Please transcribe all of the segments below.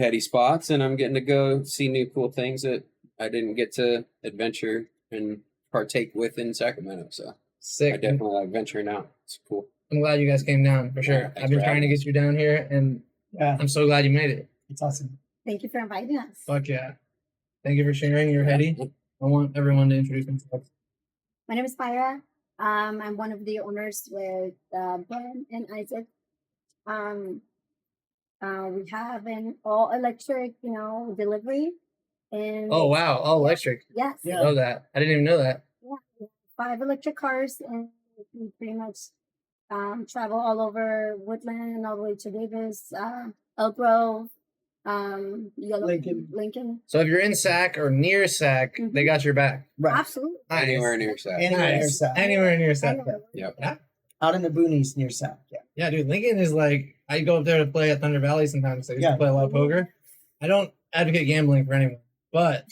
heady spots, and I'm getting to go see new cool things that I didn't get to adventure and partake with in Sacramento. So Sick. I definitely like venturing out. It's cool. I'm glad you guys came down for sure. Yeah, I've been trying to get you down here, and I'm so glad you made it. It's awesome. Thank you for inviting us. Fuck yeah. Thank you for sharing your heady. I want everyone to introduce themselves. My name is Mayra. I'm one of the owners with Ben and Isaac. We have an all electric, delivery. And Oh wow, all electric. yes. I love that. I didn't even know that. Yeah, we have 5 electric cars, and we pretty much travel all over Woodland, all the way to Davis, Elk Grove, Lincoln. So if you're in Sac or near Sac, they got your back. Right. Absolutely. Nice. Anywhere near Sac. Anywhere near Sac. Anywhere near Sac. Yep. Yeah. Out in the boonies near Sac. Yeah. Yeah, dude. Lincoln is like, I go up there to play at Thunder Valley sometimes. So I used to play a lot of poker. I don't advocate gambling for anyone, but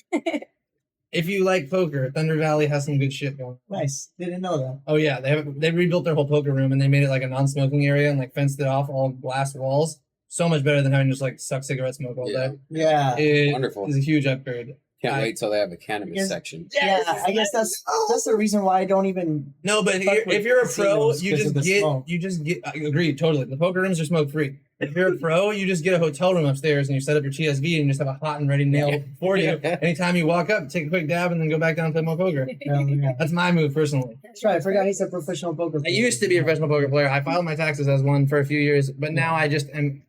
if you like poker, Thunder Valley has some good shit going on. Nice. Didn't know that. Oh yeah, they rebuilt their whole poker room and they made it like a non-smoking area and like fenced it off, all glass walls. So much better than having to just like suck cigarette smoke all day. Yeah. It Wonderful. is a huge upgrade. Can't wait till they have a cannabis section. Yeah, I guess that's the reason why I don't even. No, but if you're a pro, you just get. I agree totally. The poker rooms are smoke free. If you're a pro, you just get a hotel room upstairs and you set up your TSV and you just have a hot and ready nail for you. Anytime you walk up, take a quick dab and then go back down and play more poker. That's my move personally. That's right. I forgot he's a professional poker player. I used to be a professional poker player. I filed my taxes as one for a few years, but now I just am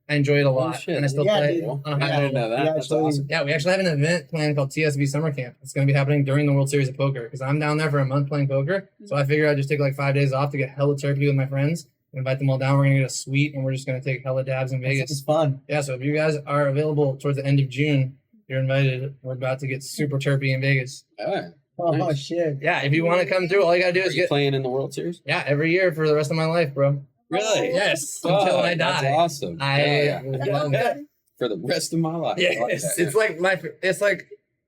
I enjoy it a lot, and I still play dude. on a high I didn't level. know that. That's awesome. Yeah, we actually have an event planned called TSV Summer Camp. It's going to be happening during the World Series of Poker because I'm down there for a month playing poker. So I figured I'd just take like 5 days off to get hella turkey with my friends and invite them all down. We're going to get a suite and we're just going to take hella dabs in Vegas. It's fun. Yeah, so if you guys are available towards the end of June, you're invited. We're about to get super terpy in Vegas. Oh shit. Yeah, if you want to come through, all you got to do is get playing in the World Series. Yeah, every year for the rest of my life, bro. Really? Yes. Oh, until I die. That's awesome. I love it. For the rest of my life. Yeah, it's like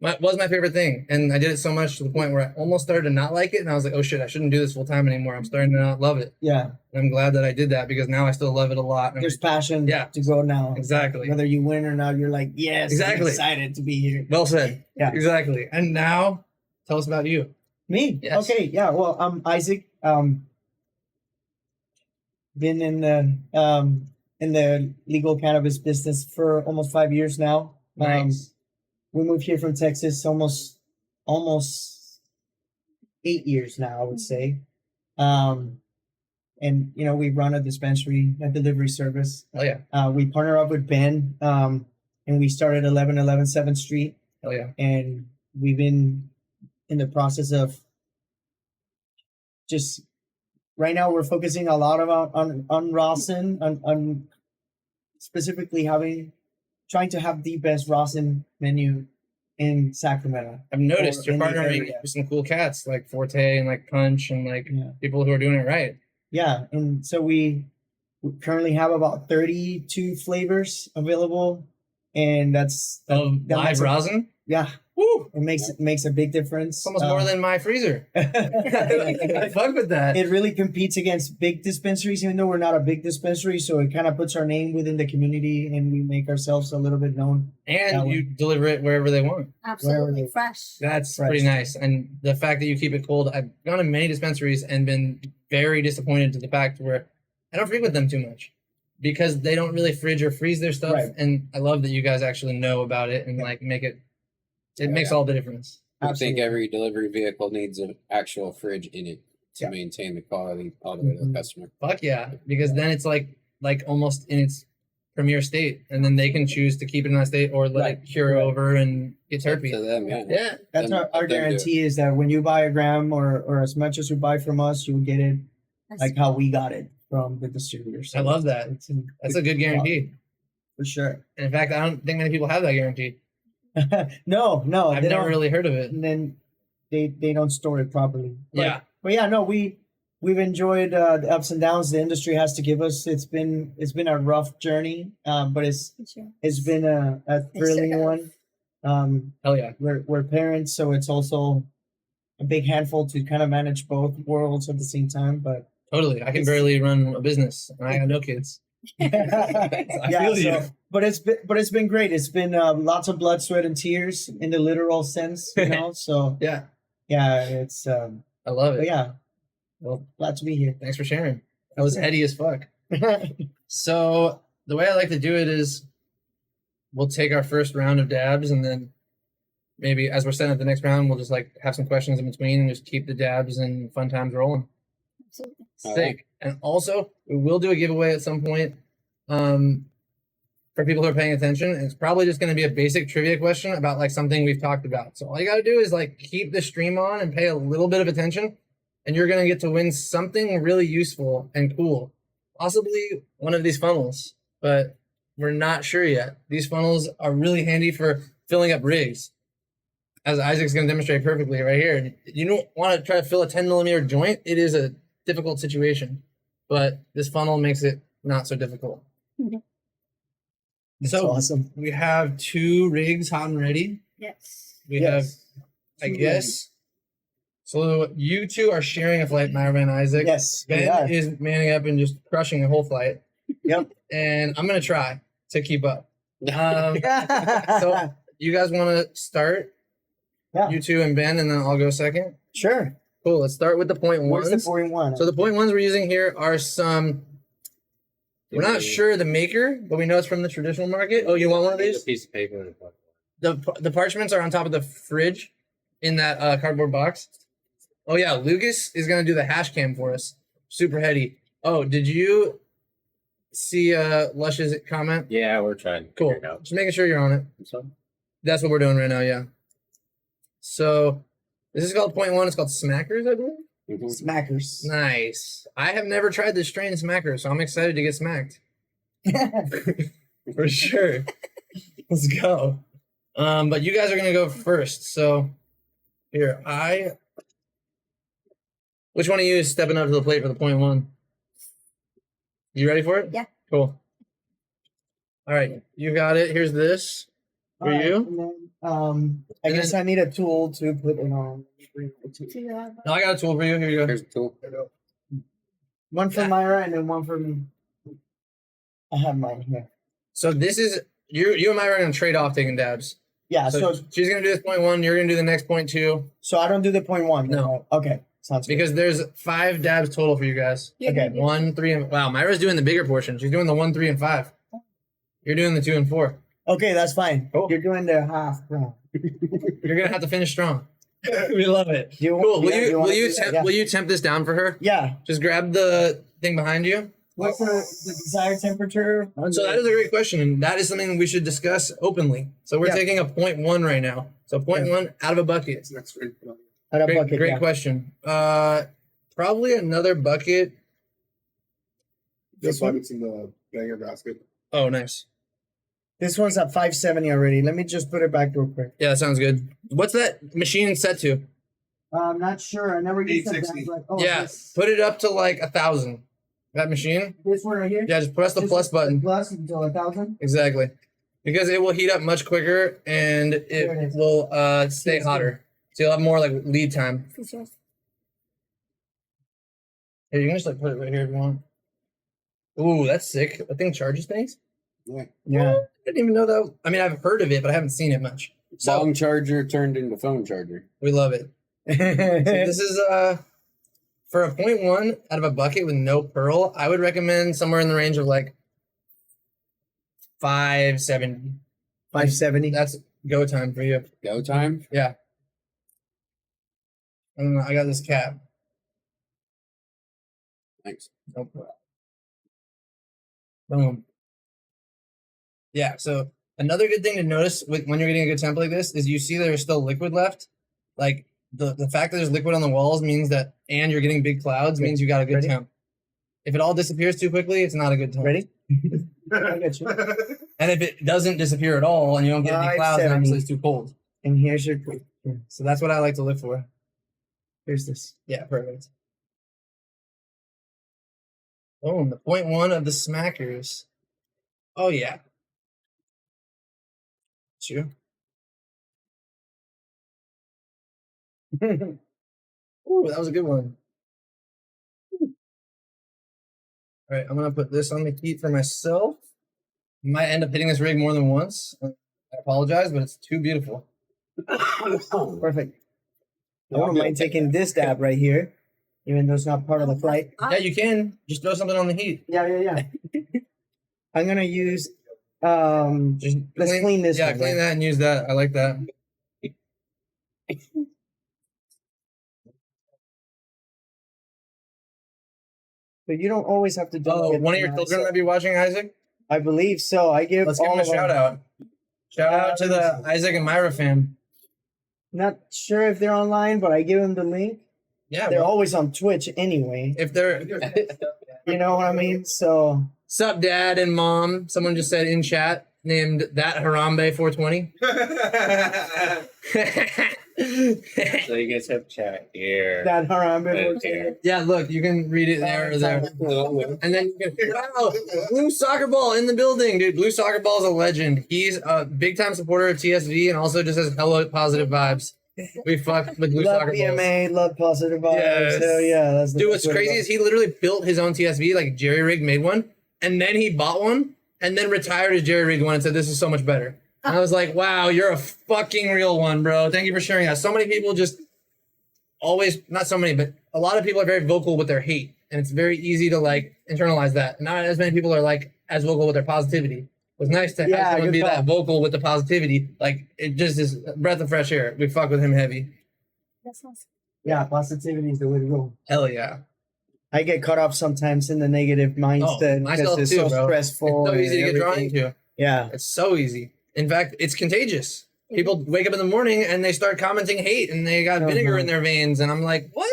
my favorite thing, and I did it so much to the point where I almost started to not like it, and I was like, oh shit, I shouldn't do this full time anymore. I'm starting to not love it. Yeah. And I'm glad that I did that because now I still love it a lot. There's passion to go now. Exactly. Whether you win or not, you're like, yes, exactly. I'm excited to be here. Well said. Yeah. Exactly. And now, tell us about you. Me? Yes. Okay. Yeah. Well, I'm Isaac. Been in the legal cannabis business for almost 5 years now. Nice. We moved here from Texas almost 8 years now, I would say. And we run a dispensary, a delivery service. Oh yeah. We partner up with Ben, and we started 1111 7th Street. Oh yeah. And we've been in the process of just. Right now, we're focusing a lot on rosin, on specifically trying to have the best rosin menu in Sacramento. I've noticed you're partnering with some cool cats like Forte and like Punch and like people who are doing it right. Yeah, and so we currently have about 32 flavors available, and that's live rosin. Yeah. Woo! It makes a big difference. It's almost more than my freezer. I fuck with that. It really competes against big dispensaries, even though we're not a big dispensary. So it kind of puts our name within the community, and we make ourselves a little bit known. And you deliver it wherever they want. Absolutely fresh. That's pretty nice. And the fact that you keep it cold, I've gone to many dispensaries and been very disappointed to the fact where I don't frequent them too much because they don't really fridge or freeze their stuff. Right. And I love that you guys actually know about it and like make it. It makes all the difference. I think every delivery vehicle needs an actual fridge in it to maintain the quality all the way to the customer. Fuck yeah, because then it's like almost in its premier state, and then they can choose to keep it in that state or let it cure over and get terpy. To them, yeah. That's our guarantee is that when you buy a gram or as much as you buy from us, you'll get it like how we got it from the distributor. So I love that. That's a good guarantee. For sure. And in fact, I don't think many people have that guarantee. No, I've never really heard of it. And then they don't store it properly. But yeah, no, we've enjoyed the ups and downs the industry has to give us. It's been a rough journey, but it's been a thrilling one. Hell yeah, we're parents, so it's also a big handful to kind of manage both worlds at the same time. But totally, I can barely run a business, and I got no kids. Yeah, feel you. but it's been great. It's been lots of blood, sweat, and tears in the literal sense, you know. So Yeah, yeah, it's I love but it. yeah, Well, glad to be here. thanks for sharing. That was heady as fuck. So the way I like to do it is we'll take our first round of dabs, and then maybe as we're setting up the next round, we'll just like have some questions in between and just keep the dabs and fun times rolling. Absolutely. Sick. And also, we will do a giveaway at some point. For people who are paying attention, it's probably just going to be a basic trivia question about like something we've talked about. So all you got to do is like keep the stream on and pay a little bit of attention, and you're going to get to win something really useful and cool. Possibly one of these funnels, but we're not sure yet. These funnels are really handy for filling up rigs, as Isaac's going to demonstrate perfectly right here. You don't want to try to fill a 10 millimeter joint. It is a difficult situation, but this funnel makes it not so difficult. That's So awesome. we have 2 rigs hot and ready. Yes. We Yes. have, I 2 guess. So you 2 are sharing a flight, Mayra and Isaac. Yes, we Ben are. is manning up and just crushing a whole flight. Yep. And I'm gonna try to keep up. So you guys want to start? Yeah. You 2 and Ben, and then I'll go second. Sure. Cool. Let's start with the point Where's the ones. 41? So the point ones we're using here are some. We're not sure the maker, but we know it's from the traditional market. Oh, you want one of There's these? a piece of paper in it. The parchments are on top of the fridge in that cardboard box. Oh yeah, Lucas is gonna do the hash cam for us. Super heady. Oh, did you see Lush's comment? Yeah, we're trying to Cool. figure it out. Just making sure you're on it. So, That's what we're doing right now. Yeah. So this is called point one. It's called Smackers, I believe. Smackers. Nice. I have never tried this strain of Smackers, so I'm excited to get smacked. For sure. Let's go. But you guys are gonna go first. So here, which one of you is stepping up to the plate for the point one? You ready for it? Yeah. Cool. All right, you got it. Here's this. For Alright, you? and then, I And guess I need a tool to put it on. Do you have No, I got a tool for you. Here you go. here's the tool. One for Mayra and then one for me. I have mine here. So this is you and Mayra are gonna trade off taking dabs. Yeah, So so she's gonna do this point one. You're gonna do the next point two. so I don't do the point one. No. Okay. Sounds good. Because there's 5 dabs total for you guys. You're Okay. gonna do- 1, 3, and wow, Myra's doing the bigger portion. She's doing the 1, 3, and 5. You're doing the 2 and 4. Okay, that's fine. Cool. You're doing the half. You're gonna have to finish strong. We love it. You, Cool. Will yeah, you wanna will you do that? temp, Yeah. will you temp this down for her? Yeah. Just grab the thing behind you. What's the desired temperature? So that is a great question, and that is something we should discuss openly. So we're Yeah. taking a point one right now. So point one out of a bucket. At a Great, bucket, great yeah. question. Probably another bucket. This one, it's in the banger basket. Oh, nice. This one's at 570 already. Let me just put it back real quick. Yeah, that sounds good. What's that machine set to? I'm not sure. I never used that. 860. Like, oh, Yeah, put it up to like 1,000. That machine. this one right here. Yeah, just press the Just plus button. Plus until 1,000. Exactly. Because it will heat up much quicker and There it it is. will stay hotter. So you'll have more like lead time. It's yours. Here, you can just like put it right here if you want. Ooh, that's sick. That thing charges things? Yeah. I didn't even know that. I mean, I've heard of it, but I haven't seen it much. So Song charger turned into phone charger. we love it. So this is for a point one out of a bucket with no pearl, I would recommend somewhere in the range of like 570. 570. That's go time for you. Go time. Yeah. And I got this cap. Thanks. Nope. Boom. Yeah, so another good thing to notice when you're getting a good temp like this is you see there's still liquid left. Like the fact that there's liquid on the walls means that, and you're getting big clouds means you got a good Ready? temp. If it all disappears too quickly, it's not a good temp. Ready? I got you. And if it doesn't disappear at all and you don't get any clouds, then 570. obviously it's too cold. And here's your. So that's what I like to look for. Here's this. Yeah, perfect. Boom, the point one of the smackers. Oh yeah. It's you. Ooh, that was a good one. All right, I'm gonna put this on the heat for myself. Might end up hitting this rig more than once. I apologize, but it's too beautiful. Perfect. I don't mind taking this dab right here, even though it's not part of the flight. Yeah, you can just throw something on the heat. Yeah. I'm gonna use Just let's clean this Yeah, one, clean yeah. that and use that. I like that. but you don't always have to do Oh, it. one of your children might be watching, Isaac. I believe so. I give Let's give him all a of them. shout out. Shout out to the Isaac and Mayra fam. Not sure if they're online, but I give them the link. Yeah, They're bro. always on Twitch anyway. If they're You know what I mean? So sup, dad and mom. Someone just said in chat named that Harambe 420. So you guys have chat here. that Harambe Right works here. Yeah, look, you can read it there or there. And then you can, wow, Blue Soccer Ball in the building, dude. Blue Soccer Ball is a legend. He's a big time supporter of TSV and also just has hella positive vibes. We fuck with Blue love Soccer Balls. PMA, love positive vibes. Yes. Hell yeah, that's the Dude, best what's way to crazy go. is he literally built his own TSV, like Jerry Rig made one, and then he bought one, and then retired his Jerry Rig one and said, "This is so much better." And I was like, "Wow, you're a fucking real one, bro. Thank you for sharing that." So many people just always, not so many, but a lot of people are very vocal with their hate, and it's very easy to like internalize that. Not as many people are like as vocal with their positivity. It was nice to have Yeah, someone good be call. that vocal with the positivity. Like it just is a breath of fresh air. We fuck with him heavy. That's awesome. Yeah, positivity is the way to go. Hell yeah. I get caught up sometimes in the negative mindset myself because it's too, so bro. stressful. It's so easy to and get drawn everything. into. Yeah. It's so easy. In fact, it's contagious. People wake up in the morning and they start commenting hate and they got vinegar in their veins. And I'm like, what?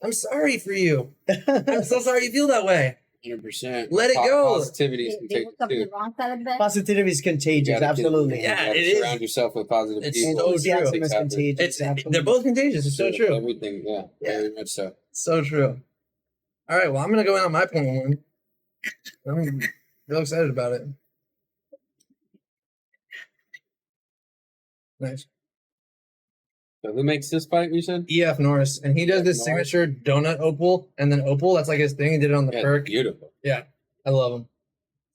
I'm sorry for you. I'm so sorry you feel that way. 100%. Let it go. Positivity is They contagious woke up in the too. wrong side of the bed. Positivity is contagious. Absolutely. Yeah, You gotta it is. surround yourself with positive It's people. so true. Enthusiasm is Happen. contagious. It's absolutely. they're both contagious. It's so true. Everything, yeah, very much so. So true. All right, well, I'm gonna go in on my point one. I'm real excited about it. Nice. So who makes this pipe? You said? EF Norris, and he does this Norris. signature donut opal and then opal. That's like his thing. He did it on the Yeah, perk. beautiful. I love him.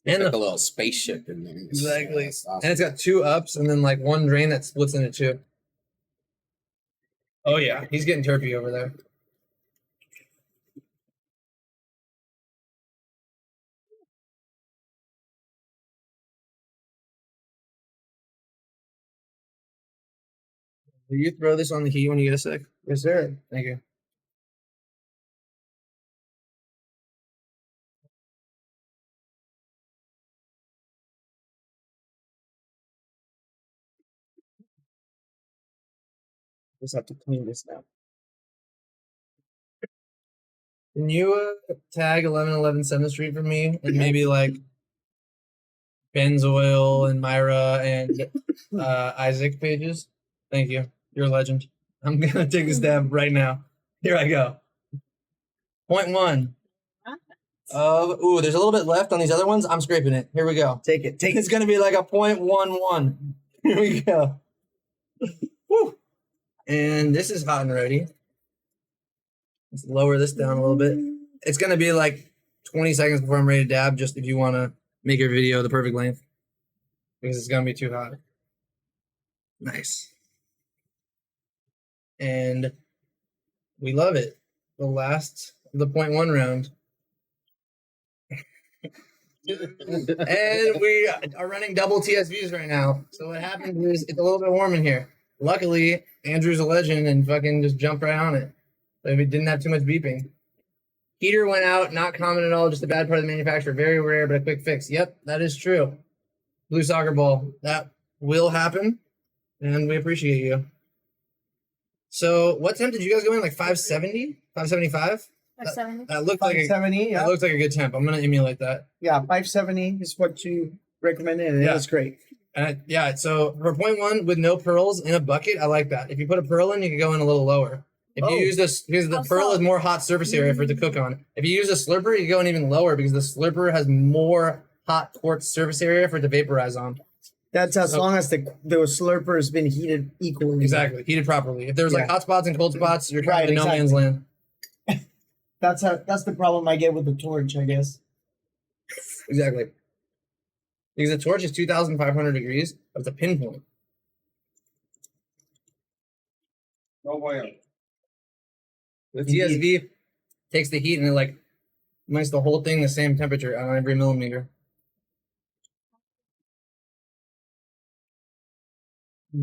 It's And like the a little spaceship in there. Exactly. It's awesome. And it's got two ups and then like one drain that splits into two. Oh yeah, he's getting terpy over there. Will you throw this on the heat when you get a sec? Yes, sir. Thank you. Just have to clean this now. Can you tag 1111 7th Street for me and maybe like Benzoil and Myra and Isaac pages? Thank you. You're a legend. I'm gonna take this dab right now. Here I go. Point one. Ooh, there's a little bit left on these other ones. I'm scraping it. Here we go. Take it. Take It's it. gonna be like a 0.11. Here we go. Woo. And this is hot and ready. Let's lower this down a little bit. It's gonna be like 20 seconds before I'm ready to dab, just if you wanna make your video the perfect length. Because it's gonna be too hot. Nice. And we love it. The last of the 0.1 round. And we are running double TSVs right now. So what happens is it's a little bit warm in here. Luckily, Andrew's a legend and fucking just jumped right on it. So we didn't have too much beeping. Heater went out, not common at all, just a bad part of the manufacturer. Very rare, but a quick fix. Yep, that is true. Blue soccer ball. That will happen. And we appreciate you. So what temp did you guys go in? Like 570? 575? Or 70. That looked like a 570, yeah. that looks like a good temp. I'm gonna emulate that. Yeah, 570 is what you recommended, and Yeah. it was great. Yeah, so for 0.1 with no pearls in a bucket, I like that. If you put a pearl in, you can go in a little lower. If you Oh. use this, because the How pearl so? is more hot surface area for it to cook on. If you use a slurper, you go in even lower because the slurper has more hot quartz surface area for it to vaporize on. That's as So- long as the slurper has been heated equally. Exactly, heated properly. If there's like Yeah. hot spots and cold spots, you're kind Right, of in no man's exactly. land. That's the problem I get with the torch, I guess. Exactly. Because the torch is 2,500 degrees, but it's a pinpoint. No way. The TSV takes the heat and it like makes the whole thing the same temperature on every millimeter.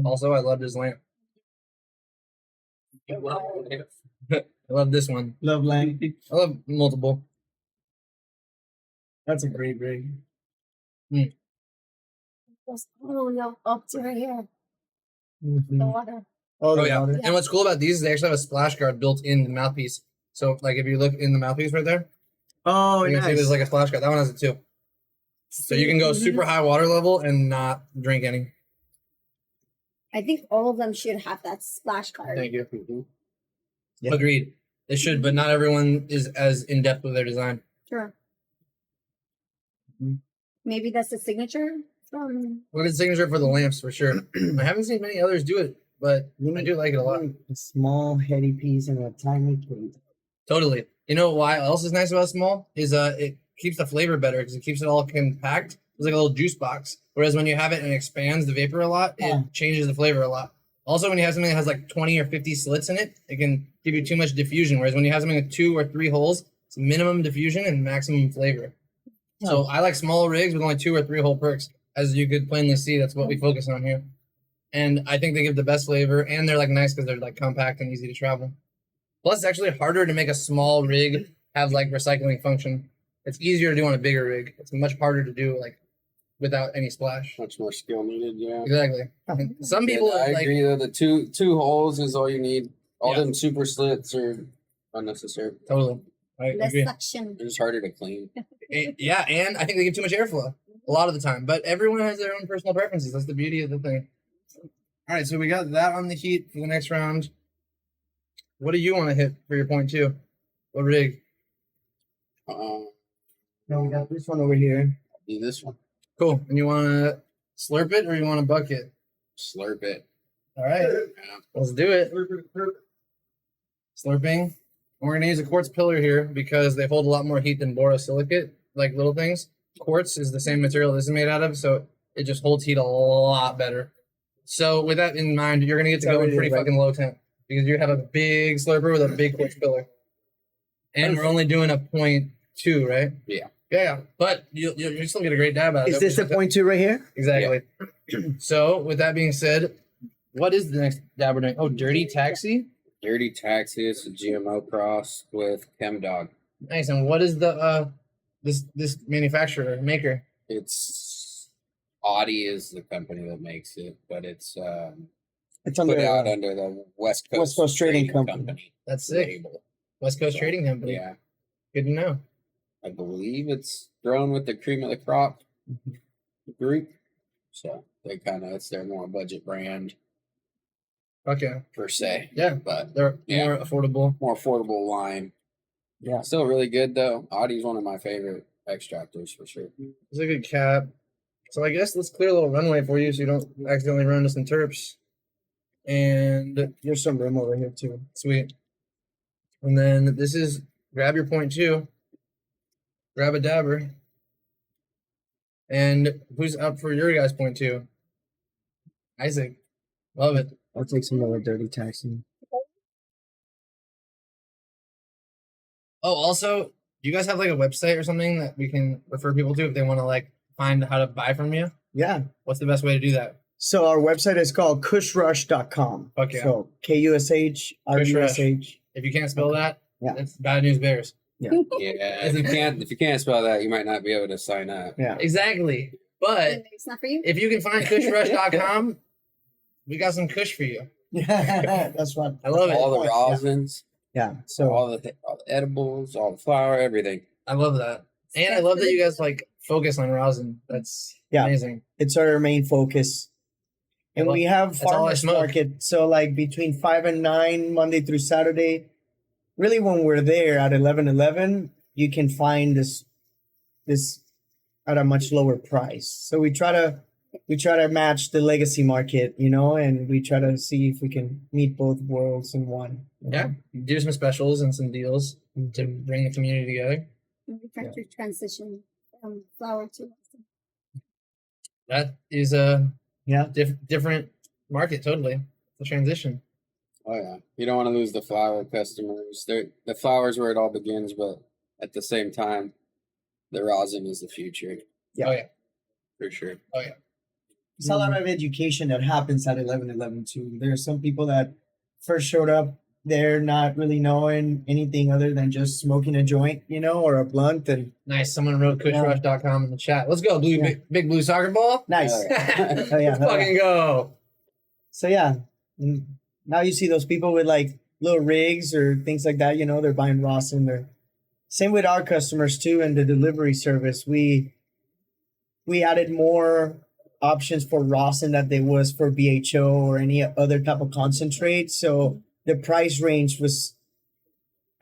Also, I love this lamp. I love this one. Love lamp. I love multiple. That's a great rig. Oh, yeah, up to right here. The water. Oh, the yeah. water. And what's cool about these is they actually have a splash guard built in the mouthpiece. So, like, if you look in the mouthpiece right there, Oh, you can see nice. there's like a splash guard. That one has it too. So you can go super high water level and not drink any. I think all of them should have that splash card. Thank you. Yeah. Agreed. They should, but not everyone is as in depth with their design. Sure. Mhm. Maybe that's the signature from. Look at the signature for the lamps for sure. I haven't seen many others do it, but I do like it a lot. A small heady piece and a tiny plate. Totally. You know why else is nice about small is it keeps the flavor better because it keeps it all compact. It's like a little juice box. Whereas when you have it and it expands the vapor a lot, it changes the flavor a lot. Also, when you have something that has like 20 or 50 slits in it, it can give you too much diffusion. Whereas when you have something with 2 or 3 holes, it's minimum diffusion and maximum flavor. So I like small rigs with only 2 or 3 hole perks. As you could plainly see, that's what we focus on here. And I think they give the best flavor, and they're like nice because they're like compact and easy to travel. Plus, it's actually harder to make a small rig have like recycling function. It's easier to do on a bigger rig. It's much harder to do like without any splash. Much more skill needed. Yeah. Exactly. And some people Yeah, I like agree though. The two holes is all you need. All Yeah. them super slits are unnecessary. totally. I Less agree. suction. They're just harder to clean. Yeah, and I think they give too much airflow a lot of the time. But everyone has their own personal preferences. That's the beauty of the thing. All right, so we got that on the heat for the next round. What do you want to hit for your point two? What rig? No, we got this one over here. Do this one. Cool. And you want to slurp it or you want to bucket? Slurp it. All right, Yeah. let's do it. Slurping. We're going to use a quartz pillar here because they hold a lot more heat than borosilicate, like little things. Quartz is the same material this is made out of, so it just holds heat a lot better. So with that in mind, you're going to get to go in pretty fucking low temp because you have a big slurper with a big quartz pillar. And we're only doing a 0.2, right? Yeah. Yeah, but you still get a great dab out of it. Is this the point two right here? Exactly. So with that being said, what is the next dab we're doing? Oh, Dirty Taxi? Dirty Taxi is a GMO cross with ChemDog. Nice. And what is the this manufacturer maker? It's Audi is the company that makes it, but it's It's put under out under the West Coast Trading Company. That's sick. label. West Coast Trading Company. Yeah, Good to know. I believe it's grown with the cream of the crop group. So they it's their more budget brand Okay. per se. Yeah. But They're Yeah. more affordable. more affordable line. Yeah. Still really good though. Audi's one of my favorite extractors for sure. It's a good cap. So I guess let's clear a little runway for you so you don't accidentally run into some terps. And There's some room over here too. sweet. And then this is grab your point two. Grab a dabber. And who's up for your guys' point two? Isaac. Love it. I'll take some more Dirty Taxi. Oh, also, do you guys have like a website or something that we can refer people to if they want to like find how to buy from you? Yeah. What's the best way to do that? So our website is called kushrush.com. Okay. So KUSHRUSH. If you can't spell that, Yeah. it's bad news bears. Yeah, if you can't spell that, you might not be able to sign up. Yeah. Exactly. But Maybe it's not for you. if you can find kushrush.com, we got some kush for you. Yeah. That's what I love it. All the Yeah. rosins, Yeah. So all the edibles, all the flour, everything. I love that. And I love that you guys like focus on rosin. That's Yeah. amazing. it's our main focus. And Well, we have that's all I farmers smoke. market. So like between 5 and 9, Monday through Saturday. Really when we're there at 11:11, you can find this at a much lower price. So we try to match the legacy market, and we try to see if we can meet both worlds in one. Yeah. Do some specials and some deals to bring the community together. Maybe try to transition flour too. That is a Yeah. different market totally. The transition. Oh yeah, you don't want to lose the flower customers. The flower's where it all begins, but at the same time, the rosin is the future. Yeah. Oh yeah. For sure. Oh yeah. There's a lot of education that happens at 11/11 too. There are some people that first showed up, they're not really knowing anything other than just smoking a joint, or a blunt, and Nice. Someone wrote cushrush.com in the chat. Let's go, blue Yeah. big blue soccer ball. nice. Oh, yeah. Oh, yeah. Let's fucking go. So yeah, now you see those people with like little rigs or things like that. They're buying rosin. They're same with our customers too, and the delivery service. We added more options for rosin that there was for BHO or any other type of concentrate. So the price range was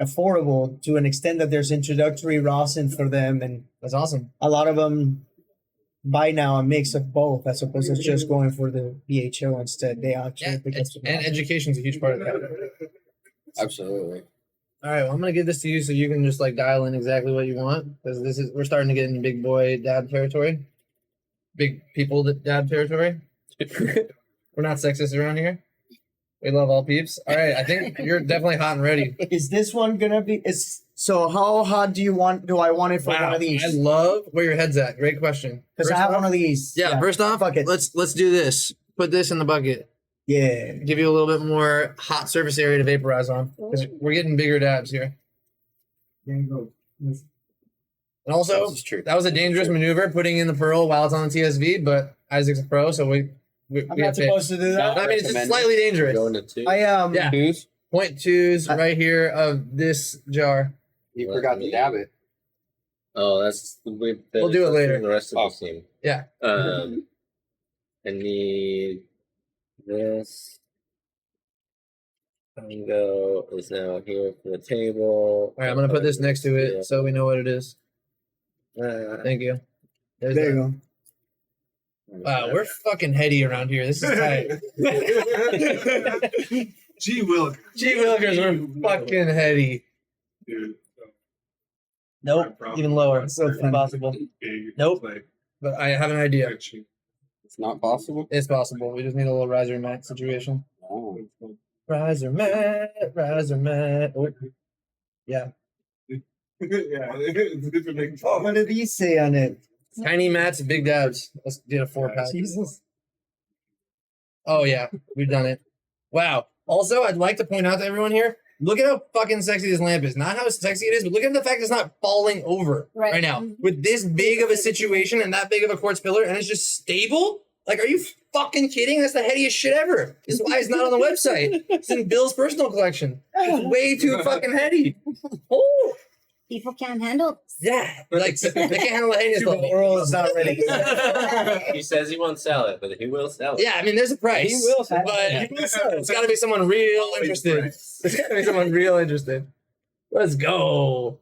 affordable to an extent that there's introductory rosin for them, and That's awesome. a lot of them buy now a mix of both as opposed to just going for the BHO instead. They actually Yeah, pick up some and education is a huge part of that. Absolutely. All right, well, I'm gonna give this to you so you can just like dial in exactly what you want because we're starting to get into big boy dad territory, big people dad territory. We're not sexist around here. We love all peeps. All right, I think you're definitely hot and ready. Is this one gonna be? So how hot do I want it for one of these? I love where your head's at. Great question. Because I First have off- one of these. Yeah, first off, bucket. let's do this. Put this in the bucket. Yeah. Give you a little bit more hot surface area to vaporize on because we're getting bigger dabs here. There you go. And also, This is true. that was a dangerous maneuver putting in the pearl while it's on the TSV, but Isaac's a pro, so we I'm have not to- supposed to do that. I mean, it's just Recommended. slightly dangerous. Going to 2. I Yeah. Twos? 0.2s right here of this jar. You forgot to dab it. Oh, that's We'll do it later. The rest of Oh. the scene. Yeah. I need this. Tango is now here for the table. All right, I'm gonna put this next to it so we know what it is. Thank you. There's There that. you go. Wow, we're fucking heady around here. This is tight. Gee Willikers. Gee Willikers, we're fucking heady. Dude. Nope, even lower. So funny. Impossible. Nope. But I have an idea. It's not possible. It's possible. We just need a little riser mat situation. Oh. Riser mat, riser mat. Oh. Yeah. Oh, what did he say on it? Tiny mats, big dabs. Let's get a 4-pack. Jesus. Oh yeah, we've done it. Wow. Also, I'd like to point out to everyone here, look at how fucking sexy this lamp is. Not how sexy it is, but look at the fact it's not falling over right now. With this big of a situation and that big of a quartz pillar, and it's just stable? Like, are you fucking kidding? That's the headiest shit ever. This is why it's not on the website. It's in Bill's personal collection. It's way too fucking heady. Oh, People can't handle this. yeah. Like, they can't handle the headiness The level. world is not ready. He says he won't sell it, but he will sell it. Yeah, I mean, there's a price. He will sell But it. it's got to be someone real interested. It's got to be someone real interested. Let's go.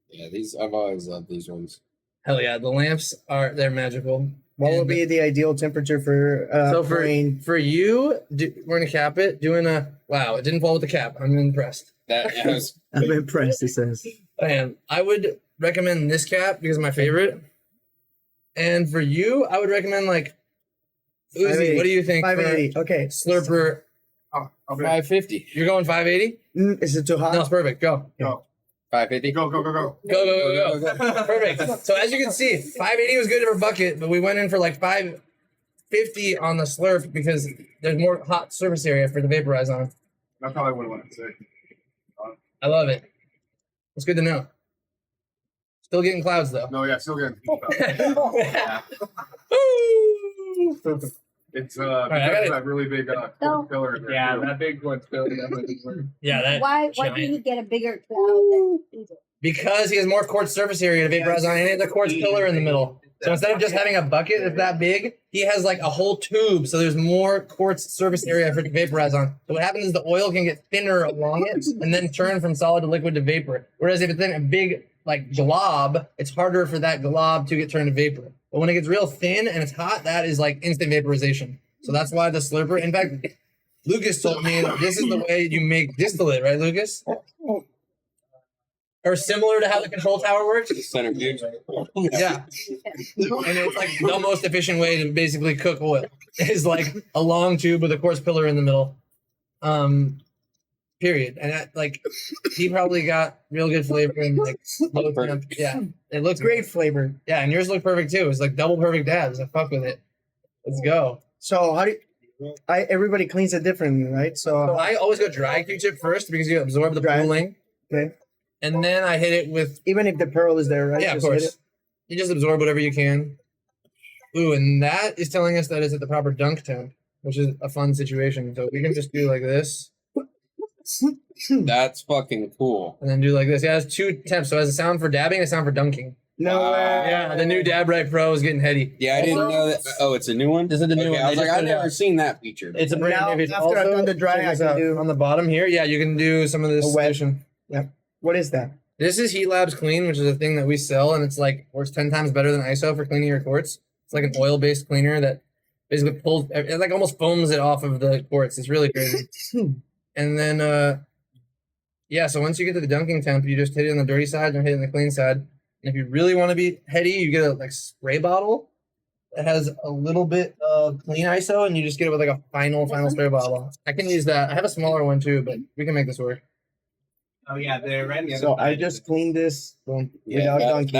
Yeah, I've always loved these ones. Hell yeah, the lamps they're magical. What would And be the ideal temperature for so for pouring? for you? We're gonna cap it. Wow, it didn't fall with the cap. I'm impressed. That was I'm impressed, he says. And I would recommend this cap because it's my favorite. And for you, I would recommend like Uzi. 580. What do you think? for 580. Okay. Slurper. I'll bet. 550. You're going 580? Is it too hot? No, it's perfect. Go. 550. Go. Go. Perfect. So as you can see, 580 was good for bucket, but we went in for like 550 on the slurp because there's more hot surface area for the vaporize on. That's probably what I wanted to say. I love it. It's good to know. Still getting clouds though. No, yeah, still good. It's right, I because gotta- of that really big No. pillar in there. Yeah, too. that big one's built. Yeah, that Why giant. did he get a bigger cloud than he did? because he has more quartz surface area to vaporize on, and he has a quartz pillar in the middle. So instead of just having a bucket that's that big, he has like a whole tube. So there's more quartz surface area for it to vaporize on. So what happens is the oil can get thinner along it and then turn from solid to liquid to vapor. Whereas if it's in a big like glob, it's harder for that glob to get turned to vapor. But when it gets real thin and it's hot, that is like instant vaporization. So that's why the slurper. In fact, Lucas told me this is the way you make distillate, right, Lucas? or similar to how the control tower works. The centrifuge. Yeah. And it's like the most efficient way to basically cook oil is like a long tube with a quartz pillar in the middle. Period. And that, like, he probably got real good flavor and like low temp. Yeah, it looks Great flavor. Yeah, and yours look perfect too. It's like double perfect dabs. I fuck with it. Let's go. So how do everybody cleans it differently, right? So I always go dry Q-tip first because you absorb the Dry. pooling, Okay. and then I hit it with Even if the pearl is there, right? yeah, of Just hit course. You just absorb whatever you can. Ooh, and that is telling us that it's at the proper dunk temp, which is a fun situation. So we can just do like this. That's fucking cool. And then do like this. Yeah, it's 2 temps. So it has a sound for dabbing, a sound for dunking. No way. Yeah, the new Dab Right Pro is getting heady. Yeah, I didn't know that. Oh, it's a new one? This is the new one. I was They like, just I've put it never out. seen that feature. It's a brand Now, new. after I've done the dry, check I this can out. do- on the bottom here. Yeah, you can do some of this A wet. solution. What is that? This is Heat Labs Clean, which is a thing that we sell, and it's like works 10 times better than ISO for cleaning your quartz. It's like an oil-based cleaner that basically pulls, it like almost foams it off of the quartz. It's really crazy. And then, yeah, so once you get to the dunking temp, you just hit it on the dirty side and hit it on the clean side. And if you really want to be heady, you get a like spray bottle that has a little bit of clean ISO, and you just get it with like a final spray bottle. I can use that. I have a smaller one too, but we can make this work. Oh yeah, they're ready. So I just cleaned this Boom. Yeah, without dunking.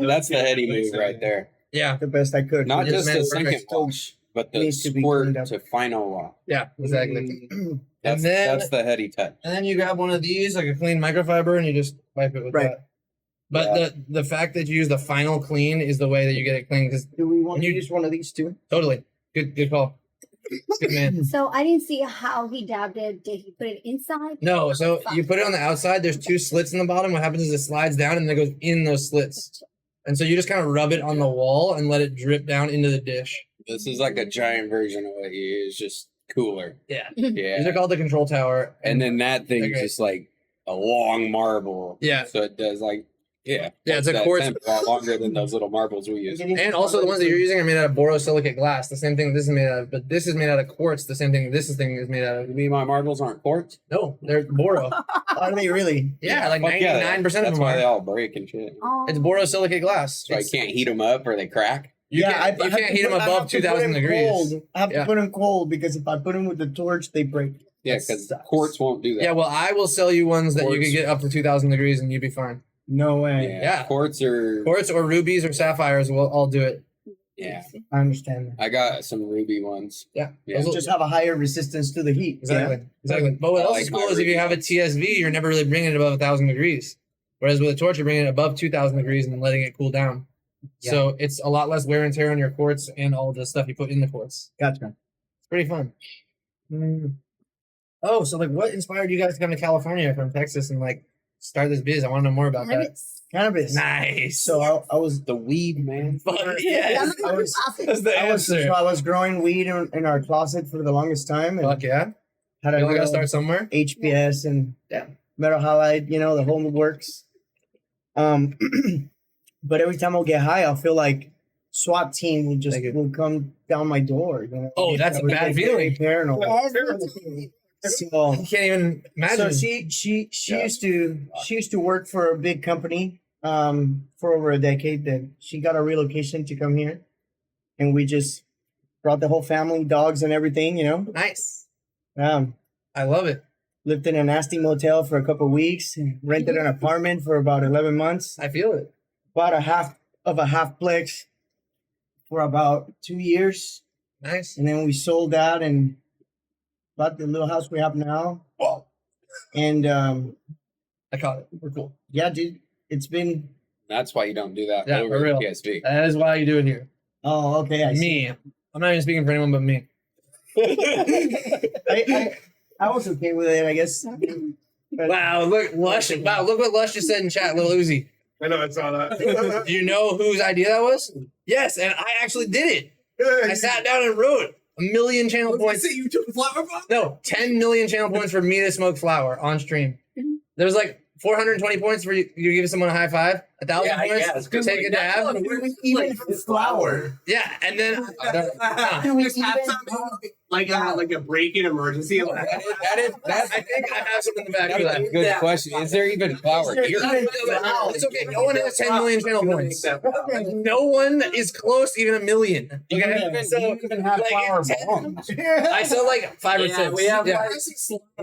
that's the heady move right there. Yeah, the best I could. Not You just just the made it second perfect. wash, but the Needs to be squirt cleaned up. to final wash. yeah, exactly. That's, then- that's the heady touch. And then you grab one of these, like a clean microfiber, and you just wipe it with Right. that. But Yeah. the fact that you use the final clean is the way that you get it clean. Because Do we want to You- use one of these too? totally, good call. Good man. So I didn't see how he dabbed it. Did he put it inside? No, so you put it on the outside. There's 2 slits in the bottom. What happens is it slides down and then it goes in those slits. And so you just kind of rub it on the wall and let it drip down into the dish. This is like a giant version of what you use, just cooler. Yeah. Yeah. These are called the control tower. And then that thing's Okay. just like a long marble. Yeah. So it does like, yeah. Yeah, it's a that quartz- temp a lot longer than those little marbles we use. And also the ones that you're using are made out of borosilicate glass. The same thing this is made out of. But this is made out of quartz. The same thing this thing is made out of. You mean my marbles aren't quartz? No, they're boro. Are they really? Yeah, like Fuck 99% yeah, of That's them why they are. all break and shit. Oh. It's borosilicate glass. So I It's- can't heat them up or they crack. You I can't, you have can't to heat them put- I above have to put 2,000 them degrees. cold. I have Yeah. to put them cold because if I put them with the torch, they break. Yeah, That because sucks. quartz won't do that. Yeah, well, I will sell you ones that you Quartz. could get up to 2,000 degrees and you'd be fine. No way. Yeah. Quartz or Quartz or rubies or sapphires will all do it. yeah. I understand that. I got some ruby ones. Yeah. Yeah. Those will- Just have a higher resistance to the heat. exactly. Yeah. Exactly. But what I else like is cool my is if you ruby have a ones. TSV, you're never really bringing it above 1,000 degrees. Whereas with a torch, you're bringing it above 2,000 degrees and letting it cool down. Yeah. So it's a lot less wear and tear on your quartz and all the stuff you put in the quartz. Gotcha. It's pretty fun. Oh, so like what inspired you guys to come to California from Texas and like start this biz? I want to know more about that. Cannabis. Nice. So I was The weed, man. Fuck Yeah, yes. I was- That's the answer. so I was growing weed in our closet for the longest time, and Fuck yeah. had You a only gotta little start somewhere. HPS and Yeah. metal halide, the whole works. But every time I'll get high, I'll feel like SWAT team Thank you. will come down my door. Oh, that's I a would bad get very feeling. Paranoid. So, You can't even so imagine. she Yeah. used to work for a big company for over a decade. That she got a relocation to come here, and we just brought the whole family, dogs, and everything. Nice. I love it. lived in a nasty motel for a couple of weeks, rented an apartment for about 11 months, I feel it. bought a half plex for about 2 years, Nice. and then we sold that and bought the little house we have now. Wow. And I caught it. We're cool. yeah, dude, it's been That's why you don't do that Yeah, over for real. the TSV. That is why you do it here. okay. I see. Me. I'm not even speaking for anyone but me. I was okay with it, I guess. But Wow, look Lush. Wow, look what Lush just said in chat, Lil Uzi. I know I saw that. Do you know whose idea that was? Yes, and I actually did it. I sat down and wrote 1 million channel points. You took flower pot? No, 10 million channel points for me to smoke flower on stream. There was like 420 points for you give someone a high five, 1,000 Yeah, points, yeah, it's good. take a dab. even for flower. Yeah, and then like a break-in emergency. That's I think I have something in the back for that. Good question. Is there even flour here? It's okay. No one has 10 million channel points. No one is close, even 1 million. You even have like, flour 10 bombs. I sell like 5 or 6. We have like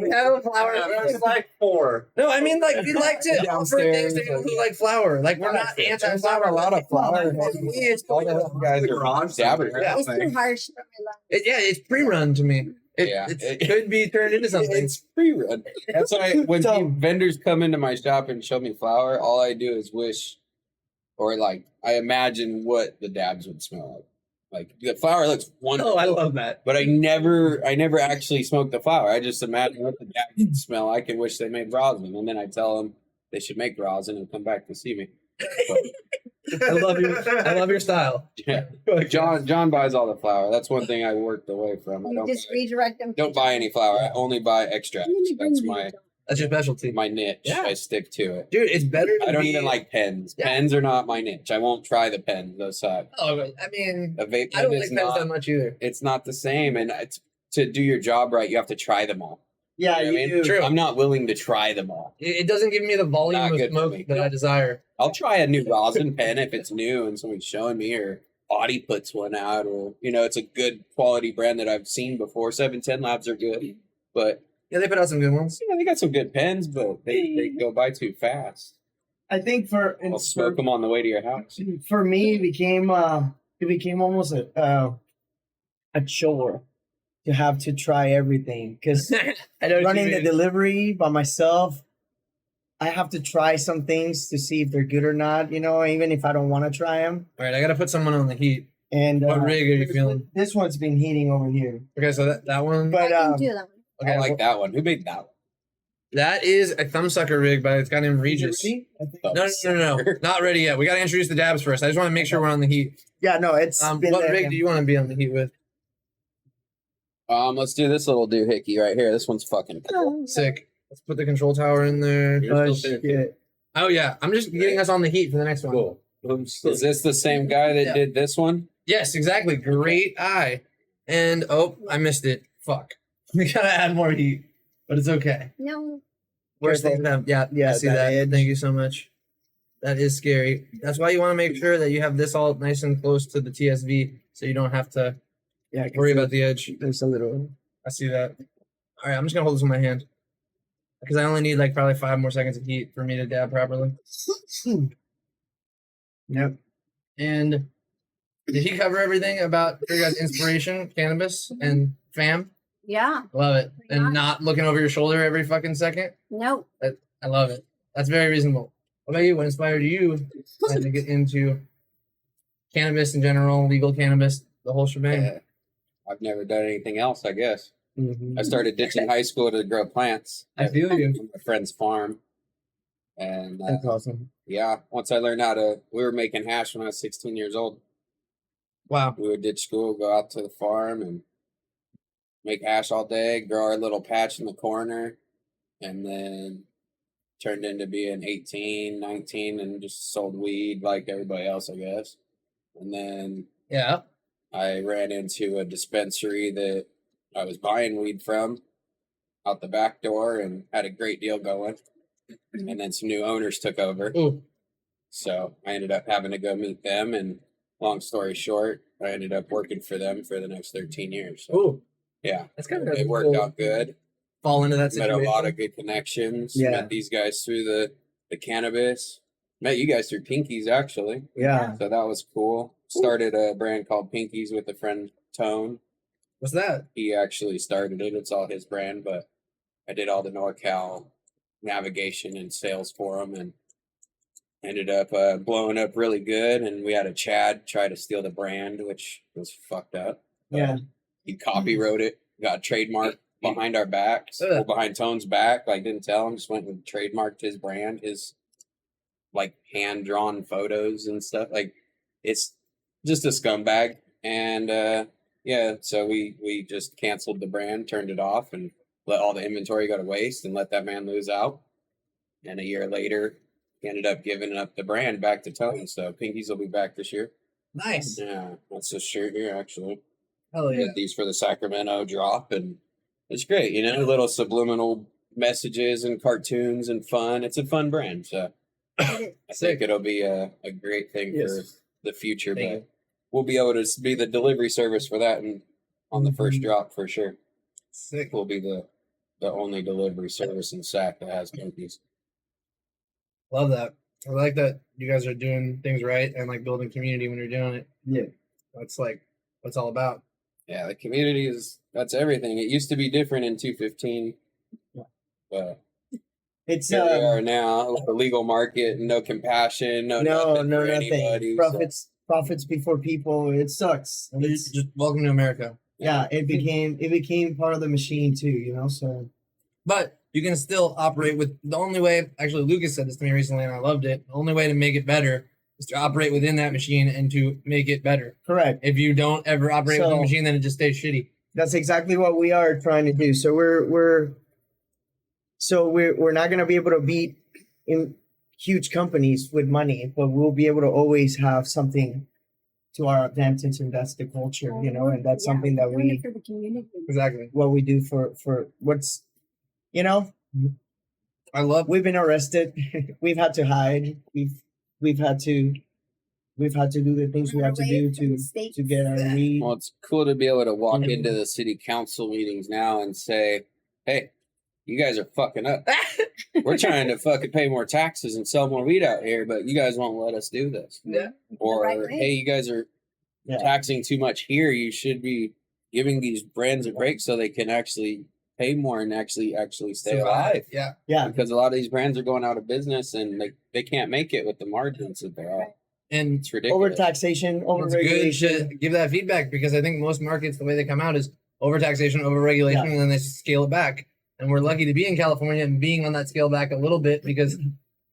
we have a flour. there's like 4. No, I mean like we like to offer Downstairs, things to people who like flour. Like we're not anti-flour. a lot of flour. It's All the guys are dabbers. Yeah. It's too harsh for my life. Yeah, it's pre-run to me. Yeah. It could be turned into something. It's pre-run. That's why when vendors come into my shop and show me flour, all I do is wish, or like I imagine what the dabs would smell like. Like the flour looks wonderful. Oh, I love that. But I never actually smoked the flour. I just imagine what the dabs would smell like and wish they made rosin, and then I tell them they should make rosin and come back to see me. But, I love your style. yeah. John buys all the flour. That's one thing I worked away from. I You just buy, redirect them. don't buy any flour. I only buy extracts. That's That's your specialty. my niche. Yeah. I stick to it. Dude, it's better to I don't be... even like pens. Yeah. Pens are not my niche. I won't try the pens. Those suck. Oh, I mean, A vape I pen don't is like pens that not. much either. It's not the same, and it's to do your job right. You have to try them all. Yeah, You know what I you mean? do. True. I'm not willing to try them all. It doesn't give me the volume Not of good for smoke me. that I desire. I'll try a new rosin pen if it's new and somebody's showing me, or Audi puts one out, or it's a good quality brand that I've seen before. 710 Labs are good, but Yeah, they put out some good ones. they got some good pens, but they go by too fast. I think I'll smoke them on the way to your house. for me, it became almost a chore to have to try everything because I know what you running the mean. delivery by myself, I have to try some things to see if they're good or not. Even if I don't want to try them. All right, I gotta put someone on the heat. And What rig are you feeling? This one's been heating over here, Okay, so that one. but I can do that one. Okay, I like that one. Who made that one? that is a thumbsucker rig by this guy named Regis. No, not ready yet. We gotta introduce the dabs first. I just want to make sure we're on the heat. Yeah, no, it's been What there. rig do you want to be on the heat with? Let's do this little doohickey right here. This one's fucking cool. Sick. Let's put the control tower in there. Oh, shit. Oh yeah, I'm just getting us on the heat for the next one. Cool. Is this the same guy that Yeah. did this one? Yes, exactly. Great eye. And I missed it. Fuck. We gotta add more heat, but it's okay. No. Where's Careful. the Yeah, Yeah, I see that that. edge. Thank you so much. That is scary. That's why you want to make sure that you have this all nice and close to the TSV, so you don't have to Yeah, I can worry see about the edge. there's a little. I see that. All right, I'm just gonna hold this in my hand because I only need like probably 5 more seconds of heat for me to dab properly. Yep. And did he cover everything about your guys' inspiration, cannabis, and fam? Yeah. Love it. Pretty And much. not looking over your shoulder every fucking second. No. I love it. That's very reasonable. What about you? What inspired you to get into cannabis in general, legal cannabis, the whole shebang? I've never done anything else, I guess. Mhm. I started ditching high school to grow plants. I feel you. On my friend's farm. And That's awesome. yeah, once I learned we were making hash when I was 16 years old. Wow. We would ditch school, go out to the farm and make hash all day, grow our little patch in the corner, and then turned into being 18, 19, and just sold weed like everybody else, I guess. And then Yeah. I ran into a dispensary that I was buying weed from out the back door and had a great deal going. And then some new owners took over. Ooh. So I ended up having to go meet them. And long story short, I ended up working for them for the next 13 years. So, Ooh. yeah, That's kind of it worked out good. Fall into that Met situation. a lot of good connections. Yeah. Met these guys through the cannabis. Met you guys through Pinkies, actually. Yeah. So that was cool. Started a brand called Pinkies with a friend, Tone. What's that? He actually started it. It's all his brand, but I did all the NorCal navigation and sales for him and ended up blowing up really good. And we had a Chad try to steal the brand, which was fucked up. But Yeah. he copywrote it, got a trademark behind our backs, Ugh. well, behind Tone's back. Like, didn't tell him, just went and trademarked his brand, his like hand drawn photos and stuff. Like, it's just a scumbag. And yeah, so we just canceled the brand, turned it off, and let all the inventory go to waste and let that man lose out. And a year later, he ended up giving up the brand back to Tony. So Pinkies will be back this year. Nice. Yeah, that's this shirt here, actually. Hell yeah. Get these for the Sacramento drop, and it's great. You know, little subliminal messages and cartoons and fun. It's a fun brand, so I think it'll be a great thing for the future. Thank but you. we'll be able to be the delivery service for that, and on the first Mhm. drop for sure. Sick. We'll be the only delivery service in Sac that has monkeys. Love that. I like that you guys are doing things right and like building community when you're doing it. Yeah. That's like what it's all about. Yeah, the community that's everything. It used to be different in 215, but It's here we are now with the legal market, no compassion, no nothing for anybody. nothing. Profits before people. It sucks. And it's Just welcome to America. yeah, it became part of the machine too, you know. So But you can still operate with the only way. Actually, Lucas said this to me recently, and I loved it. The only way to make it better is to operate within that machine and to make it better. correct. If you don't ever operate within the So- machine, then it just stays shitty. That's exactly what we are trying to do. So we're not gonna be able to beat in huge companies with money, but we'll be able to always have something to our advantage, and that's the culture, you know, and that's something that doing it we for the community. Exactly. what we do for what's, you know, I love. we've been arrested, we've had to hide, we've had to do the things we have to do to get our read. Well, it's cool to be able to walk Mhm. into the city council meetings now and say, "Hey, you guys are fucking up. We're trying to fucking pay more taxes and sell more weed out here, but you guys won't let us do this." Yeah. Or, right way. "Hey, you guys are Yeah. taxing too much here. You should be giving these brands a break so they can actually pay more and actually stay alive." Yeah. Yeah, Because a lot of these brands are going out of business and they can't make it with the margins that they're at. And It's ridiculous. overtaxation, it's good overregulation. to give that feedback because I think most markets, the way they come out is overtaxation, overregulation, and then they scale it back. And we're lucky to be in California and being on that scale back a little bit because a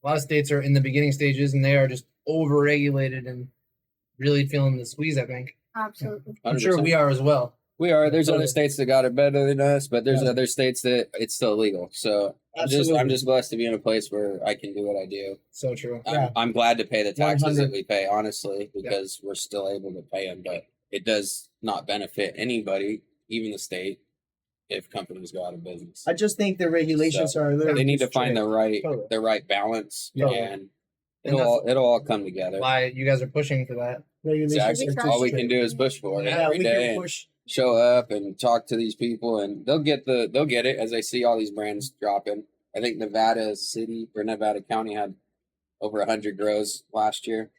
lot of states are in the beginning stages and they are just overregulated and really feeling the squeeze, I think. Absolutely. I'm sure 100%. we are as well. We are. There's Totally. other states that got it better than us, but there's Yeah. other states that it's still legal. So I'm Absolutely. just blessed to be in a place where I can do what I do. So true. Yeah. I'm glad to pay the taxes 100. that we pay, honestly, because we're still able to pay them. But it does not benefit anybody, even the state, if companies go out of business. I just think the regulations are a little. They need to too find strict. Totally. the right balance, Yeah. and And it'll all come together. Why you guys are pushing for that. Regulations Exactly. are too All we strict. can do is push for it Yeah, every we day. can and push. show up and talk to these people, and they'll get it as they see all these brands dropping. I think Nevada County had over 100 grows last year.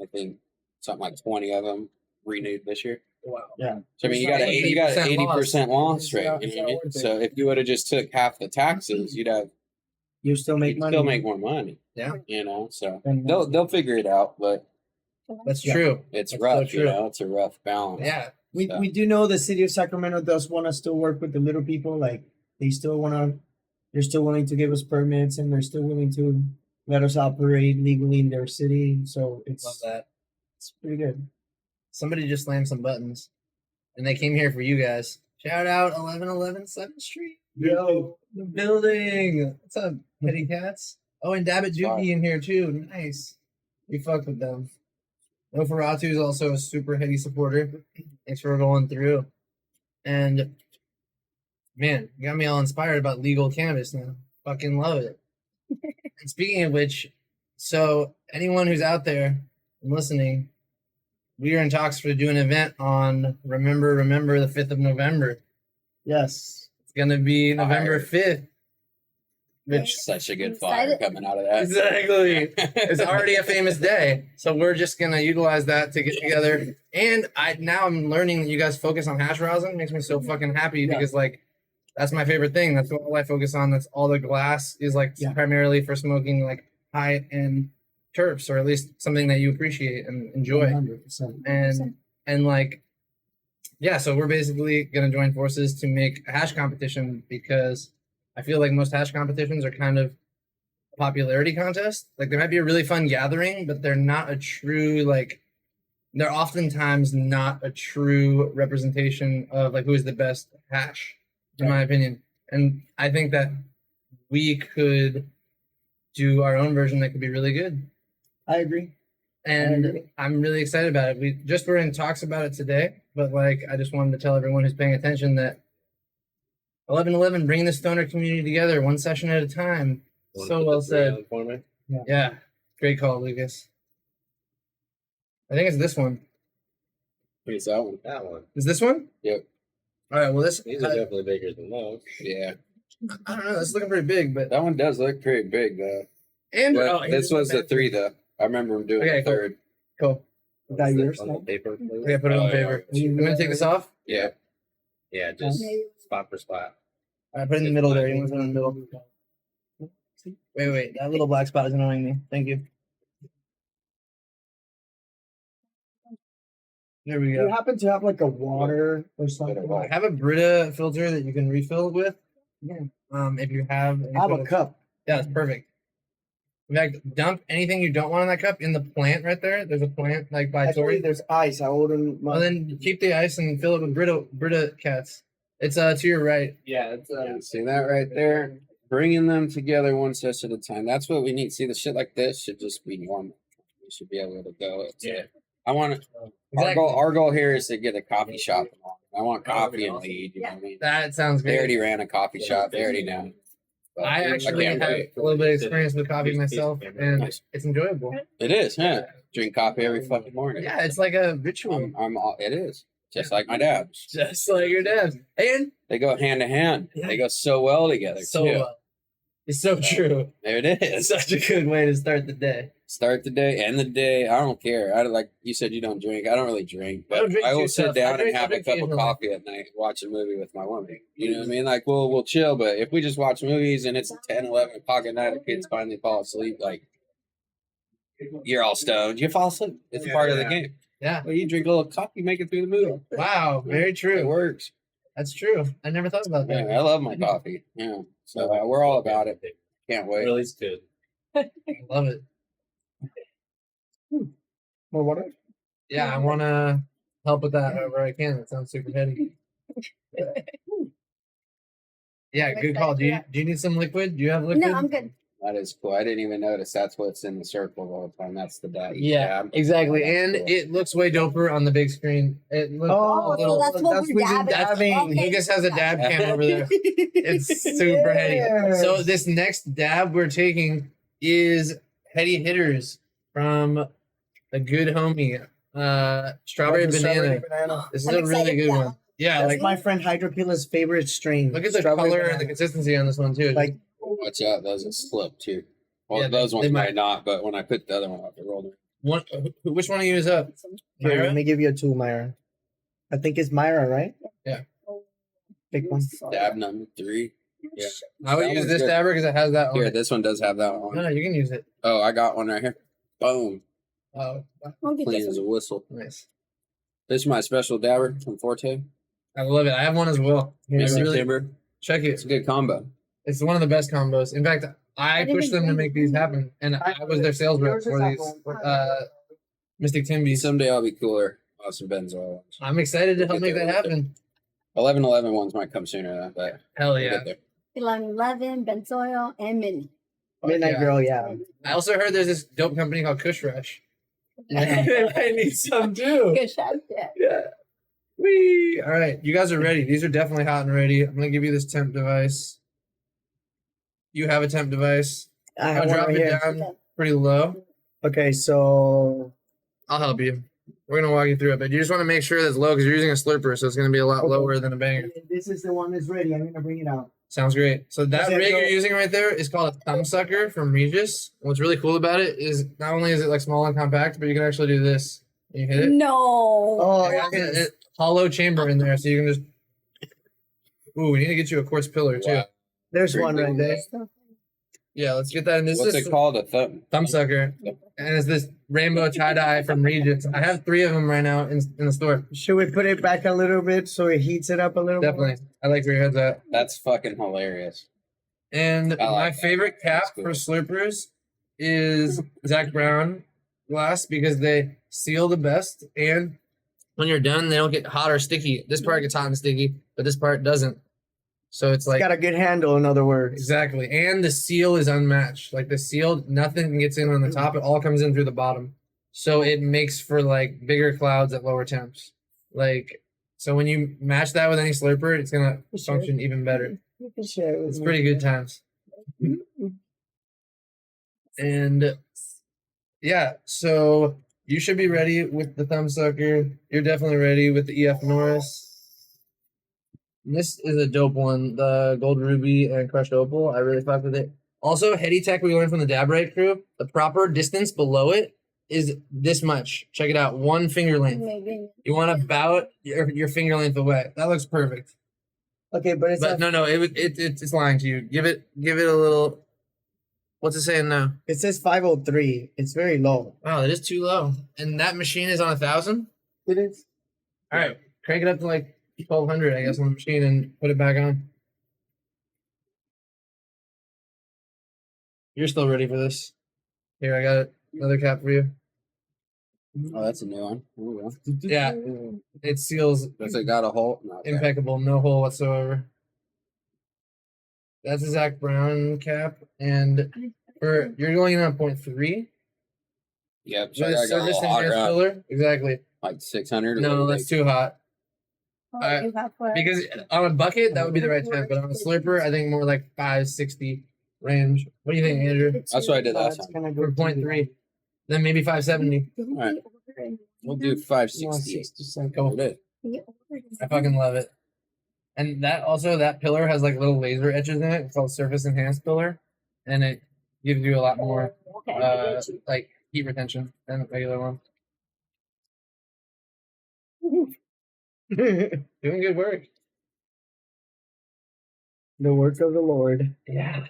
I think something like 20 of them renewed this year. Wow. Yeah. So I mean, you It's got not an 80% 80% loss It's rate. not- You it's know what I not mean? worth it. So if you would have just took half the taxes, you'd You still make money. still make more money. Yeah. You know, so And- they'll figure it out, but That's Yeah. true. it's That's rough. so You true. know, it's a rough balance. Yeah. We So- we do know the city of Sacramento does want to still work with the little people. Like they're still willing to give us permits, and they're still willing to let us operate legally in their city. So Love it's that. pretty good. Somebody just slammed some buttons and they came here for you guys. Shout out 1111 7th Street. Yo, The building. What's up, Petty Cats? Oh, and Dabbit Juki in here too. Nice. We fucked with them. Noferatu is also a super heady supporter. Thanks for going through. And man, you got me all inspired about legal cannabis now. Fucking love it. And speaking of which, so anyone who's out there and listening, we are in talks to do an event on Remember the 5th of November. yes. It's gonna be November 5th. Which such a good I'm fire excited. coming out of that. Exactly. It's already a famous day. So we're just gonna utilize that to get together. And I'm learning that you guys focus on hash rosin. It makes me so fucking happy Yeah. because like that's my favorite thing. That's all I focus on. That's all the glass is like Yeah. primarily for smoking like high end terps, or at least something that you appreciate and enjoy. 100%. And like yeah, so we're basically gonna join forces to make a hash competition because I feel like most hash competitions are kind of a popularity contest. Like they might be a really fun gathering, but they're not a true like they're oftentimes not a true representation of like who is the best hash, in my opinion. And I think that we could do our own version that could be really good. I agree. And agree. I'm really excited about it. We just were in talks about it today. but like I just wanted to tell everyone who's paying attention that 11/11 bringing the stoner community together one session at a time. Wanna So put well the three said. on for me? Yeah, great call, Lucas. I think it's this one. It's that one. That one. Is this one? Yep. All right. Well, this These are definitely bigger than those. Yeah. I don't know. It's looking pretty big, but That one does look pretty big though. and But oh, this was the 3 though. I remember him doing Okay, the cool. 3rd. Cool. Is that yours? On the paper, please? Okay, put it on Oh, paper. yeah. You want to take this off? Yeah. Yeah, just spot for spot. All right, put it in the middle there. You want to put it in the middle. Wait. That little black spot is annoying me. Thank you. There we Do you go. happen to have like a water or something? I have a Brita filter that you can refill with. Yeah. If you have. I have a cup. Yeah, that's perfect. In fact, dump anything you don't want in that cup in the plant right there. There's a plant like by Actually, Torrey. there's ice. I ordered. Well, then keep the ice and fill it with Brita cats. It's to your right. Yeah, it's Yeah, see that right there? Bringing them together one session at a time. That's what we need. See, the shit like this should just be normal. We should be able to go. I want to. Exactly. Our goal here is to get a coffee shop. I want coffee and weed. You know what I mean? That sounds They great. already ran a coffee shop. They already know. But I actually can't have wait. a little bit of experience with coffee myself, and Nice. it's enjoyable. It is, huh? Drink coffee every fucking morning. Yeah, it's like a ritual, It is. Just like my dad. just like your dad's. And They go hand to hand. Yeah. They go so well together. so too. it's so true. There it It's is. such a good way to start the day. Start the day, end the day. I don't care. Like you said, you don't drink. I don't really drink, I don't but drink I too will sit tough. I down and drink- I have a drink cup of occasionally. coffee at night, watch a movie with my woman. You know what I mean? Like we'll chill, but if we just watch movies and it's 10, 11 o'clock at night, the kids finally fall asleep, like you're all stoned. You fall asleep. It's part of the game. Yeah. Well, you drink a little coffee, make it through the movie. Wow. Very It true. works. That's true. I never thought about Yeah, that. I love my coffee. Yeah, so we're all about it. Can't wait. Really good. I love it. More water? Yeah, I want to help with that however I can. It sounds super heady. Yeah, good call. Do you need some liquid? Do you have liquid? No, I'm good. That is cool. I didn't even notice that's what's in the circle all the time. That's the dad. Yeah, exactly. That's And cool. it looks way doper on the big screen. It looks Oh, a little. that's what we're we've been dabbing. dabbing. Okay. Lucas has a dab cam over there. It's super heady. Yes. So this next dab we're taking is Heady Hitters from the good homie, strawberry banana. This is I'm a really excited good for that one. one. Yeah, That's like my friend Hydropila's favorite strain. look at the Strawberry color and banana. the consistency on this one too. Like, Watch out, those will slip too. Well, Yeah, those they ones might. might not, but when I put the other one up, it rolled. one, which one of you is up? here, Mayra? let me give you a tool, Myra. I think it's Myra, right? Yeah. Pick one. Dab number 3. Yeah. I would That use one's this good. dabber because it has that on Here, it. this one does have that No, one. no, you can use it. Oh, I got one right here. Boom. Oh, I'll get Clean this as a one. whistle. nice. This is my special dabber from Forte. I love it. I have one as well. Here, It's Mystic really, Timber. check It's it. a good combo. It's one of the best combos. In fact, I didn't pushed them to even make these happen, and I was their sales rep Yours is for at these home. Mystic Timbies. Someday I'll be cooler. Awesome benzoyl ones. I'm excited to help We'll make get that there. happen. 11/11 ones might come sooner though, but Hell we'll yeah. get there. 11, benzoyl, and midnight. Midnight Yeah. Girl, yeah. I also heard there's this dope company called Kush Rush. I need some too. Good shot. Yeah. Yeah. Wee. All right, you guys are ready. These are definitely hot and ready. I'm gonna give you this temp device. You have a temp device. I I'll have one drop right it here. down pretty low. Okay, so I'll help you. We're gonna walk you through it, but you just want to make sure that's low because you're using a slurper, so it's gonna be a lot Okay. lower than a banger. this is the one that's ready. I'm gonna bring it out. Sounds great. So that Does it rig go- you're using right there is called a thumb sucker from Regis. What's really cool about it is not only is it like small and compact, but you can actually do this. You hit it. No. Oh, Yeah, hollow chamber in there, so you can just. Ooh, we need to get you a quartz pillar too. Wow. there's one right there. Yeah, let's get that in. This What's is it called? A thumb thumb sucker, and it's this rainbow tie dye from Regis. I have 3 of them right now in the store. Should we put it back a little bit so it heats it up a little Definitely, I like where your head's at. That's fucking hilarious. And I like my that. favorite cap That's cool. for slurpers is Zach Brown glass because they seal the best. And when you're done, they don't get hot or sticky. This part gets hot and sticky, but this part doesn't. So it's It's like got a good handle, in other words. exactly. And the seal is unmatched. Like the seal, nothing gets in on the top. It all comes in through the bottom. So it makes for like bigger clouds at lower temps. Like So when you match that with any slurper, it's gonna function even better. You can share it with It's me. pretty good times. And yeah, so you should be ready with the thumb sucker. You're definitely ready with the EF Norris. This is a dope one, the Gold Ruby and Crushed Opal. I really fuck with it. Also, Heady Tech we learned from the Dab Right crew. The proper distance below it is this much. Check it out, 1 finger length. Maybe. You want about your finger length away. That looks perfect. Okay, but it's But no, it's lying to you. Give it a little. What's it saying now? it says 503. It's very low. Wow, it is too low. And that machine is on 1,000. It is. All right, crank it up to like 1,200, I guess, on the machine and put it back on. You're still ready for this. Here, I got another cap for you. Oh, that's a new one. There we go. Yeah, it seals Does it got a hole? No, okay. impeccable, no hole whatsoever. That's a Zach Brown cap, and you're going in on 0.3. Yep. So With I a got a surface little hot enhanced rod, filler, exactly. like 600. No, that's too hot. Oh, you got for Because on a bucket, that would be the right temp, but on a slurper, I think more like 560 range. What do you think, Andrew? That's what I did last That's time. gonna For go 0.3, then maybe 570. Alright. We'll do No, 560. 67. Go. It. I fucking love it. And that pillar has like little laser edges in it. It's called surface enhanced pillar, and it gives you a lot more like heat retention than the regular one. Doing good work. The work of the Lord. Yeah.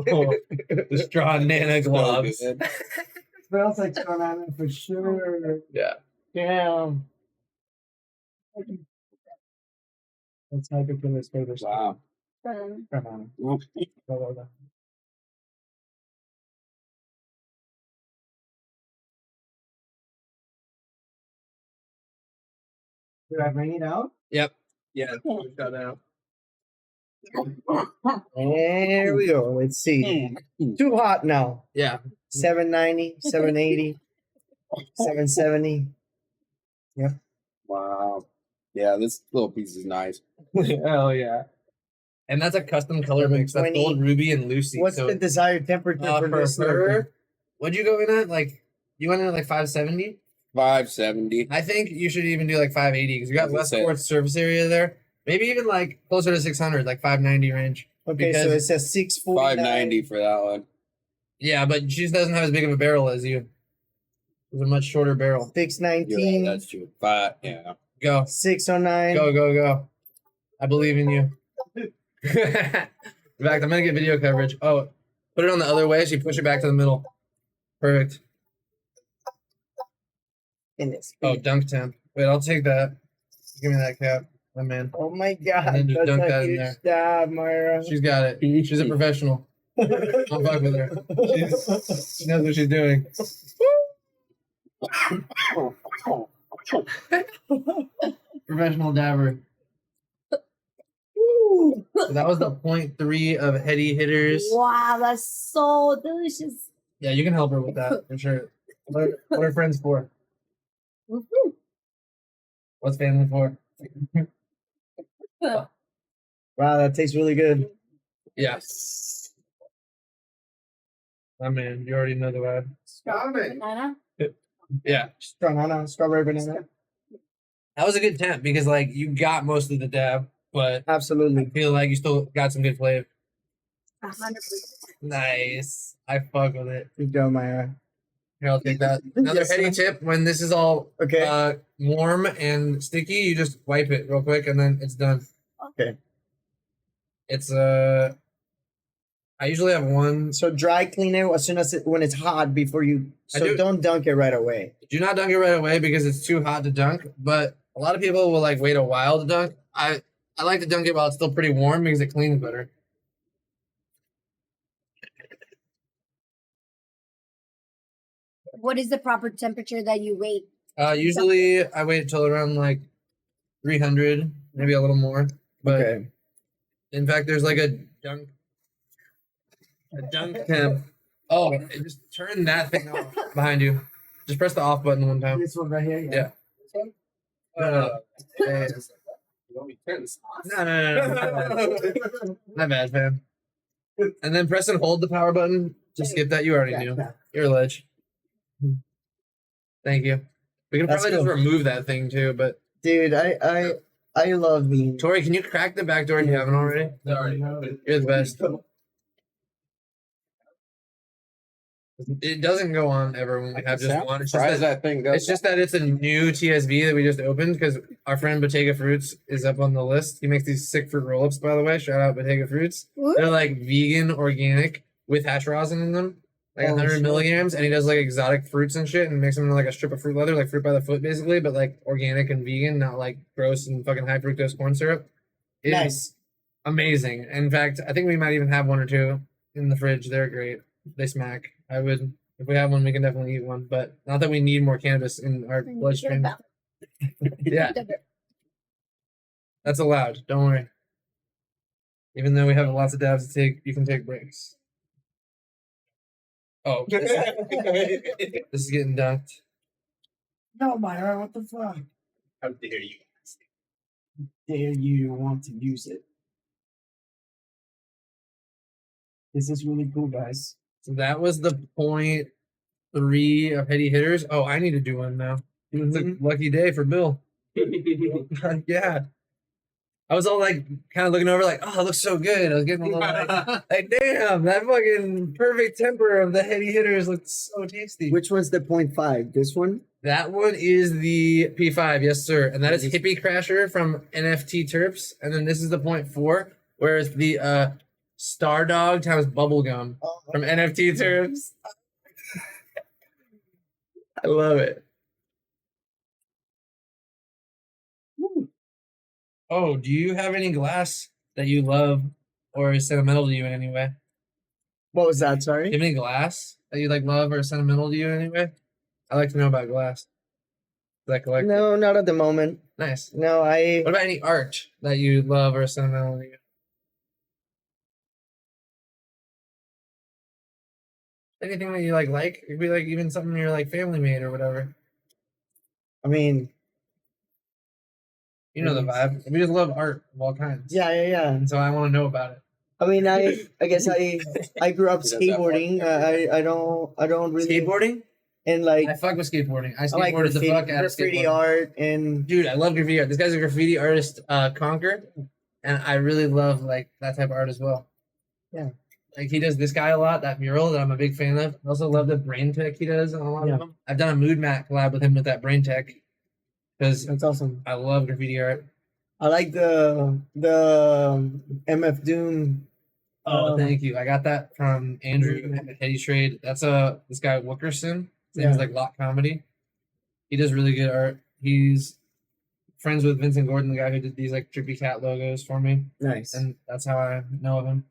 Oh, the straw nana gloves. So good. Smells like banana for sure. Yeah. Damn. That's Hyperkiller's favorite stuff. Wow. Banana. Well, Did I bring it out? Yep. Yeah. Shut out. There we go. Let's see. Too hot now. Yeah. 790, 780, 770. Wow. Yeah, this little piece is nice. Hell yeah. And that's a custom color mix. That's 720. Gold Ruby and Lucy. What's so, the desired temperature for for this? her, what'd you go in at? Like, you went in at like 570? 570. I think you should even do like 580 because you got As I less said. quartz surface area there. Maybe even like closer to 600, like 590 range. Okay, so because- it says 649. 590 for that one. Yeah, but she just doesn't have as big of a barrel as you. It's a much shorter barrel. 619. Yeah, that's true. Yeah. Go. 609. Go, go, go. I believe in you. In fact, I'm going to get video coverage. Oh, put it on the other way so you push it back to the middle. Perfect. In this. Oh, dunk temp. Wait, I'll take that. Give me that cap. My man. Oh my And god. then just That's dunk a that in huge there. stab, Mayra. She's got it. She's a professional. Don't fuck with her. She knows what she's doing. Professional dabber. So that was the 0.3 of Heady hitters. Wow, that's so delicious. Yeah, you can help her with that for sure. What are friends for? Woohoo. What's family for? Wow, that tastes really good. Yes. I mean, you already know the vibe. Stop it. Banana. Yeah. Banana, strawberry banana. That was a good temp because like you got most of the dab, but I Absolutely. feel like you still got some good flavor. 100%. Nice. I fuck with it. Good job, Mayra. Here, I'll take that. Another Yes, Heady sir. tip: when this is all Okay. warm and sticky, you just wipe it real quick and then it's done. Okay. It's I usually have one. So dry clean it as soon as when it's hot before you. I So do. don't dunk it right away. Do not dunk it right away because it's too hot to dunk. But a lot of people will like wait a while to dunk. I like to dunk it while it's still pretty warm because it cleans better. What is the proper temperature that you wait? Usually I wait till around like 300, maybe a little more. But Okay. in fact, there's like a dunk temp. Oh, just turn that thing off behind you. Just press the off button one time. This one right here. Yeah. Hey, You want me to turn this off? no. My bad, fam. And then press and hold the power button. Just skip that. You already knew. You're a ledge. Thank you. We can That's probably just cool. remove that thing too, but Dude, I love being. Tori, can you crack the back door if you haven't already? You're the best. It doesn't go on ever when we have just one. It's just Surprised that, that thing goes. it's just that it's a new TSV that we just opened because our friend Bottega Fruits is up on the list. He makes these sick fruit roll-ups, by the way. Shout out Bottega Fruits. They're like vegan, organic with hash rosin in them, like Oh, 100 shit. milligrams. And he does like exotic fruits and shit and makes them into like a strip of fruit leather, like fruit by the foot, basically, but like organic and vegan, not like gross and fucking high fructose corn syrup. It's Nice. amazing. In fact, I think we might even have one or two in the fridge. They're great. They smack. I would, if we have one, we can definitely eat one. But not that we need more cannabis in our bloodstream. Yeah, that's allowed. Don't worry. Even though we have lots of dabs to take, you can take breaks. Oh, this is getting dunked. No, Mayra, what the fuck? How dare you? Dare you want to use it? This is really cool, guys. So that was the 0.3 of heady hitters. Oh, I need to do one now. It's a lucky day for Bill. Yeah. I was all like, kind of looking over, like, oh, it looks so good. I was getting a little like, damn, that fucking perfect temper of the heady hitters looks so tasty. Which one's the 0.5? This one? That one is the P5, yes, sir. And that is Hippie Crasher from NFT Terps. And then this is the 0.4, whereas the Star Dog times Bubblegum from NFT Terps. I love it. Oh, do you have any glass that you love or is sentimental to you in any way? What was that? Do Sorry. you have any glass that you like love or sentimental to you in any way? I like to know about glass. Is that collect? No, not at the moment. Nice. No, I. What about any art that you love or sentimental to you? Anything that you like? It could be like even something your like family made or whatever. I mean, You know the vibe. We just love art of all kinds. yeah. And so I want to know about it. I mean, I guess I grew up He does that skateboarding. part. I don't really Skateboarding? and like I fuck with skateboarding. I I like skateboarded the fuck out of graffiti skateboarding. art and Dude, I love graffiti art. This guy's a graffiti artist, Conquer, and I really love like that type of art as well. Yeah. Like he does this guy a lot, that mural that I'm a big fan of. I also love the brain tech he does on a lot of them. I've done a mood mat collab with him with that brain tech because that's awesome. I love graffiti art. I like the MF Doom. Oh, thank you. I got that from Andrew at Heady Trade. That's this guy Wookerson. His name is like Lot Comedy. He does really good art. He's friends with Vincent Gordon, the guy who did these like Trippy Cat logos for me. Nice. And that's how I know of him.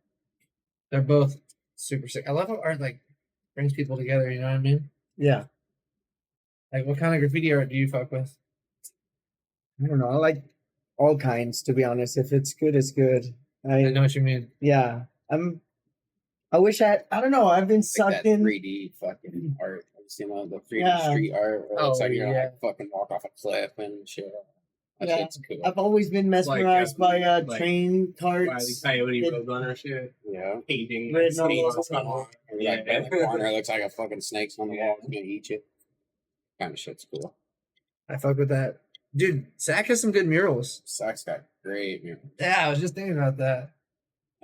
They're both super sick. I love how art like brings people together. You know what I mean? Yeah. Like, what kind of graffiti art do you fuck with? I don't know. I like all kinds, to be honest. If it's good, it's good. I know what you mean. Yeah. I wish I don't know. I've been Like sucked that in. 3D fucking art. Have you seen the 3D Yeah. street art? Where it looks Oh, like you're yeah. like fucking walk off a cliff and shit. That Yeah. shit's cool. I've always been mesmerized by train Why the carts. Coyote It- Roadrunner shit. Yeah. Painting. Red skates novels. on the- Or like in the corner, it looks like a fucking snake's on the wall. It's gonna eat you. Kind of shit's cool. I fuck with that. Dude, Sac has some good murals. Sack's got great murals. Yeah, I was just thinking about that.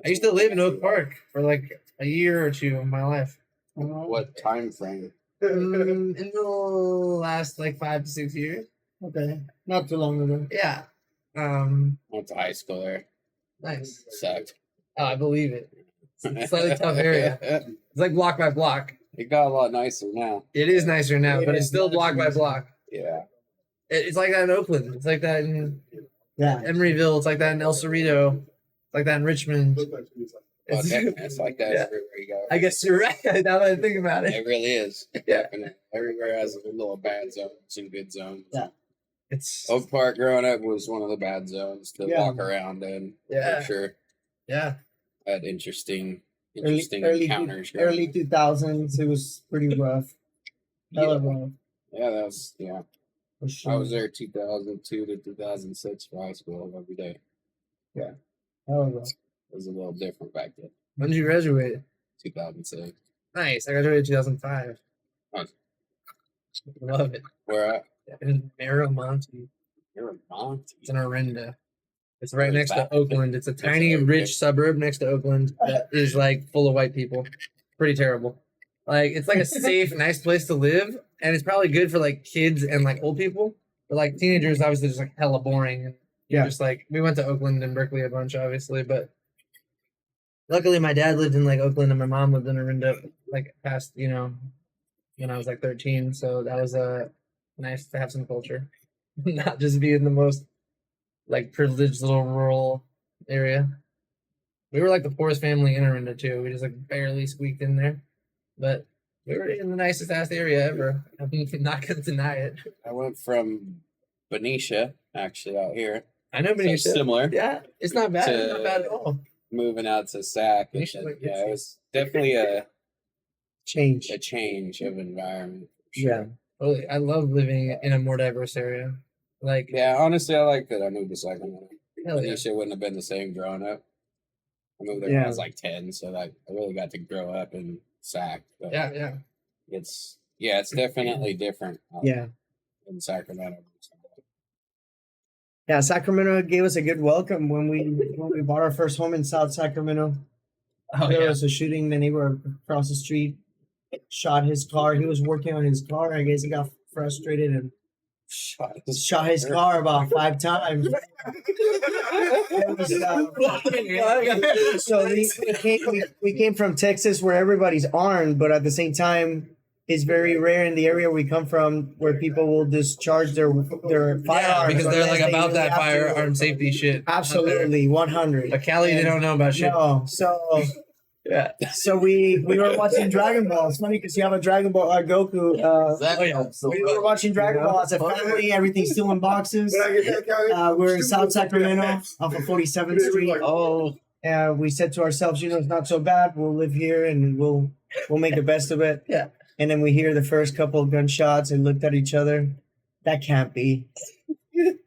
I used to live in Oak Park for like a year or two of my life. What time frame? In the last like 5 to 6 years. Okay. Not too long ago. Yeah. Went to high school there. Nice. Sucked. Oh, I believe it. It's a slightly tough area. It's like block by block. It got a lot nicer now. It is nicer now, but it's still block by block. Yeah. It's like that in Oakland. It's like that in Yeah. Emeryville. It's like that in El Cerrito. It's like that in Richmond. Well, it's like that Yeah. everywhere you go. I guess you're right now that I think about it. It really is. Yeah. Definitely. Everywhere has a little bad zones and good zones. Yeah. It's Oak Park growing up was one of the bad zones to Yeah. walk around in. Yeah. For sure. yeah. Had interesting Early encounters. growing early up. 2000s. It was pretty rough. Hella rough. Yeah, that was I was there 2002 to 2006 for high school every day. Oh, It was a little different back then. When did you graduate? 2006. Nice. I graduated 2005. Nice. Love it. Where at? In Mayra, Monte. You're in Monty. It's in Orinda. It's right Where's next that? to Oakland. It's a tiny, Oakland. rich suburb next to Oakland that is like full of white people. Pretty terrible. Like it's like a safe, nice place to live, and it's probably good for like kids and like old people. But like teenagers, obviously, just like hella boring. And Yeah. Just like we went to Oakland and Berkeley a bunch, obviously, but luckily my dad lived in like Oakland and my mom lived in Orinda, like past when I was like 13. So that was nice to have some culture, not just be in the most like privileged little rural area. We were like the poorest family in Orinda too. We just like barely squeaked in there, but we were in the nicest ass area ever. I'm not gonna deny it. I went from Benicia, actually, out here. I know, but So you said, similar. yeah, it's not bad. It's not To- bad at all. Moving out to Sac. And Benicia, then, like, yeah, it was definitely a change. change of environment. For sure. Yeah. Totally. I love living in a more diverse area. Like, Yeah, honestly, I like that I moved to Sacramento. hell yeah. Benicia wouldn't have been the same growing up. I moved there when I was like 10, so I really got to grow up in Sac. But Yeah. it's definitely different Yeah. in Sacramento. Yeah, Sacramento gave us a good welcome when we bought our first home in South Sacramento. Oh, There yeah. was a shooting. The neighbor across the street shot his car. He was working on his car. I guess he got frustrated and shot his car about 5 times. It was, so we came from Texas where everybody's armed, but at the same time, it's very rare in the area we come from where people will discharge their Yeah, firearms because they're unless like they about really that have to. firearm safety shit. Absolutely, 100. But Cali, they don't know about shit. No, so Yeah. so we were watching Dragon Ball. It's funny because you have a Dragon Ball Goku. We were watching Dragon Ball as a family. Everything's still in boxes. We're in South Sacramento off of 47th Street. Oh, We said to ourselves, it's not so bad. We'll live here and we'll make the best of it. Yeah. And then we hear the first couple of gunshots and looked at each other. That can't be.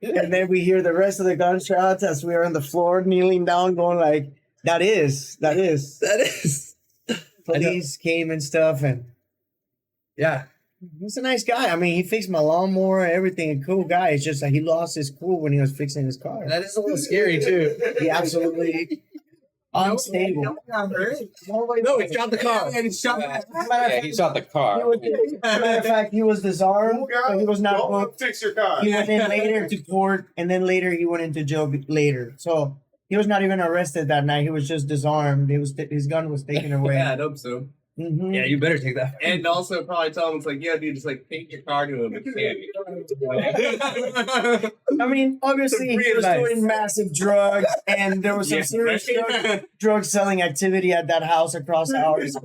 And then we hear the rest of the gunshots as we are on the floor kneeling down, going like, that is. that is. Police came and stuff, and Yeah. he's a nice guy. I mean, he fixed my lawnmower, everything. A cool guy. It's just that he lost his cool when he was fixing his car. That is a little scary too. He absolutely unstable. No, he shot the car. Yeah, he shot the car. Matter of fact, he was disarmed. So he was not booked. Fix your car. He went in later to court, and then later he went into jail later. So he was not even arrested that night. He was just disarmed. His gun was taken away. Yeah, I'd hope so. Mhm. Yeah, you better take that. And also probably tell him it's like, yeah, dude, just like take your car to him and I mean, obviously he was doing massive drugs, and there was some serious drug selling activity at that house across ours.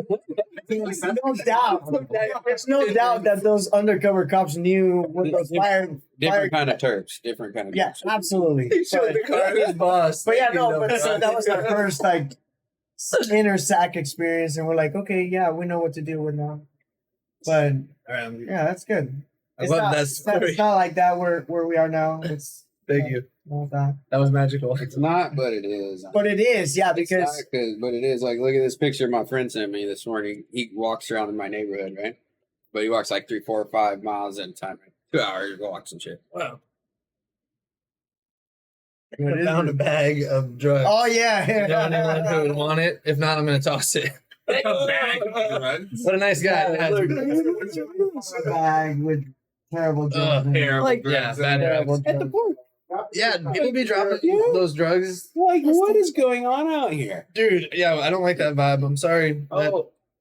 There's no doubt. There's no doubt that those undercover cops knew what those fire. Different kind of Terps. Different kind of Yeah, Terps. absolutely. He showed the car to his boss. But yeah, no, but so that was our first like inner sack experience, and we're like, okay, yeah, we know what to do with now. But yeah, that's good. I love that It's story. not like that where we are now. It's Thank you. not that. That was magical. It's not, but it is. But it is, yeah, It's because not good, but it is. Like, look at this picture my friend sent me this morning. He walks around in my neighborhood, right? But he walks like 3, 4, 5 miles at a time. 2 hours walks and shit. Wow. What I is found it? a bag of drugs. oh yeah, You know anyone who would want it? If not, I'm gonna toss it. What a nice guy. Yeah, look, it's a bag with terrible drugs. in it. terrible. Like, yeah, bad Terrible drugs. drugs. Yeah, people be dropping those drugs. Like, what is going on out here? Dude, yeah, I don't like that vibe. I'm sorry.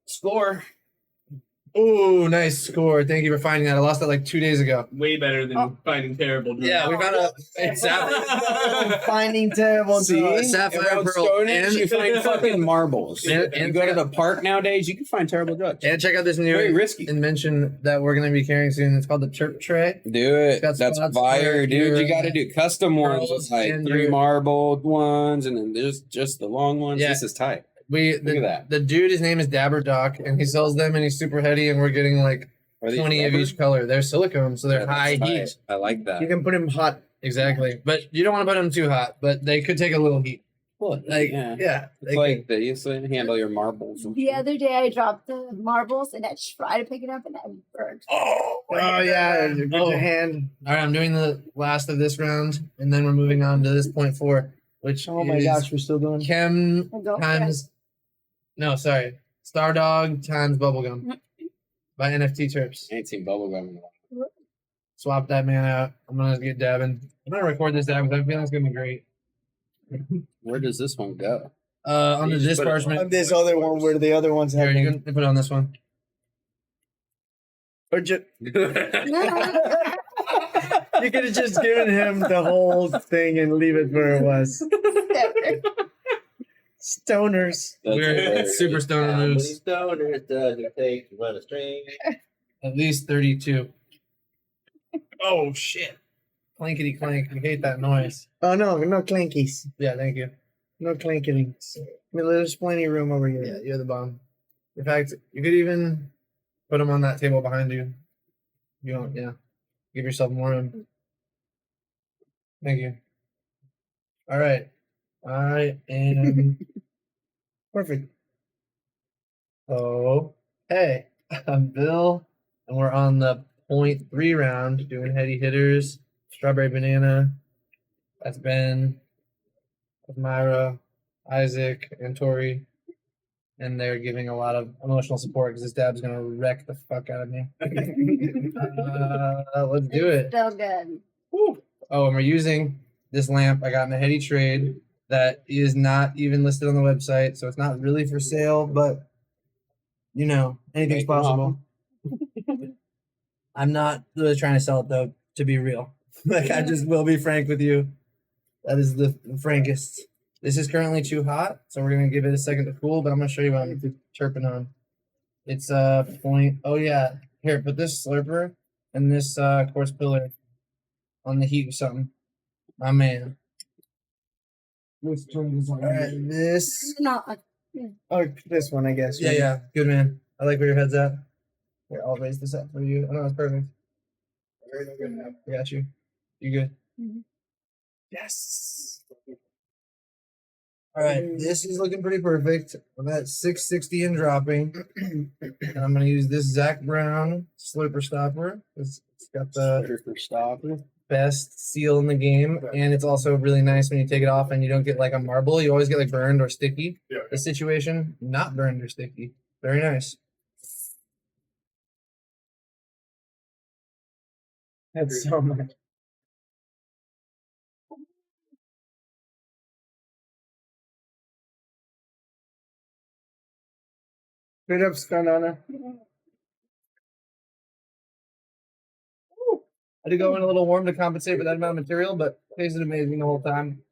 Score. Oh, nice score. Thank you for finding that. I lost that like 2 days ago. Way better than finding terrible drugs. Yeah, we found a sapphire. Finding terrible See, drugs. Sapphire around pearl Stonehenge, and- you find fucking marbles. And- you go to the park nowadays, you can find terrible drugs. And check out this new Very risky. invention that we're going to be carrying soon. It's called the Terp tray. Do it. Got That's spots fire, where dude. your, You got to do custom ones pearls with like and 3 your- marbled ones, and then there's just the long ones. Yeah. This is tight. Look at that. The dude, his name is Dabber Doc, and he sells them, and he's super heady, and we're getting like Are these 20 of rubber? each color. They're silicone, so they're Yeah, that's high tight. heat. I like that. You can put them hot. Exactly. But you don't want to put them too hot, but they could take a little heat. Like, yeah. yeah. It's they like they used to handle your marbles. and The shit. other day I dropped the marbles and I tried to pick it up and I burned. Oh yeah, with Oh. your hand. All right, I'm doing the last of this round, and then we're moving on to this point 4, which Oh my is gosh, we're still doing. Chem Go for times. No, sorry. Stardog times Bubblegum by NFT Terps. I ain't seen bubblegum in a while. Swap that man out. I'm gonna get dabbing. I'm gonna record this dab because I feel like it's gonna be great. Where does this one go? Onto You just this put it on parchment. This other one where the other ones have. Here, you been. can put it on this one. Or ju- it. you could have just given him the whole thing and leave it where it was. Stoners. That's We're hilarious. super stoner How many moves. stoners does it take to run a string? At least 32. Oh shit! Clankety clank. I hate that noise. Oh no, no clankies. Yeah, thank you. No clanking. There's plenty of room over here. Yeah, you're the bomb. In fact, you could even put them on that table behind you. You don't, yeah. Give yourself more room. Thank you. All right. I am. Perfect. Oh, hey, I'm Bill, and we're on the point 3 round doing heady hitters. Strawberry banana. That's Ben. That's Myra, Isaac, and Tori. And they're giving a lot of emotional support because this dab's gonna wreck the fuck out of me. Let's do it. Still good. Woo. Oh, and we're using this lamp I got in a heady trade that is not even listed on the website, so it's not really for sale, but you know, anything's Make an possible. I'm not really trying to sell it though, to be real. Like I just will be frank with you. That is the frankest. This is currently too hot, so we're gonna give it a second to cool, but I'm gonna show you what I'm chirping on. It's point. Oh yeah, here, put this slurper and this quartz pillar on the heat or something. My man. All right, this. No, Oh, this one, I guess. Yeah, yeah, good man. I like where your head's at. Here, I'll raise this up for you. Oh no, it's perfect. I got you. You good? Mhm. Yes. All right, this is looking pretty perfect. I'm at 660 and dropping. And I'm gonna use this Zach Brown slurper stopper. It's got the For stop. best seal in the game, and it's also really nice when you take it off and you don't get like a marble. You always get like burned or sticky. Yeah. This situation, not burned or sticky. Very nice. That's so much. Straight up Scanana. I did go in a little warm to compensate for that amount of material, but tasted amazing the whole time.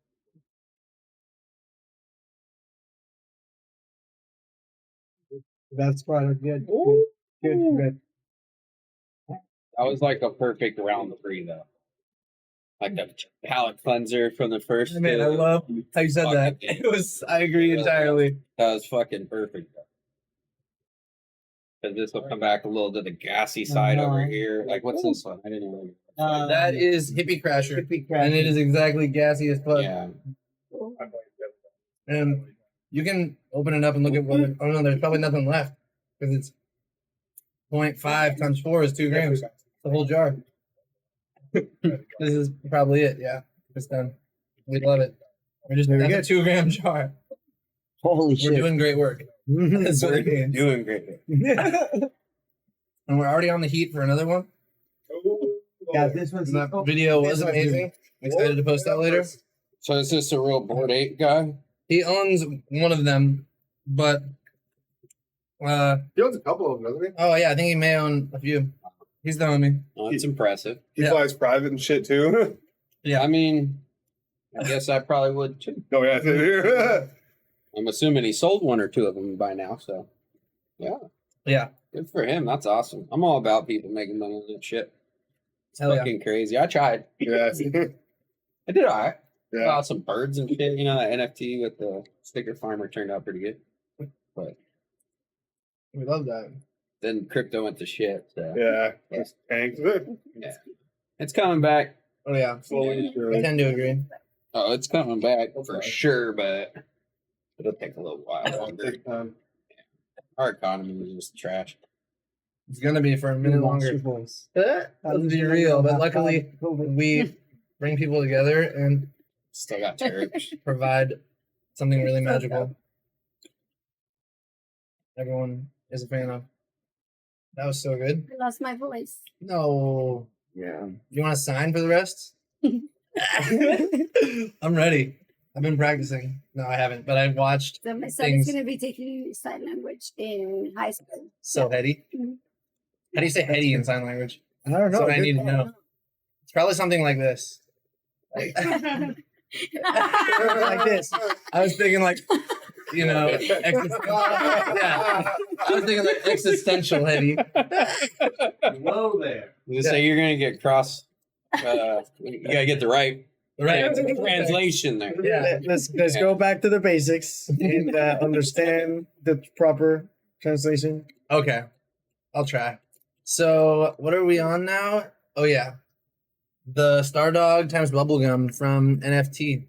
That's quite good. Good. That was like a perfect round 3 though. Like a palate cleanser from the first. Man, I love how you said that. Fucking- It was. I agree entirely. That was fucking perfect. Because this will come back a little to the gassy side over here. Like, what's this one? I didn't really. That is Hippie Crasher, Hippie and it is exactly gassy as fuck. Yeah. And you can open it up and look at what. Oh no, there's probably nothing left because it's 0.5 times 4 is 2 grams. The whole jar. This is probably it. Yeah, it's done. We love it. We're just Very that's a 2 gram jar. Holy We're shit. doing great work. That's what it means. Doing great. And we're already on the heat for another one. Yeah, this one's That oh, video this was one's amazing. Excited to post that later. So is this a real board 8 guy? He owns one of them, but He owns a couple of them, doesn't he? oh yeah, I think he may own a few. He's the homie. Oh, that's impressive. He Yeah. flies private and shit too. Yeah. I mean, I guess I probably would too. Oh yeah, yeah. I'm assuming he sold 1 or 2 of them by now. So, yeah, Yeah. good for him. That's awesome. I'm all about people making money on that shit. It's Hell yeah. fucking crazy. I tried. Yeah. I did all right. Yeah. Saw some birds and shit. You know, that NFT with the sticker farmer turned out pretty good. But We love that. then crypto went to shit. So. Yeah. Just tanks it. Yeah. It's coming back. Oh yeah, Slowly, I surely. tend to agree. Oh, it's coming back for sure, but it'll take a little while longer. Take time. Our economy is just trash. It's gonna be for a minute longer. voice. Let's be real, but luckily we bring people together and Still got Terp. provide something really magical. Everyone is a fan of. That was so good. I lost my voice. No, Yeah. you want to sign for the rest? I'm ready. I've been practicing. No, I haven't, but I've watched So my son Things- is going to be taking sign language in high school. So Heady. Mhm. How do you say Heady in sign language? I don't That's know. what I good need to call. know. It's probably something like this. Like this. I was thinking like, you know, yeah. I was thinking like existential Heady. Whoa there. You say you're gonna get cross. You gotta get the right translation there. Yeah. Let's go back to the basics and understand the proper translation. Okay. I'll try. So what are we on now? Oh yeah. The Stardog times Bubblegum from NFT.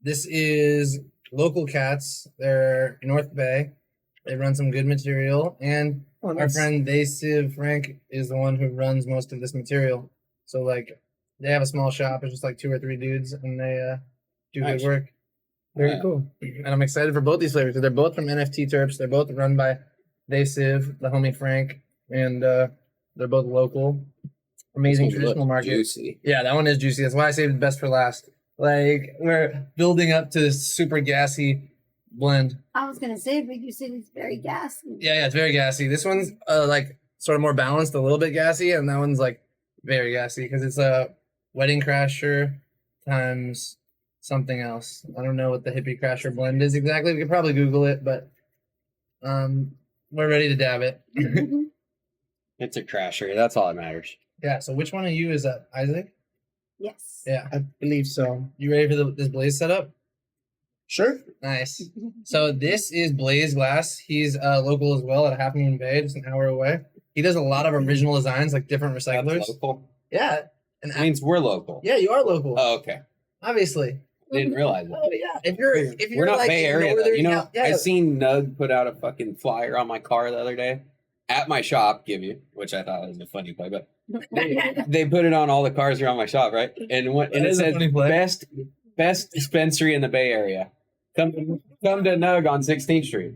This is local cats. They're in North Bay. They run some good material. And Oh, our nice. friend Dave Frank is the one who runs most of this material. So like they have a small shop. It's just like 2 or 3 dudes and they do Nice. good work. Very Yeah. cool. And I'm excited for both these flavors. They're both from NFT Terps. They're both run by Dave, the homie Frank, and they're both local. Amazing These ones traditional look market. Juicy. Yeah, that one is juicy. That's why I saved the best for last. Like we're building up to this super gassy blend. I was going to say, but you said it's very gassy. Yeah, it's very gassy. This one's like sort of more balanced, a little bit gassy, and that one's like very gassy because it's a Wedding Crasher times something else. I don't know what the Hippie Crasher blend is exactly. We could probably Google it, but we're ready to dab it. It's a crasher. That's all that matters. Yeah. So which one of you is that, Isaac? Yes. Yeah. I believe so. You ready for this blaze setup? Sure. Nice. So this is Blaze Glass. He's local as well at Half Moon Bay, just an hour away. He does a lot of original designs, like different recyclers. That's local. Yeah. And That means we're local. yeah, you are local. Oh, okay. Obviously. Didn't realize that. Oh yeah. If you're We're not like Bay in Area though. Northern You know, Cal- yeah. I seen Nug put out a fucking flyer on my car the other day at my shop, give you, which I thought was a funny play, but they put it on all the cars around my shop, right? And That it is a said funny play. best dispensary in the Bay Area. Come to Nug on 16th Street.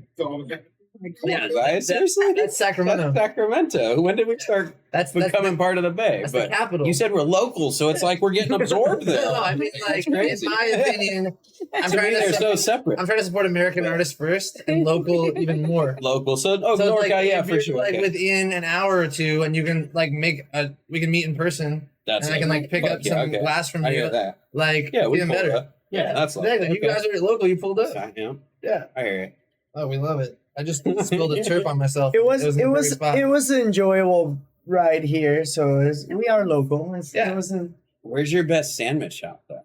Yeah, Guys, seriously, that's Sacramento. That's Sacramento. When did we start That's becoming part of the Bay? that's But the capital. you said we're local, so it's like we're getting absorbed there. No, I mean like It's in crazy. my opinion, I'm To me, trying they're to so separate. I'm trying to support American artists first and local even more. Local, so So it's North like, guy, yeah, if for you're, sure. like okay. within an hour or two, and you can like we can meet in person, That's and I it. can like pick Fuck up yeah, some okay. glass from I you. hear that. Like Yeah, we even pulled better. up. Yeah, that's like exactly. You guys are local. You pulled up. I am. Yeah. I hear you. Oh, we love it. I just spilled a Terp on myself. It was in it the was perfect spot. it was an enjoyable ride here. So we are local. Yeah. It wasn't. Where's your best sandwich shop though?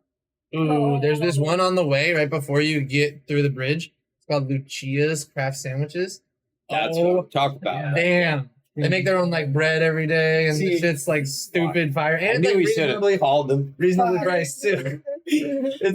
Ooh, there's this one on the way right before you get through the bridge. It's called Lucia's Craft Sandwiches. That's Oh, what I'm talking about. damn. They make their own like bread every day, and See, the shit's like stupid fire. I And knew like we should have reasonably, called them. reasonably priced too.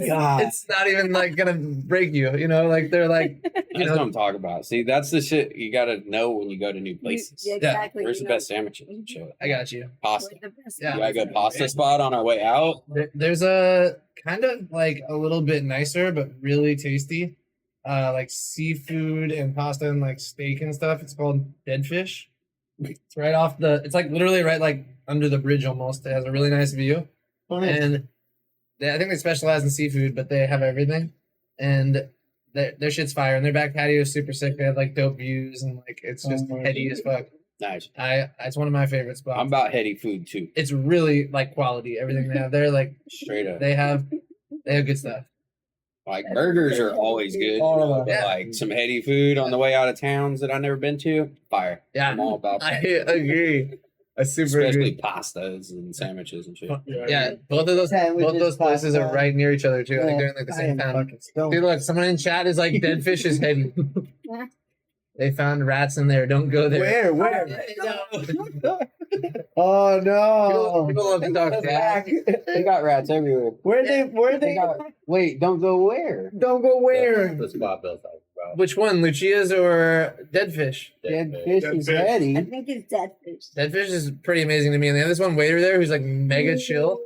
God. It's not even like gonna break you, you know. Like they're like, you That's what know, I'm talking about. See, that's the shit you gotta know when you go to new places. Yeah, exactly. Where's the you know. best sandwiches and shit? I got you. Pasta. We're the best Yeah. You got a good pasta spot on our way out? There's a kind of like a little bit nicer, but really tasty, like seafood and pasta and like steak and stuff. It's called Dead Fish. It's right off the. It's like literally right like under the bridge almost. It has a really nice view, and I think they specialize in seafood, but they have everything, and their shit's fire. And their back patio is super sick. They have like dope views and like it's just heady as fuck. Nice. It's one of my favorite spots. I'm about heady food too. It's really like quality. Everything they have there, like Straight up. they have good stuff. Like burgers are always good. Oh, but yeah. like some heady food on the way out of towns that I've never been to, fire. Yeah, I'm all about I that. agree. I super Especially agree. pastas and sandwiches and shit. Yeah, both of those places are right near each other too. I think they're in like the same town. See, look, someone in chat is like, "Dead fish is heady." They found rats in there. Don't go there. Where? No. Oh no! People love to talk back. They got rats everywhere. Where They they? got, wait, don't go where? Don't go where? The spot Bill's talking about. Which one, Lucia's or Dead Fish? Dead fish is ready. I think it's dead fish. Dead Fish is pretty amazing to me. And they have this one waiter there who's like mega chill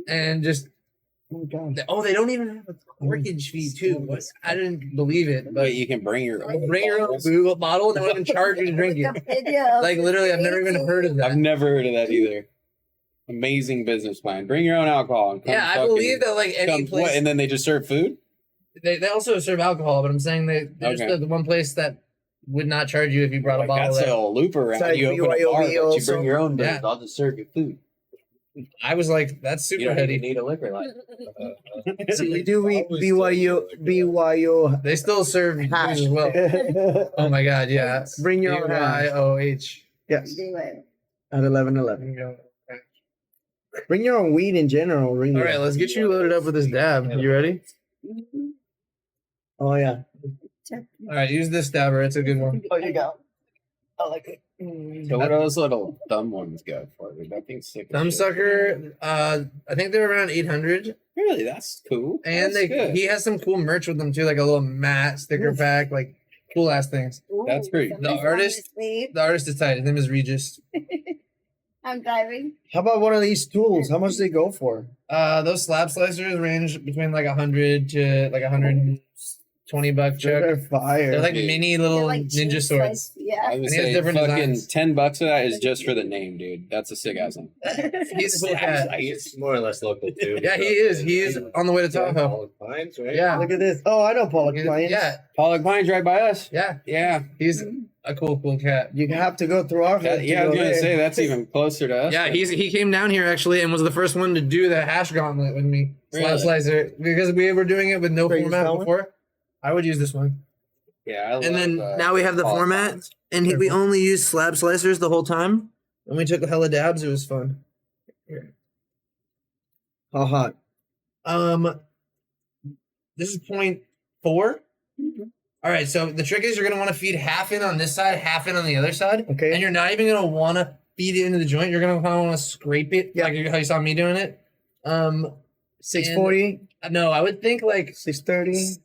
and just. Oh god! Oh, they don't even have a corkage fee too. I didn't believe it, but But you can bring your own. bring your own boo bottle and they won't even charge you to drink it. Video. Like literally, I've never even heard of I've that. never heard of that either. Amazing business plan. Bring your own alcohol. And come Yeah, I fucking- believe that like any come- place what, and then they just serve food? they also serve alcohol, but I'm saying they're just Okay. the one place that would not charge you if you brought a Like, bottle. that's there. a loop around. It's You like open a bar, but BYOB you also. bring your own booze. Yeah. I'll just serve you food. I was like, that's super You don't heady. even need a liquor license. So we do BYO. They still serve booze as well. Oh my god, yeah. Bring your own hash. BYOH. Yes, Anyway. at 11:11. Bring your own weed in general. Bring All your right, own. let's get you loaded up with this dab. You ready? Oh yeah. All right, use this dabber. It's a good one. Oh, you go. I like it. So what are those little thumb ones go for? Dude? That thing's sick. as Thumb shit. sucker. I think they're around 800, Really? That's cool. and That's good. he has some cool merch with them too, like a little mat sticker pack, like cool ass things. That's great. The somebody's artist- on his sleeve. The artist is tight. His name is Regis. I'm driving. How about one of these tools? How much do they go for? Those slab slicers range between like 100 to like $120 Chuck. They're fire. They're like Dude. mini They're little like ninja cheap swords. slice- Yeah. I would And he has say different fucking designs. $10 of that is just for the name, dude. That's a sick ass one. He's a cool cat. It's more or less local too. Yeah, he is. He is on the way to Tahoe. All the Pines, right? Yeah. Look at this. Oh, I know Pollock Lions. Yeah, Pollock Pines right by us. yeah. Yeah. He's a cool cat. You have to go through our. hood Yeah, I to was go gonna there. say that's even closer to us. Yeah, he came down here actually and was the first one to do the hash gauntlet with me. Slab Really? slicer. Because we were doing it with no So you format found one? before. I would use this one. Yeah, I love, And then now we have the Pollock format, Pines. and we only used slab slicers the whole time. And we took hella dabs. It was fun. How hot? This is 0.4. All right, so the trick is you're gonna want to feed half in on this side, half in on the other side, Okay. and you're not even gonna want to feed it into the joint. You're gonna kind of want to scrape it, Yeah. like how you saw me doing it. 640, No, I would think like 630,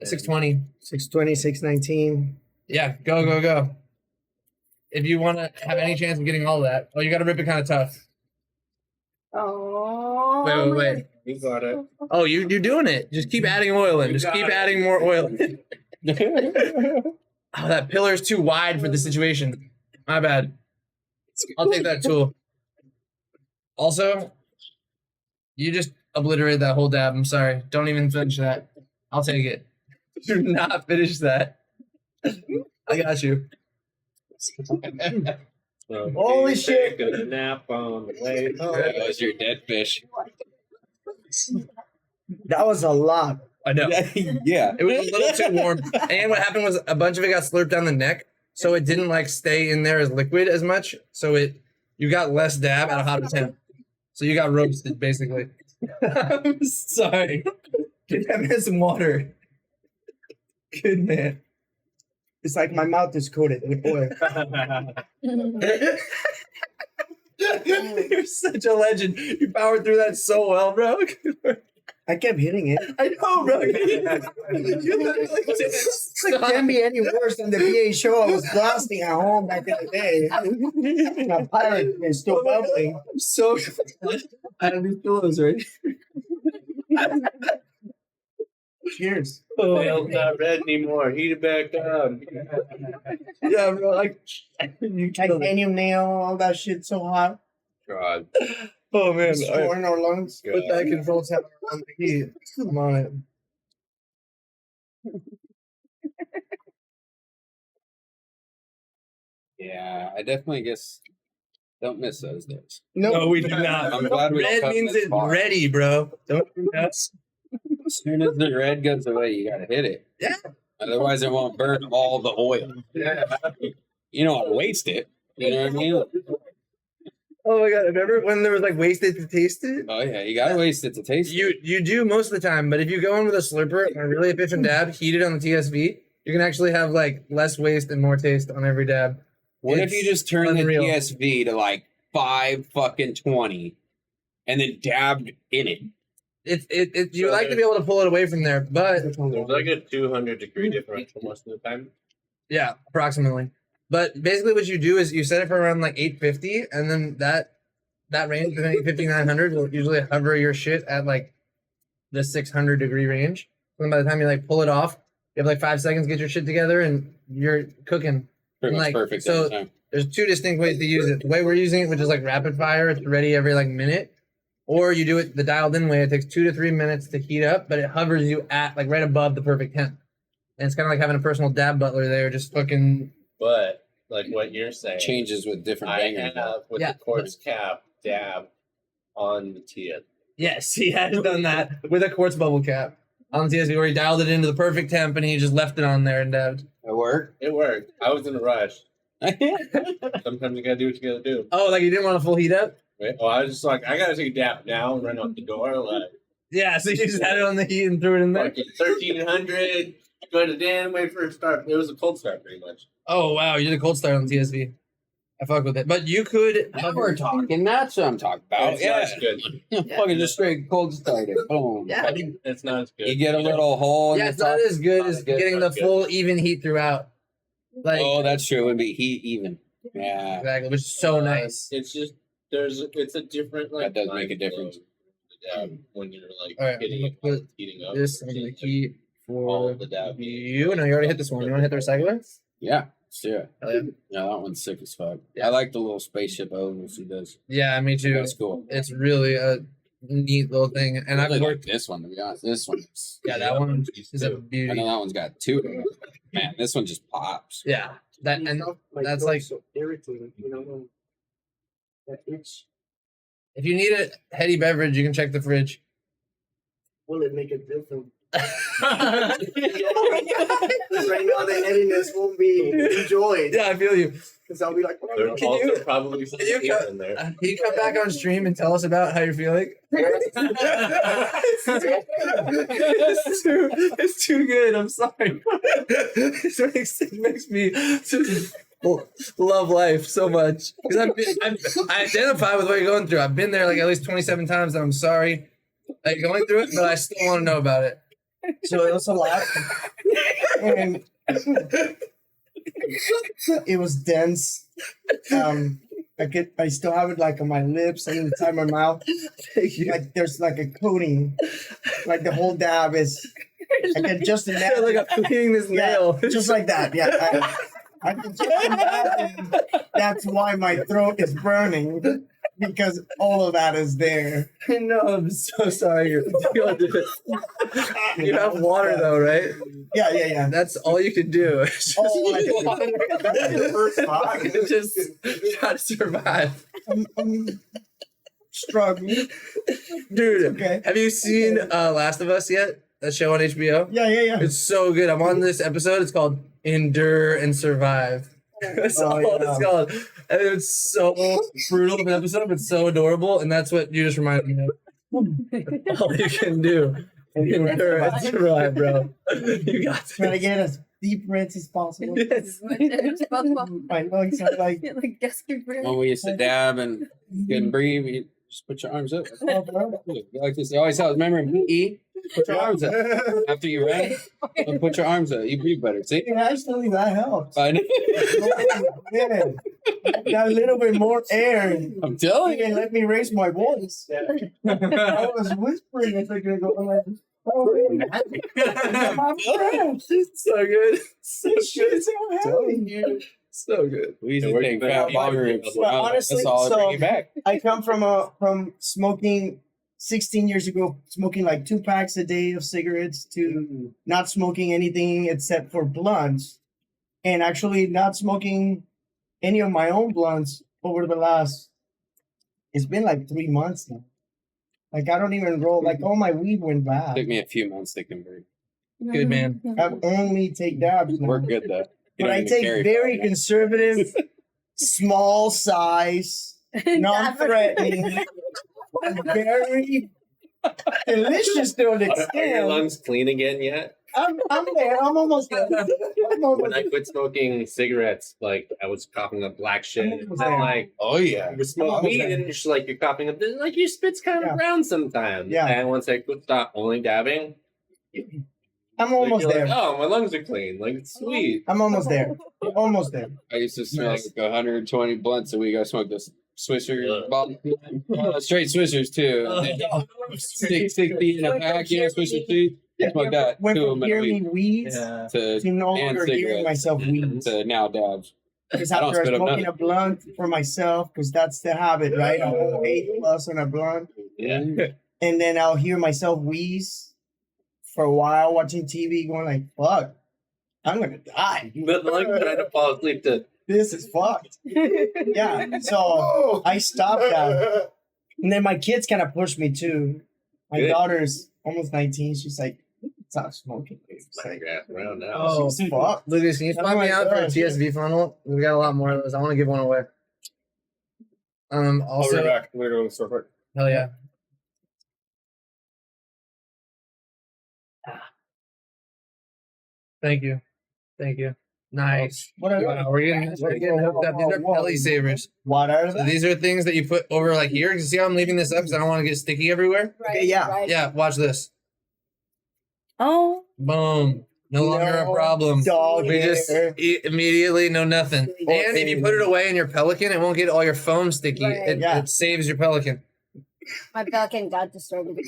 620. 620, 619. Yeah, go. If you want to have any chance of getting all that, well, you got to rip it kind of tough. Oh. Wait. You got it. Oh, you're doing it. Just keep adding oil in. Just keep adding more oil. Oh, that pillar is too wide for the situation. My bad. I'll take that tool. Also, you just obliterated that whole dab. I'm sorry. Don't even finish that. I'll take it. Do not finish that. I got you. Holy shit. Taking a nap on the way home. That was your dead fish. That was a lot. I know. Yeah. It was a little too warm. And what happened was a bunch of it got slurped down the neck, so it didn't like stay in there as liquid as much. So you got less dab at a hotter temp. So you got roasted basically. I'm sorry. Get that man some water. Good man. It's like my mouth is coated with oil. You're such a legend. You powered through that so well, bro. I kept hitting it. I know, bro. It's like, can't be any worse than the PA show I was blasting at home back in the day. My pilot is still bubbling. I'm so I have these pillows, right? Cheers. Oh, it's not red anymore. Heat it back up. Yeah, bro. Like you killed it. Titanium nail, all that shit so hot. God. Oh man. It's All right. pouring our lungs. Put that control tab on the heat. Come on it. Yeah, I definitely guess don't miss those days. No, we do not. I'm glad we Red come means this it's far. ready, bro. Don't do that. As soon as the red goes away, you gotta hit it. Yeah. Otherwise, it won't burn all the oil. Yeah. You don't want to waste it. You know what I mean? Oh my god! Remember when there was like wasted to taste it? Oh yeah, you gotta waste it to taste it. You do most of the time, but if you go in with a slurper and a really efficient dab, heat it on the TSV, You can actually have like less waste and more taste on every dab. What if It's you just turn unreal. the TSV to like 5 fucking 20 and then dabbed in it? You like to be able to pull it away from there, but There's like a 200-degree differential most of the time. yeah, approximately. But basically, what you do is you set it for around like 850, and then that range between 850 and 900 will usually hover your shit at like the 600-degree range. And by the time you like pull it off, you have like 5 seconds to get your shit together, and you're cooking. Pretty much Like, perfect. so- every time. There's 2 distinct ways to use it. The way we're using it, which is like rapid fire, it's ready every like minute. Or you do it the dialed in way. It takes 2 to 3 minutes to heat up, but it hovers you at like right above the perfect temp. And it's kind of like having a personal dab butler there, just fucking. But like what you're saying, Changes with different I bangers. have with Yeah, the quartz cap dab on the TSV. Yes, he has done that with a quartz bubble cap on the TSV where he dialed it into the perfect temp and he just left it on there and dabbed. It worked. It worked. I was in a rush. Sometimes you gotta do what you gotta do. Oh, like you didn't want a full heat up? Right? Oh, I was just like, I gotta take a dab now and run out the door. Like, Yeah, so you just had it on the heat and threw it in there. fucking 1300. Go to Dan, wait for a start. It was a cold start, pretty much. Oh wow, you did a cold start on the TSV. I fuck with it, but you could. Now we're talking. That's what I'm talking about. It's not as good. Fucking just straight cold started. Boom. Yeah. It's not as good. You get a little hole. in Yeah, the it's not top. as good Not as as good, getting the not good. full even heat throughout. Like Oh, that's true. It would be heat even. Yeah. exactly, which is so nice. It's just it's a different like. That does make a time flow difference. to the dab when you're like All right, hitting I'm it, gonna put heating up. This I'm gonna heat all for of the dab. you. No, you already hit this one. You want to hit the recycler? Yeah. Sure. Hell yeah. Yeah, that one's sick as fuck. Yeah. I like the little spaceship ovals he does. Yeah, me too. That's cool. It's really a neat little thing, and I I've really worked. like this one, to be honest. This one. Yeah, that one is a I beauty. know that one's got 2 of them. Man, this one just pops. Yeah, that and that's like so irritating, you know, that itch. if you need a heady beverage, you can check the fridge. Will it make a difference? Yeah, Right now, the headiness won't be enjoyed I feel you. because I'll be like, oh, There's Can also you- probably some can you heat cut- in there. Can you come back on stream and tell us about how you're feeling? it's too good. I'm sorry. It makes me love life so much because I identify with what you're going through. I've been there like at least 27 times, and I'm sorry like going through it, but I still want to know about it. So it was a lot. And it was dense. I still have it like on my lips and inside my mouth. Like there's like a coating. Like the whole dab is. I can just imagine. Like I'm cleaning this nail. Yeah, just like that. Yeah. I can just imagine that's why my throat is burning. Because all of that is there. No, I'm so sorry. You have water though, right? Yeah. That's all you can do. It's Oh, that's the first time. just try to survive. I'm struggling. Dude, Okay. have you seen Last of Us yet? That show on HBO? Yeah. It's so good. I'm on this episode. It's called Endure and Survive. That's Oh, all yeah. it's called. And it's so brutal of an episode, but so adorable. And that's what you just reminded me of. All you can do. Endure and survive, bro. You got Trying to this. get as deep breaths as possible. Yes. My lungs are like, like desperate for When we used to dab and couldn't breathe, you just put your arms up. oh, bro. Like this, always tell us, remember in PE, put your arms up. After you ran, put your arms up. You breathe better. See? Yeah, actually, that helps. I know. Yeah. Got a little bit more air. I'm telling And you. let me raise my voice. I was whispering a second ago. I'm like, oh, man. My friend. So good. So This shit good. is so heavy. So good. We used Yeah, to where take you been fat at? bong rips. Well, honestly, That's all I bring you back. I come from smoking 16 years ago, smoking like 2 packs a day of cigarettes to not smoking anything except for blunts, and actually not smoking any of my own blunts over the last. It's been like 3 months now. Like I don't even roll. Like all my weed went bad. Took me a few months to convert. Good man. I only take dabs now. We're good though. You But don't I even take carry very far, conservative, small size, non-threatening, very delicious to an Are your extent. lungs clean again yet? I'm there. I'm almost there. When I quit smoking cigarettes, like I was coughing up black shit. And I'm like, Oh yeah. you smoke weed and you're just like you're coughing up this, like your spit's kind of brown sometimes. Yeah. And once I quit stop only dabbing, I'm like, almost you're there. like, oh, my lungs are clean. Like it's sweet. I'm almost there. Almost there. I used to smoke Nice. 120 blunts a week. I smoked this Swisher, Yeah. straight Swishers too. Stick 60 in a pack, you know, Swisher too. Smoke that Went two of from them in a hearing me week weeds Yeah. to no and longer hearing cigarettes. myself weeds. to now dabs. Because I don't after spit up smoking nothing. a blunt for myself, because that's the habit, right? A whole 8+ on a blunt. Yeah. And then I'll hear myself wheeze for a while watching TV, going like, fuck, I'm going to die. But like trying to fall asleep to This is fucked. Yeah. So I stopped that. And then my kids kind of pushed me too. My Good. daughter's almost 19. She's like, stop smoking. It's my like, grass around now. Oh, she's fucked. Lucas, can you spot Oh me my out for a gosh. TSV funnel? We got a lot more of those. I want to give one away. I'll be Also, right back. I'm gonna go to the store quick. hell yeah. Thank you. Thank you. Nice. What are Wow, we're getting hooked up. These are belly savers. What are So they? these are things that you put over like here. You see how I'm leaving this up because I don't want to get sticky everywhere? Right, Okay, yeah. Right. Yeah, watch this. Oh, Boom. No longer a No problem. dog We just hair. eat immediately, no nothing. And if you put it away in your Pelican, it won't get all your foam sticky. Right. It, Yeah. it saves your Pelican. my Pelican got destroyed.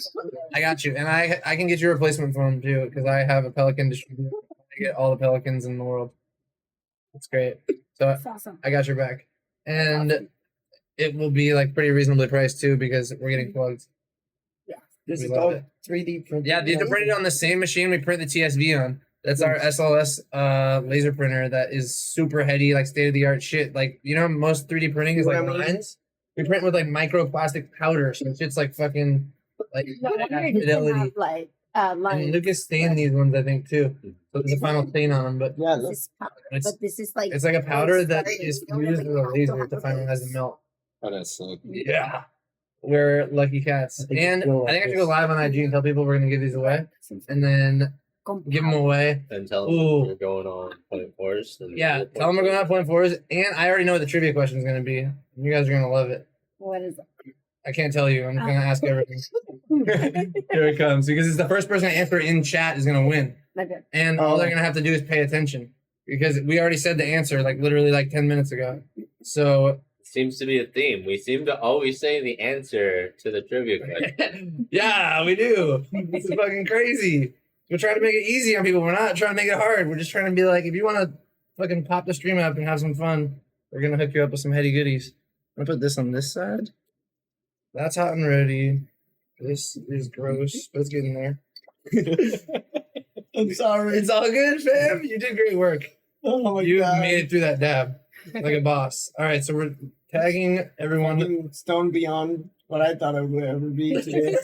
I got you. And I can get you a replacement foam too because I have a Pelican distributor. I get all the Pelicans in the world. It's great. So That's awesome. I got your back. And Awesome. it will be like pretty reasonably priced too because we're getting plugged. This We is love all it. 3D printed. Yeah, these are printed on the same machine we print the TSV on. That's our SLS laser printer that is super heady, like state of the art shit. Like, you know, most 3D printing is You like know what I mean? lines. We print with like microplastic powder, so it's just like fucking like No wonder high it doesn't fidelity. have, like And lines. Lucas stained these ones, I think, too. So there's a final stain on them, but Yeah, This is powder, it's but this is like it's like a powder that starting is to feel fused like with a laser to powder. finalize the melt. Oh, that's sick. Yeah. We're lucky cats. I think And it's still I think I like should go live on IG and tell people we're gonna give these away. And then give them away. And tell them Ooh. you're going on 0.4s. and Yeah, you're tell them we're going on 0.4s. And I already know what the trivia question is gonna be. You guys are gonna love it. What is it? I can't tell you. I'm just gonna ask everything. Here it comes. Because it's the first person to answer in chat is gonna win. My bad. And all they're gonna have to do is pay attention. Because we already said the answer like literally like 10 minutes ago. So Seems to be a theme. We seem to always say the answer to the trivia question. yeah, we do. This is fucking crazy. We're trying to make it easy on people. We're not trying to make it hard. We're just trying to be like, if you want to fucking pop the stream up and have some fun, we're gonna hook you up with some heady goodies. I'm gonna put this on this side. That's hot and ready. This is gross, but it's getting there. I'm sorry. It's all good, fam. You did great work. Oh my You god. made it through that dab like a boss. All right, so we're tagging everyone. Fucking stone beyond what I thought I would ever be today.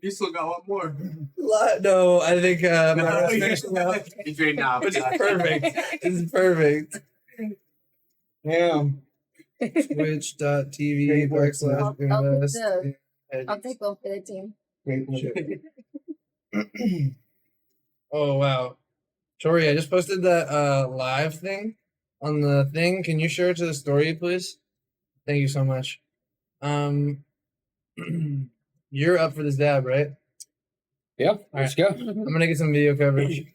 You still got one more. No, I think Mayra's finishing up, He's right now. which is perfect. This is perfect. Damn. Twitch.tv Great work, /invest. I'll take one for the team. Great work. Oh wow. Tori, I just posted that live thing on the thing. Can you share it to the story, please? Thank you so much. You're up for this dab, right? Yeah, let's go. I'm gonna get some video coverage.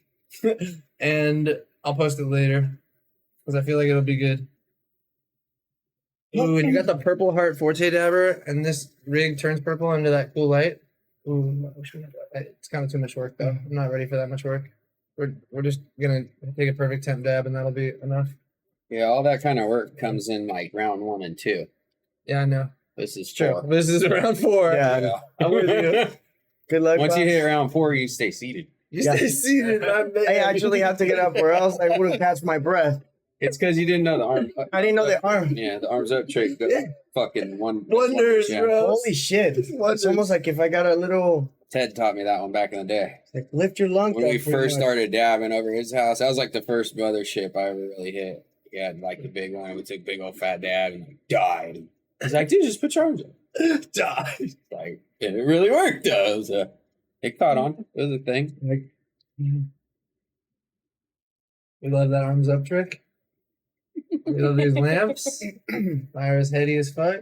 And I'll post it later. Because I feel like it'll be good. Ooh, and you got the purple heart Forte dabber, and this rig turns purple under that cool light. Ooh, I wish we had that. It's kind of too much work though. I'm not ready for that much work. We're just gonna take a perfect temp dab, and that'll be enough. Yeah, all that kind of work comes in like round 1 and 2. Yeah, I know. This is True. 4. This is round 4. Yeah. I'm with you. Good luck. Once you Bob. hit round 4, you stay seated. You Yeah. stay seated, my man. I actually have to get up, or else I wouldn't catch my breath. It's because you didn't know the arm. I didn't know the arm. Yeah, the arms up trick. The fucking one. Wonders, yeah. bro. Holy shit! Wonders. It's almost like if I got a little, Ted taught me that one back in the day. like lift your lungs. When up we pretty first much. started dabbing over his house, that was like the first mothership I ever really hit. He had like the big one. We took a big old fat dab and he died. He's like, dude, just put your arms up. Died. Like, and it really worked though. It caught on. It was a thing. Like, We love that arms up trick. We love these lamps. Mayra's heady as fuck.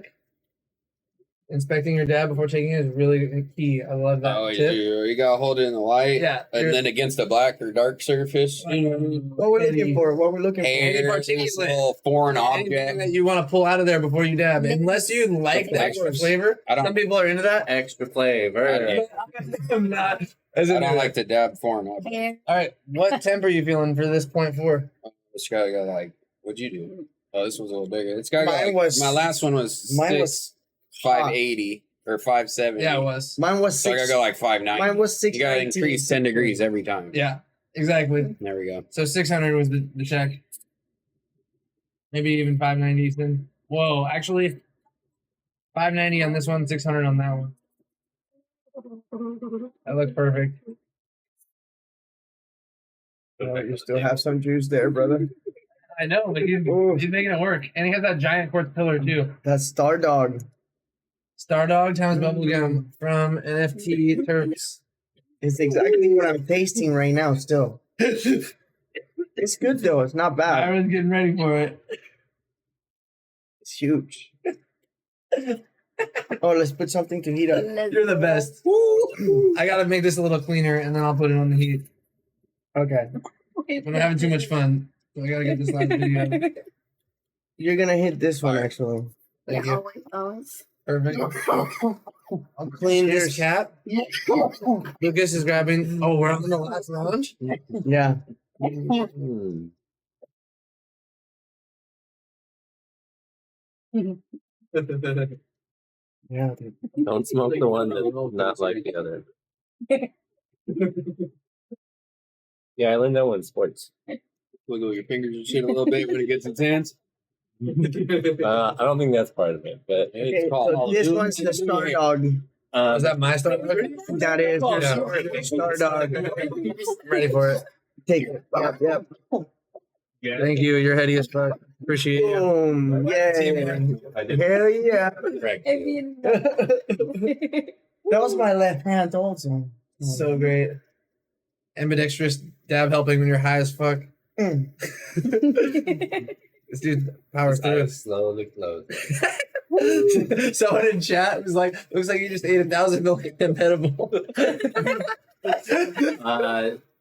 Inspecting your dab before taking it is really key. I love that Oh, tip. you gotta hold it in the light. Yeah, And then against a black or dark surface. What we're looking for? What we're looking Hair, for? this little foreign anything object. that you want to pull out of there before you dab, unless you like the extra flavor. I don't- Some people are into that. Extra flavor. I'm not. I don't like to dab foreign objects. Hair. All right, what temp are you feeling for this 0.4? It's gotta go like, what'd you do? Oh, this one's a little bigger. It's gotta go Mine like, was- my last one was mine was 580 or 570. Yeah, it was. Mine was So I gotta 6. go like 590. Mine was You gotta 619. increase 10 degrees every time. Yeah, exactly. There we go. So 600 was the check. Maybe even 590. Then. Whoa, actually, 590 on this one, 600 on that one. That looks perfect. You still have some juice there, brother. I know, but he's making it work, and he has that giant quartz pillar too. That's Star Dog. Star Dog times bubblegum from NFT Terps. It's exactly what I'm tasting right now. Still, it's good though. It's not I bad. was getting ready for it. It's huge. Oh, let's put something to heat up. You're the best. I gotta make this a little cleaner, and then I'll put it on the heat. Okay, I'm having too much fun. So I gotta get this last video. you're gonna hit this one actually. Thank Yeah, you. always. Perfect. I'll clean this cap. Lucas is grabbing. Oh, we're on the last round. Yeah. Hmm. Yeah, dude. Don't smoke the one that's not like the other. Yeah, I learned that one in sports. Wiggle your fingers and shit a little bit when it gets intense. I don't think that's part of it, but Okay, It's called so this one's the Star Dog. Was that my Star Dog? That is Yeah. the Star Dog. I'm ready for it. Take it. Yep. Thank you. You're heady as fuck. Appreciate you. Boom. Yay. I did Hell yeah. correct. I mean, That was my left hand also. So great. Ambidextrous dab helping when you're high as fuck. Mm. This dude powers His through. eyes slowly closed. Someone in chat was like, looks like you just ate 1,000 milligram edible.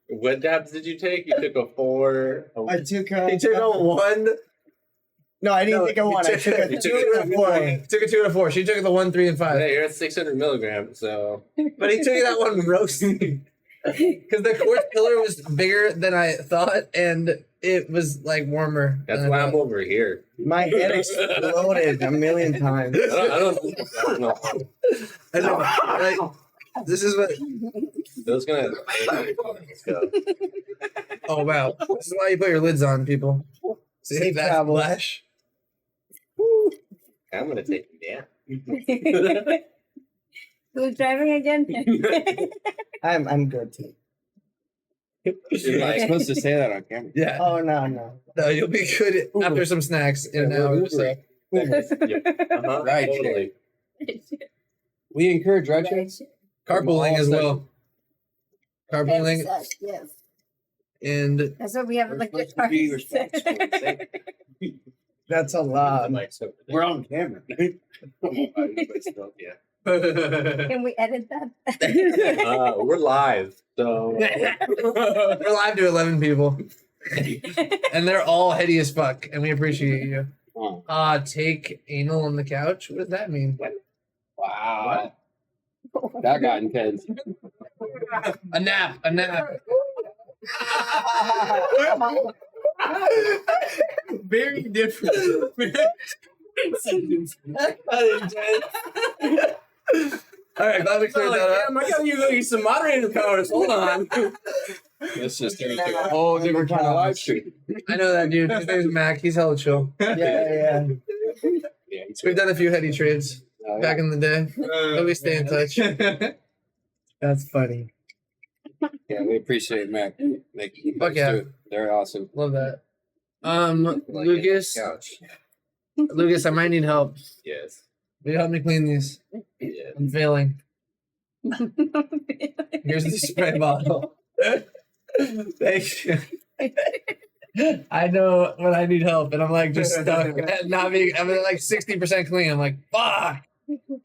What dabs did you take? You took a 4. I took He took a 1. No, I didn't No, take a 1. I took a you 2 took and a 4. Took a 2 and a 4. She took the 1, 3, and 5. Yeah, you're at 600 milligrams, so But he took that one roasting. Because the quartz pillar was bigger than I thought, and it was like warmer. that's than why I I'm thought. over here. My head exploded a million times. I don't know. I know. Like, this is what. Those gonna. Let's go. Oh wow! This is why you put your lids on, people. See Safe that travels. flash? I'm gonna take you down. who's driving again? I'm good too. You're not supposed to say that on camera. Yeah. Oh no. No, you'll be good after some snacks in an hour. So. Uh-huh, Right. totally. We encourage right Carpooling as well. Carpooling Yes. and That's what we have like supposed to be responsible. That's a lot. We're on camera. Yeah. Can we edit that? We're live, so we're live to 11 people, and they're all heady as fuck, and we appreciate you. Oh, Take anal on the couch. What does that mean? wow. That got intense. A nap. A nap. Very different. All right, glad we cleared that up. I gotta use some moderator powers. Hold on. This just turned into a whole different kind of live stream. I know that dude. His name's Mac. He's hella chill. Yeah. Yeah, We've done a few heady trades back in the day. But we stay in touch. That's funny. Yeah, we appreciate Mac. Fuck yeah. They're awesome. Love that. Lucas. couch. Lucas, I might need help. Yes. Will you help me clean these? Yeah. I'm failing. Here's the spray bottle. Thank you. I know when I need help, and I'm like just stuck and not being. I'm like 60% clean. I'm like, fuck,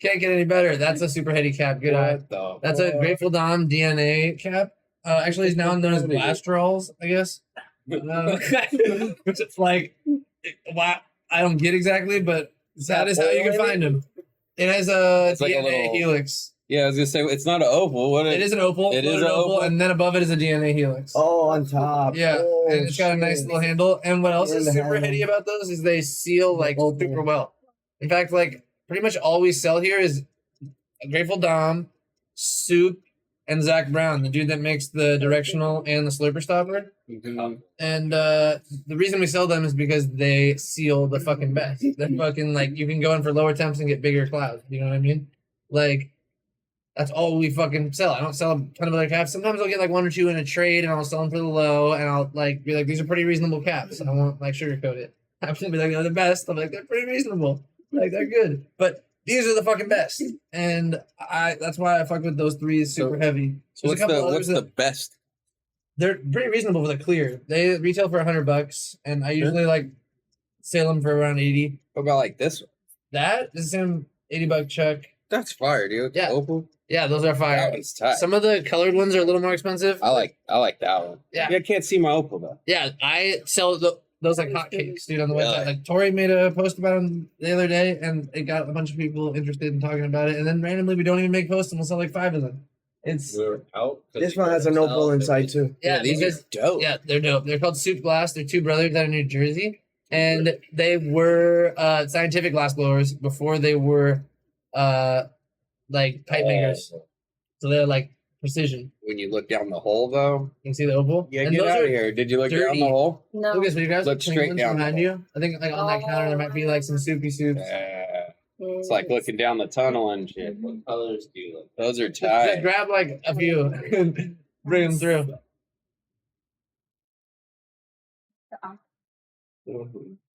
can't get any better. That's a super heady cap. Good eye. That's a Grateful Dom DNA cap. Actually, it's now known as Blastrolls, I guess. Which is like, wow, I don't get exactly, but that is how you can find them. It has a It's like a DNA little- helix. Yeah, I was gonna say it's not an opal. What It is an opal. It It is is an an opal, opal? and then above it is a DNA helix. Oh, on top. Yeah, Oh, and it's got a nice shit. little handle. And what else In is the super handle. heady about those is they seal like opal. super well. In fact, like pretty much all we sell here is Grateful Dom, Soup, and Zach Brown, the dude that makes the directional and the slurper stopper. Mhm. And the reason we sell them is because they seal the fucking best. They're fucking like you can go in for lower temps and get bigger clouds. You know what I mean? Like that's all we fucking sell. I don't sell a ton of other caps. Sometimes I'll get like 1 or 2 in a trade, and I'll sell them for the low, and I'll like be like, these are pretty reasonable caps. I won't like sugarcoat it. I won't be like, they're the best. I'm like, they're pretty reasonable. Like they're good, but these are the fucking best, and that's why I fuck with those 3 super heavy. So There's a couple what's others the best? they're pretty reasonable for the clear. They retail for $100, and I usually like sell them for around 80. What about like this one? That is the same $80 chuck. That's fire, dude. Yeah. Opal. Yeah, those are That fire. one's tight. Some of the colored ones are a little more expensive. I like that one. Yeah. I can't see my opal though. Yeah, I sell those like hotcakes, dude, on the Really? website. Like Tori made a post about them the other day, and it got a bunch of people interested in talking about it. And then randomly, we don't even make posts, and we'll sell like 5 of them. It's We were out. This one has an opal inside too. yeah, these because are dope. yeah, they're dope. They're called Soup Glass. They're 2 brothers out of New Jersey, and they were scientific glass blowers before they were like pipe makers. So they're like precision. When you look down the hole though. You can see the opal. Yeah, and get those out are of here. Did you look down dirty. the hole? No. Lucas, will you guys Look straight down the behind hole. you? I think like on that counter there might be like some soupy soups. Yeah. It's like looking down the tunnel and shit. What colors do you like? Those are Just tight. grab like a few and bring them through.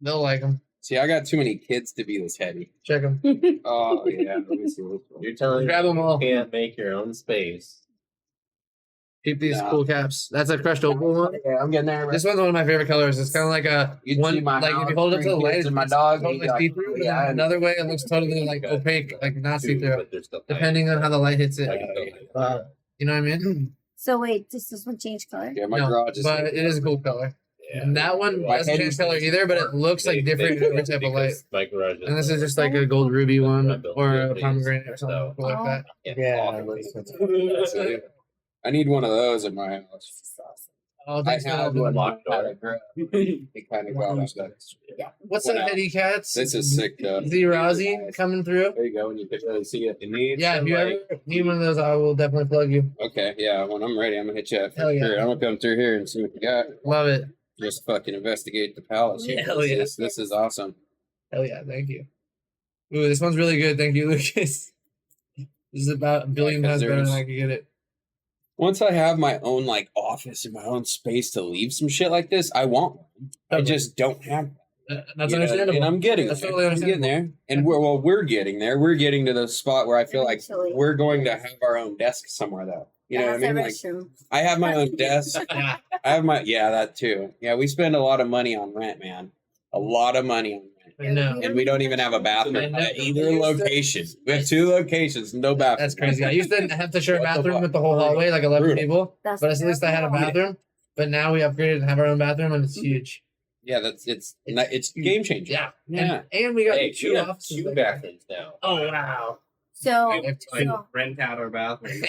They'll like them. See, I got too many kids to be this heady. Check them. Oh yeah. Let me see which one. You're telling Grab me them all. you can't make your own space. Keep these No. cool caps. That's a crushed opal one. Yeah, I'm getting there. This one's one of my favorite colors. It's kind of like a You one, see my like if house, you hold it up to the 3 light, kids it's and my dog, totally you'd be like, see-through. But yeah, then another way, it looks totally like opaque, like not Too, see-through, but they're still depending on how the light hits it. Like, You know what I mean? So wait, does this one change color? Yeah, my No, garage is. but it is a cool color. yeah. And that one My doesn't head change is- color either, but it looks like different in every type of light. Because my garage And this is just like a gold ruby one or a pomegranate or So- something cool like that. Yeah. I need one of those in my house. Oh, I thanks, had man. one. Locked door. It kind of got us. What's up, Wow. Eddie Cats? This is sick, though. Z-Razi coming through. There you go. When you can really see it. You need Yeah, if some, you like, ever need one of those, I will definitely plug you. Okay, yeah. When I'm ready, I'm gonna hit you up. For Hell yeah. sure. I'm gonna come through here and see what you got. Love it. Just fucking investigate the palace. Here. Hell yeah. This is awesome. Hell yeah, thank you. Ooh, this one's really good. Thank you, Lucas. This is about a billion 'cause times better than there's- I could get it. Once I have my own like office and my own space to leave some shit like this, I want one. I just don't have. That's You know, understandable. and I'm getting That's there. totally I'm getting there. And we're getting there. We're getting to the spot where I feel like Eventually. we're going to have our own desk somewhere though. You know what I mean? Like Restroom. I have my own desk. I have my that too. Yeah, we spend a lot of money on rent, man. A lot of money on rent. I know. And we don't even have a bathroom I know. at either location. We have 2 locations, no bathroom. That's crazy. I used to have to share a What the bathroom fuck? with the whole hallway, like 11 Brutal. people. That's But at least I had a bathroom. But now we upgraded and have our own bathroom, and it's huge. Yeah, it's game changer. Yeah. Yeah. And we got Hey, 2 we have offices. 2 bathrooms now. Oh, wow. So, Like, so rent out our bathroom.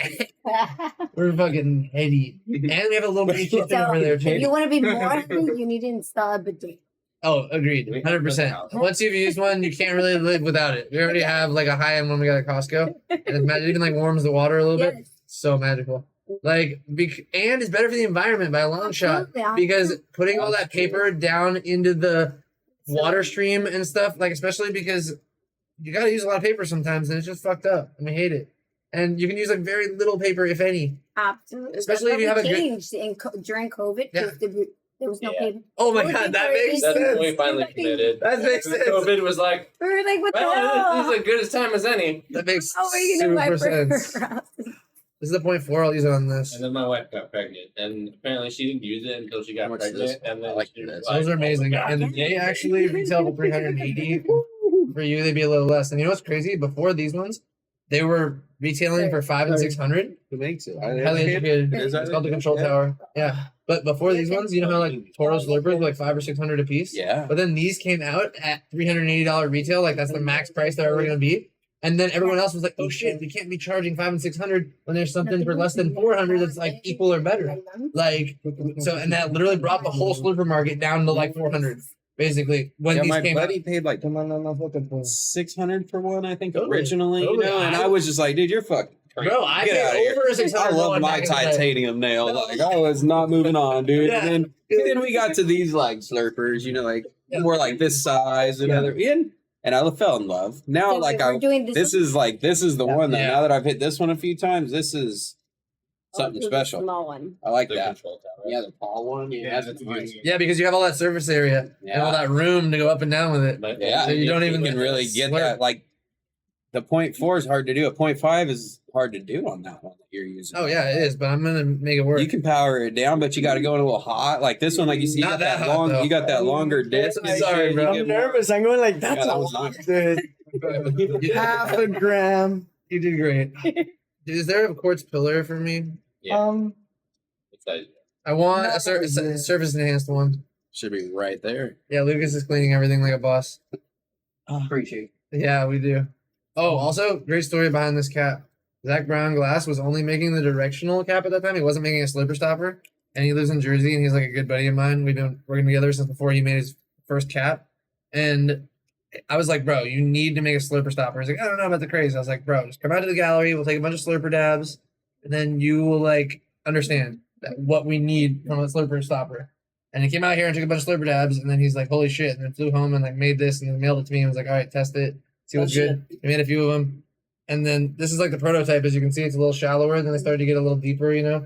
We're fucking heady. And we have a little mini kitchen So, over there, if you too. want to be more heavy, you need to install a bidet. Oh, agreed. 100%. Once you've used one, you can't really live without it. We already have like a high end one we got at Costco. And it's magic. It even like warms the water a little bit. Yes. So magical. Like, and it's better for the environment by a long shot. Absolutely. Because putting all that paper down into the water stream and stuff, like especially because you gotta use a lot of paper sometimes and it's just fucked up and we hate it. And you can use like very little paper, if any. Absolutely. Especially if you That's have a what good- changed during COVID. Yeah. 'Cause there was no Yeah. paper. Oh my Toilet god, that paper makes is- That's when sense. we finally committed. That makes sense. COVID was like, We were like, what the well, hell? this is as good as time as any. That makes How are you gonna super wipe sense. our This is the 0.4. I'll use it on this. And then my wife got pregnant, and apparently she didn't use it until she got What's pregnant. this? And then I like she was this. like, Those are amazing. "Oh my God." And they actually retail for 380. For you, they'd be a little less. And you know what's crazy? Before these ones, they were retailing for 500 and 600. Who makes it? Highly educated. Is that It's called the it? Control Yeah. Tower. Yeah. But before these ones, you know how like Toro Slurpers were like 500 or 600 a piece? Yeah. But then these came out at $380 retail. Like that's the max price they're ever going to be. And then everyone else was like, oh shit, we can't be charging 500 and 600 when there's something for less than 400 that's like equal or better. Like, so, and that literally brought the whole slurper market down to like 400, basically, when Yeah, these my came out. buddy paid like 600 for one, I think, Totally. originally. Totally. You know, and I was just like, dude, you're fucking crazy. Bro, I Get outta paid here. over 600. I love going my back in the day. titanium nail. No. Like, I was not moving on, dude. Yeah. And then we got to these like slurpers, you know, like more like this size and other and I fell in love. Now, like we're doing this is the one that Yeah. now that I've hit this one a few times, this is something special. Small one. I like The that. control tower. Yeah, the tall one. Yeah, that's Yeah. nice. Yeah, because you have all that surface area and all that room to go up and down with it. But Yeah, So you don't even can really get slurp. that. Like the 0.4 is hard to do. A 0.5 is hard to do on that one that you're using. Oh yeah, it is, but I'm gonna make it work. You can power it down, but you got to go in a little hot. Like this one, like you see, you Not got that that hot, long. though. You got that longer disc. I'm sorry, bro. I'm nervous. I'm going like, that's Yeah, that a was lot, nice. dude. Half a gram. You did great. Is there a quartz pillar for me? Yeah. Um, It's like- I want No, a surface enhanced one. Should be right there. Yeah, Lucas is cleaning everything like a boss. Appreciate. Yeah, we do. Oh, also, great story behind this cap. Zach Brown Glass was only making the directional cap at that time. He wasn't making a slipper stopper. And he lives in Jersey, and he's like a good buddy of mine. We've been working together since before he made his first cap. And I was like, bro, you need to make a slurper stopper. He's like, I don't know about the craze. I was like, bro, just come out to the gallery. We'll take a bunch of slurper dabs, and then you will like understand that what we need from a slurper stopper. And he came out here and took a bunch of slurper dabs, and then he's like, holy shit, and then flew home and like made this and then mailed it to me and was like, all right, test it, see what's good. He made a few of them. And then this is like the prototype. As you can see, it's a little shallower. Then they started to get a little deeper, you know?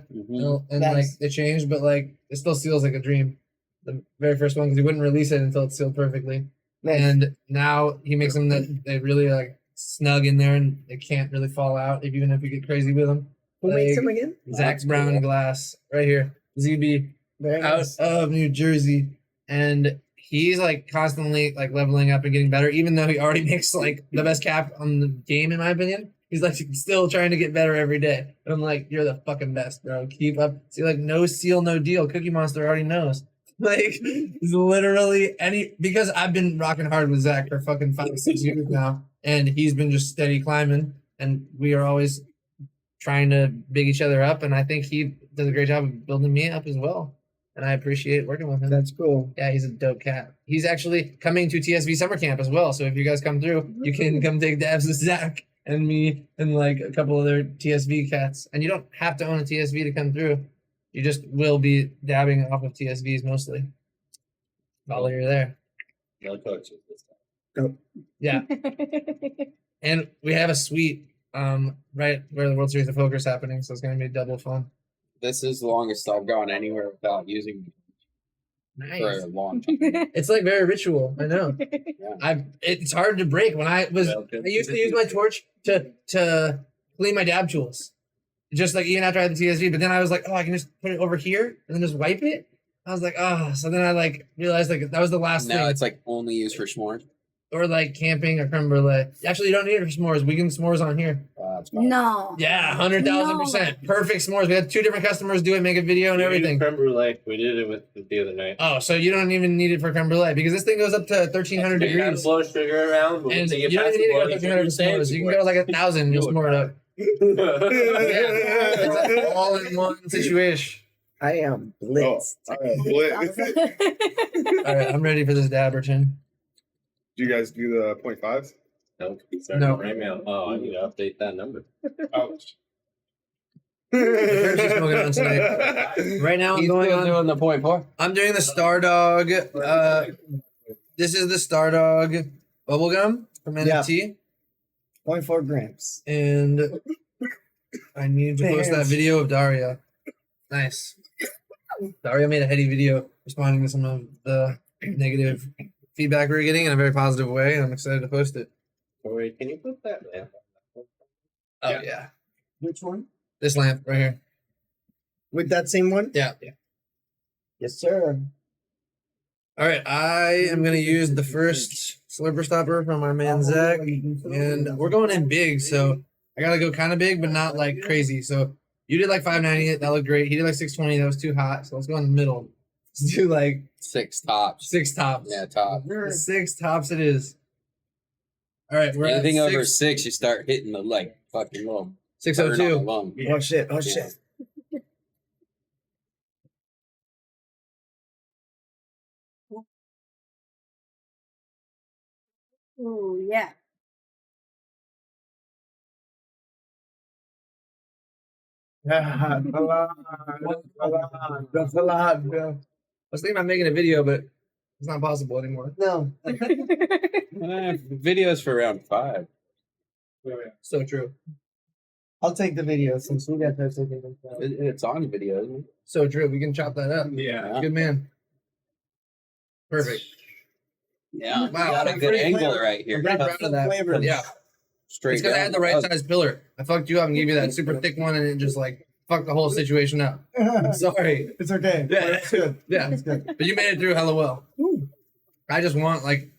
And like Nice. it changed, but like it still seals like a dream. The very first one, because he wouldn't release it until it's sealed perfectly. nice. And now he makes them that they really like snug in there and they can't really fall out, even if you get crazy with them. Who makes Like, him again? Zach Brown Glass, right here, ZB, Very out nice. of New Jersey, and he's like constantly like leveling up and getting better, even though he already makes like the best cap on the game, in my opinion. He's like still trying to get better every day. And I'm like, you're the fucking best, bro. Keep up. See, like no seal, no deal. Cookie Monster already knows. Like, it's literally because I've been rocking hard with Zach for fucking 5-6 years now, and he's been just steady climbing, and we are always trying to big each other up, and I think he does a great job of building me up as well, and I appreciate working with him. That's cool. Yeah, he's a dope cat. He's actually coming to TSV summer camp as well, so if you guys come through, you can come take dabs with Zach and me and like a couple other TSV cats, and you don't have to own a TSV to come through. You just will be dabbing off of TSVs mostly while you're there. No coaches this time. Yeah, and we have a suite right where the World Series of Poker is happening, so it's gonna be double fun. This is the longest I've gone anywhere without using for Nice. a long time. It's like very ritual. I know. It's hard to break. When I used to use my torch to clean my dab tools, just like even after I had the TSV. But then I was like, oh, I can just put it over here and then just wipe it. I was like, oh. So then I like realized like that was the last Now thing. it's like only used for s'mores. Or like camping or creme brulee. Actually, you don't need it for s'mores. We can s'mores on here. That's fine. No. Yeah, 100,000%. Perfect s'mores. We had 2 different customers do it, make a video and everything. Creme brulee. We did it with the other night. Oh, so you don't even need it for creme brulee because this thing goes up to 1,300 You gotta degrees. blow sugar around, but And once you you get don't past even need to go the to 1,300 for s'mores. You can go like 1,000. You'll s'more it up. It's an all-in-one situation. I am Oh, blitzed. all right. All right, I'm ready for this dabberton. Do you guys do the 0.5s? No, sorry, No. right now. Oh, I need to update that number. Ouch. Terp's just smoking on tonight. Right now, I'm He's going still on. doing the 0.4. I'm doing the Star Dog. This is the Star Dog bubblegum from Yeah. NFT. 0.4 grams. And I need to post that video of Dario. Nice. Dario made a heady video responding to some of the negative feedback we were getting in a very positive way, and I'm excited to post it. Torrey, can you put that man? Oh yeah. Which one? This lamp right here. With that same one? Yeah. Yes, sir. All right, I am gonna use the first slipper stopper from our man Zach, and we're going in big, so I gotta go kind of big, but not like crazy. So you did like 590, that looked great. He did like 620, that was too hot. So let's go in the middle. Let's do like 6 tops. 6 tops. Yeah, top. 6 tops it is. All right, we're Anything at over 6, you start hitting the like fucking little 602. lung. Oh shit! Oh Yeah. shit! Ooh, yeah. That's a lot, bro. I was thinking about making a video, but it's not possible anymore. No. Videos for round 5. So true. I'll take the video since we got that. It's on video, isn't it? So true. We can chop that up. Yeah. Good man. Perfect. Yeah. Wow. Got a good Pretty angle flavor. right here. I'm pretty proud of that. Flavor. Yeah. Straight It's because I down. had the right size pillar. I fucked you up and gave you that super thick one, and it just like fucked the whole situation up. Sorry. It's okay. Yeah. It's good. Yeah. It's good. But you made it through hella well. I just want like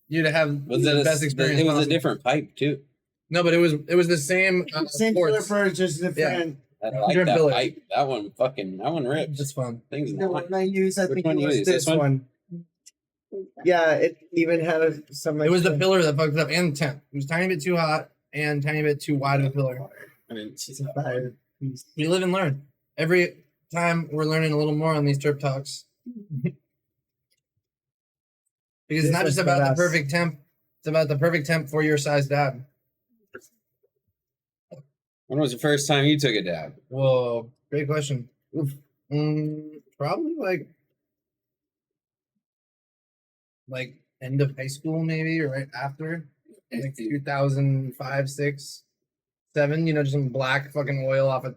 you to have Was the it best experience. It was a possible. different pipe too. No, but it was the same. Same ports. flipper, just different. I like Different that pillars. pipe. That one rips. It's fun. Things The one I used, I Which think one it you was use? this This one? one. Yeah, it even had some. It was the extra- pillar that fucked it up and the temp. It was a tiny bit too hot and tiny bit too wide of a pillar. I mean, It's a fire piece. We live and learn. Every time we're learning a little more on these Terp talks. Because it's This not was just about the badass. perfect temp. It's about the perfect temp for your size dab. when was the first time you took a dab? Whoa, great question. Probably like end of high school, maybe, or right after, like 2005, 6, 7. You know, just some black fucking oil off a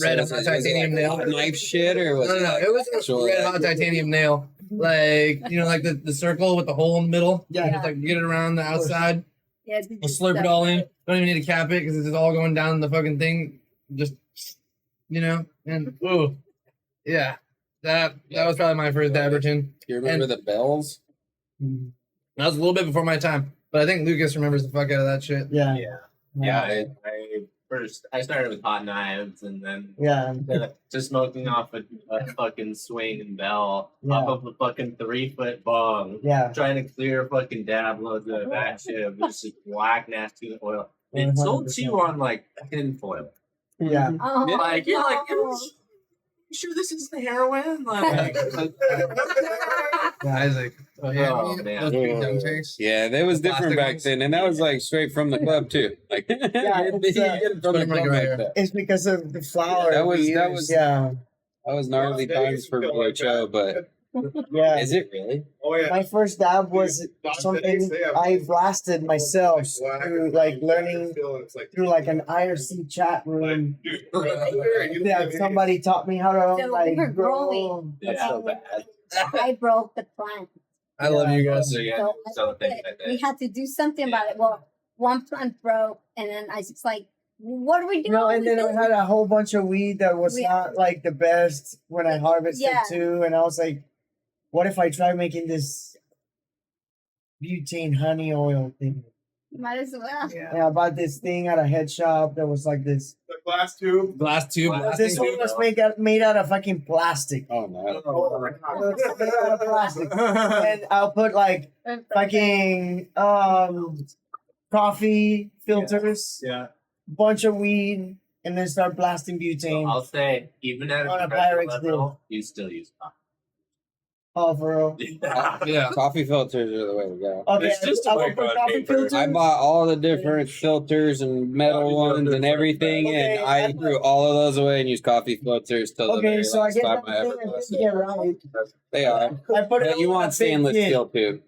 red hot titanium nail. Knife shit or was No, it it was a actual, red like- hot titanium nail. Like, you know, like the circle with the hole in the middle. Yeah. Just like get it around the outside. Yeah, We'll slurp it all in. Don't even need to cap it because it's just all going down the fucking thing. Just, you know, and ooh, yeah, that was probably my first dab routine. You remember the bells? That was a little bit before my time, but I think Lucas remembers the fuck out of that shit. Yeah. Yeah, I started with hot knives and then Yeah. just smoking off a fucking swing and bell Yeah. off of a fucking 3-foot bong. Yeah. Trying to clear fucking dab loads of that shit of just black nasty oil. It sold to you on like tinfoil. Yeah. Oh, Like you're like, no. you sure this is the heroin? Like, Isaac. Yeah, Oh, those man. big dumb takes. Yeah, that was The different plastic back ones? then, and that was like straight from the club too. Like, it's, you get it from the Put 'em club right like here. that. It's because of the flour. That was- we that used. was- Yeah. That was gnarly times for BHO, but Yeah. is it really? Oh yeah. My first dab was something I blasted myself through like learning through like an IRC chat room. Yeah, somebody taught me how to So like we're grow. growing. Yeah. So bad. I broke the plant. I love you guys. So yeah, So I something broke it. like We that. had to do something about it. Well, one plant broke, and then I was like, "What are we doing?" No, and then I had a whole bunch of weed that was Yeah. not like the best when I harvested Yeah. too, and I was like, "What if I try making this butane honey oil thing?" Might as well. And I bought this thing at a head shop that was like this. The glass tube. Glass tube. Glass This blasting one tube. was made out of fucking plastic. Oh no. It's made out of plastic. And I'll put like fucking coffee filters, Yeah. bunch of weed, and then start blasting So butane. I'll say, even at On a a professional Pyrex level, you still use coffee. Oh, for real. Yeah. Coffee filters are the way to go. Okay, It's just I a will micro put coffee paper. filters. I bought all the different filters and metal ones and everything, and Okay, I I- threw all of those away and used coffee filters till the Okay, very so I last get time that I ever thing and blasted. get right. They are. I put it But you on a want big stainless tin. steel too.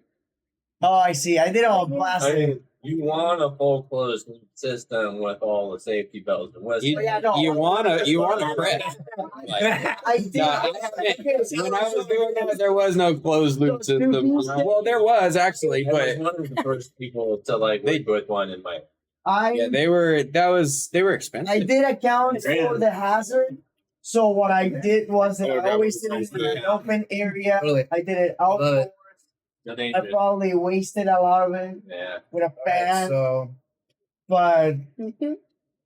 Oh, I see. I did all I plastic. mean, you want a full closed loop system with all the safety bells and whistles. You, yeah, no. you wanna prep. Like, I did. no, when I was doing that, there was no closed loop system. Well, there was actually, I was but one of the first people to like work with one in my Yeah, they were expensive. I did account for the hazard. So what I did was that I always did it in an open area. Totally. I did it Love outdoors. it. No I danger. probably wasted a lot of it Yeah. with a fan, So but Mhm. you're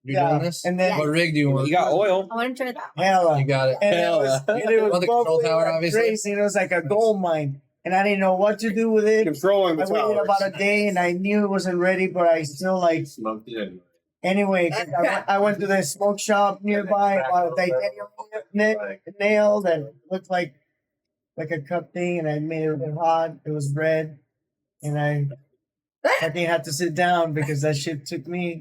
yeah. doing this? And then What rig do you want? You got oil. I want to try that. hella. You got it. And it Hella. was, and it was On the control bubbling tower, like obviously. crazy. It was like a gold mine, and I didn't know what to do with it. Controlling the I waited towers. about a day, and I knew it wasn't ready, but I still like. Smoked it. Anyway, I went to the smoke shop nearby, bought a titanium nail that looked like a cup thing, and I made it really hot. It was red, and I fucking had to sit down because that shit took me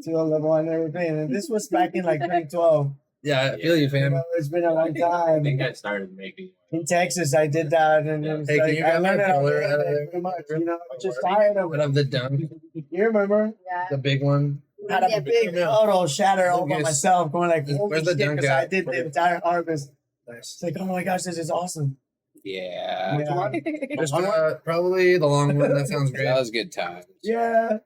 to a level I never been. And this was back in like 2012. Yeah, I feel you, You fam. know, it's been a long I think time. I started making. In Texas, I did that, and it was Hey, can like, you I grab learned my it out color there, out of there? pretty much. You know, I'm just tired of Out it. of the dunk, You remember? Yeah. the big one. Had a big photo shatter all by Lucas, myself, going like, holy where's the shit, dunk 'cause I at? did the entire harvest. Nice. It's like, oh my gosh, this is awesome. Yeah. Yeah. Just, probably the long one. That sounds great. That was good time. Yeah.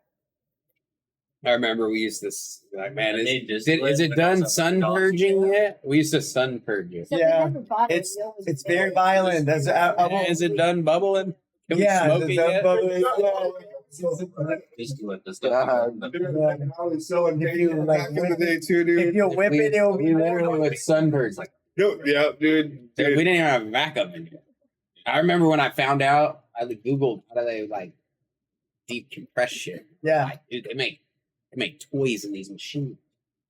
I remember we used this. Like, man, They is just it done sun purging yet? We used to sun purge it. So we Yeah. haven't bought it. It's We always it's say very it. violent. That's I won't- Is it done bubbling? Can we yeah, smoke the it done yet? bubbling, yeah. Just to let this God. stuff. Selling If you, like, back in the day too, If dude. you whip it, it'll We be literally would sun purge. Like, No, yeah, dude. we didn't even have a backup in it. I remember when I found out, I Googled how do they like deep compress shit. Yeah. Like, dude, they make toys in these machines.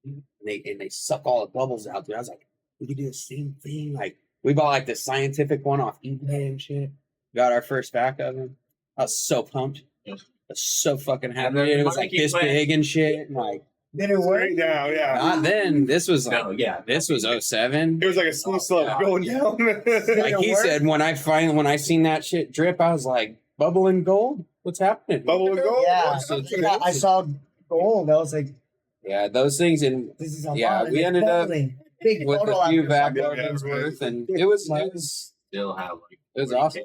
And they suck all the bubbles out, dude. I was like, we could do the same thing. Like, we bought like the scientific one off eBay and shit. Got our first back oven. I was so pumped. I was so fucking happy. It was like this big and shit. And like, Did it work? Right now, yeah. not then. This was like, No, yeah. this was 07. It was like a slow slope Yeah. going down. Like it he work? said, when I seen that shit drip, I was like, bubbling gold? What's happening? Bubble and gold. Yeah. So Yeah, I saw gold. I was like, Yeah, those things, and this is a Yeah, lot. we It's ended up bubbling. Big with photo a few after vac Yeah, ovens right. worth, and it was Still have like. It was awesome.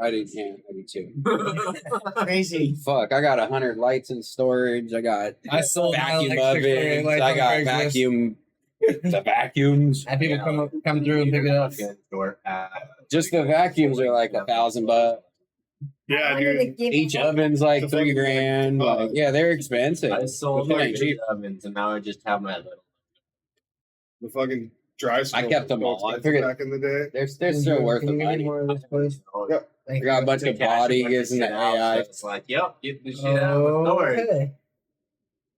I do too. crazy. Fuck, I got 100 lights in storage. I got I sold my vacuum electric ovens. lights I on got Craigslist. vacuum. The vacuums. Have people come through and pick it up. Just the vacuums are like $1,000. Yeah, I wanted to dude. give Each it- oven's like The fucking, $3,000. Like, yeah, they're expensive. I sold But my it ain't cheap. ovens and now I just have my little. The fucking dry I kept them all. I figured- back in the day. They're still worth Can the you give me money. more of this, please? Yep. Thank I got a you. bunch of bodies and the AI. It's like, yep, get the shit out of the storage. Okay.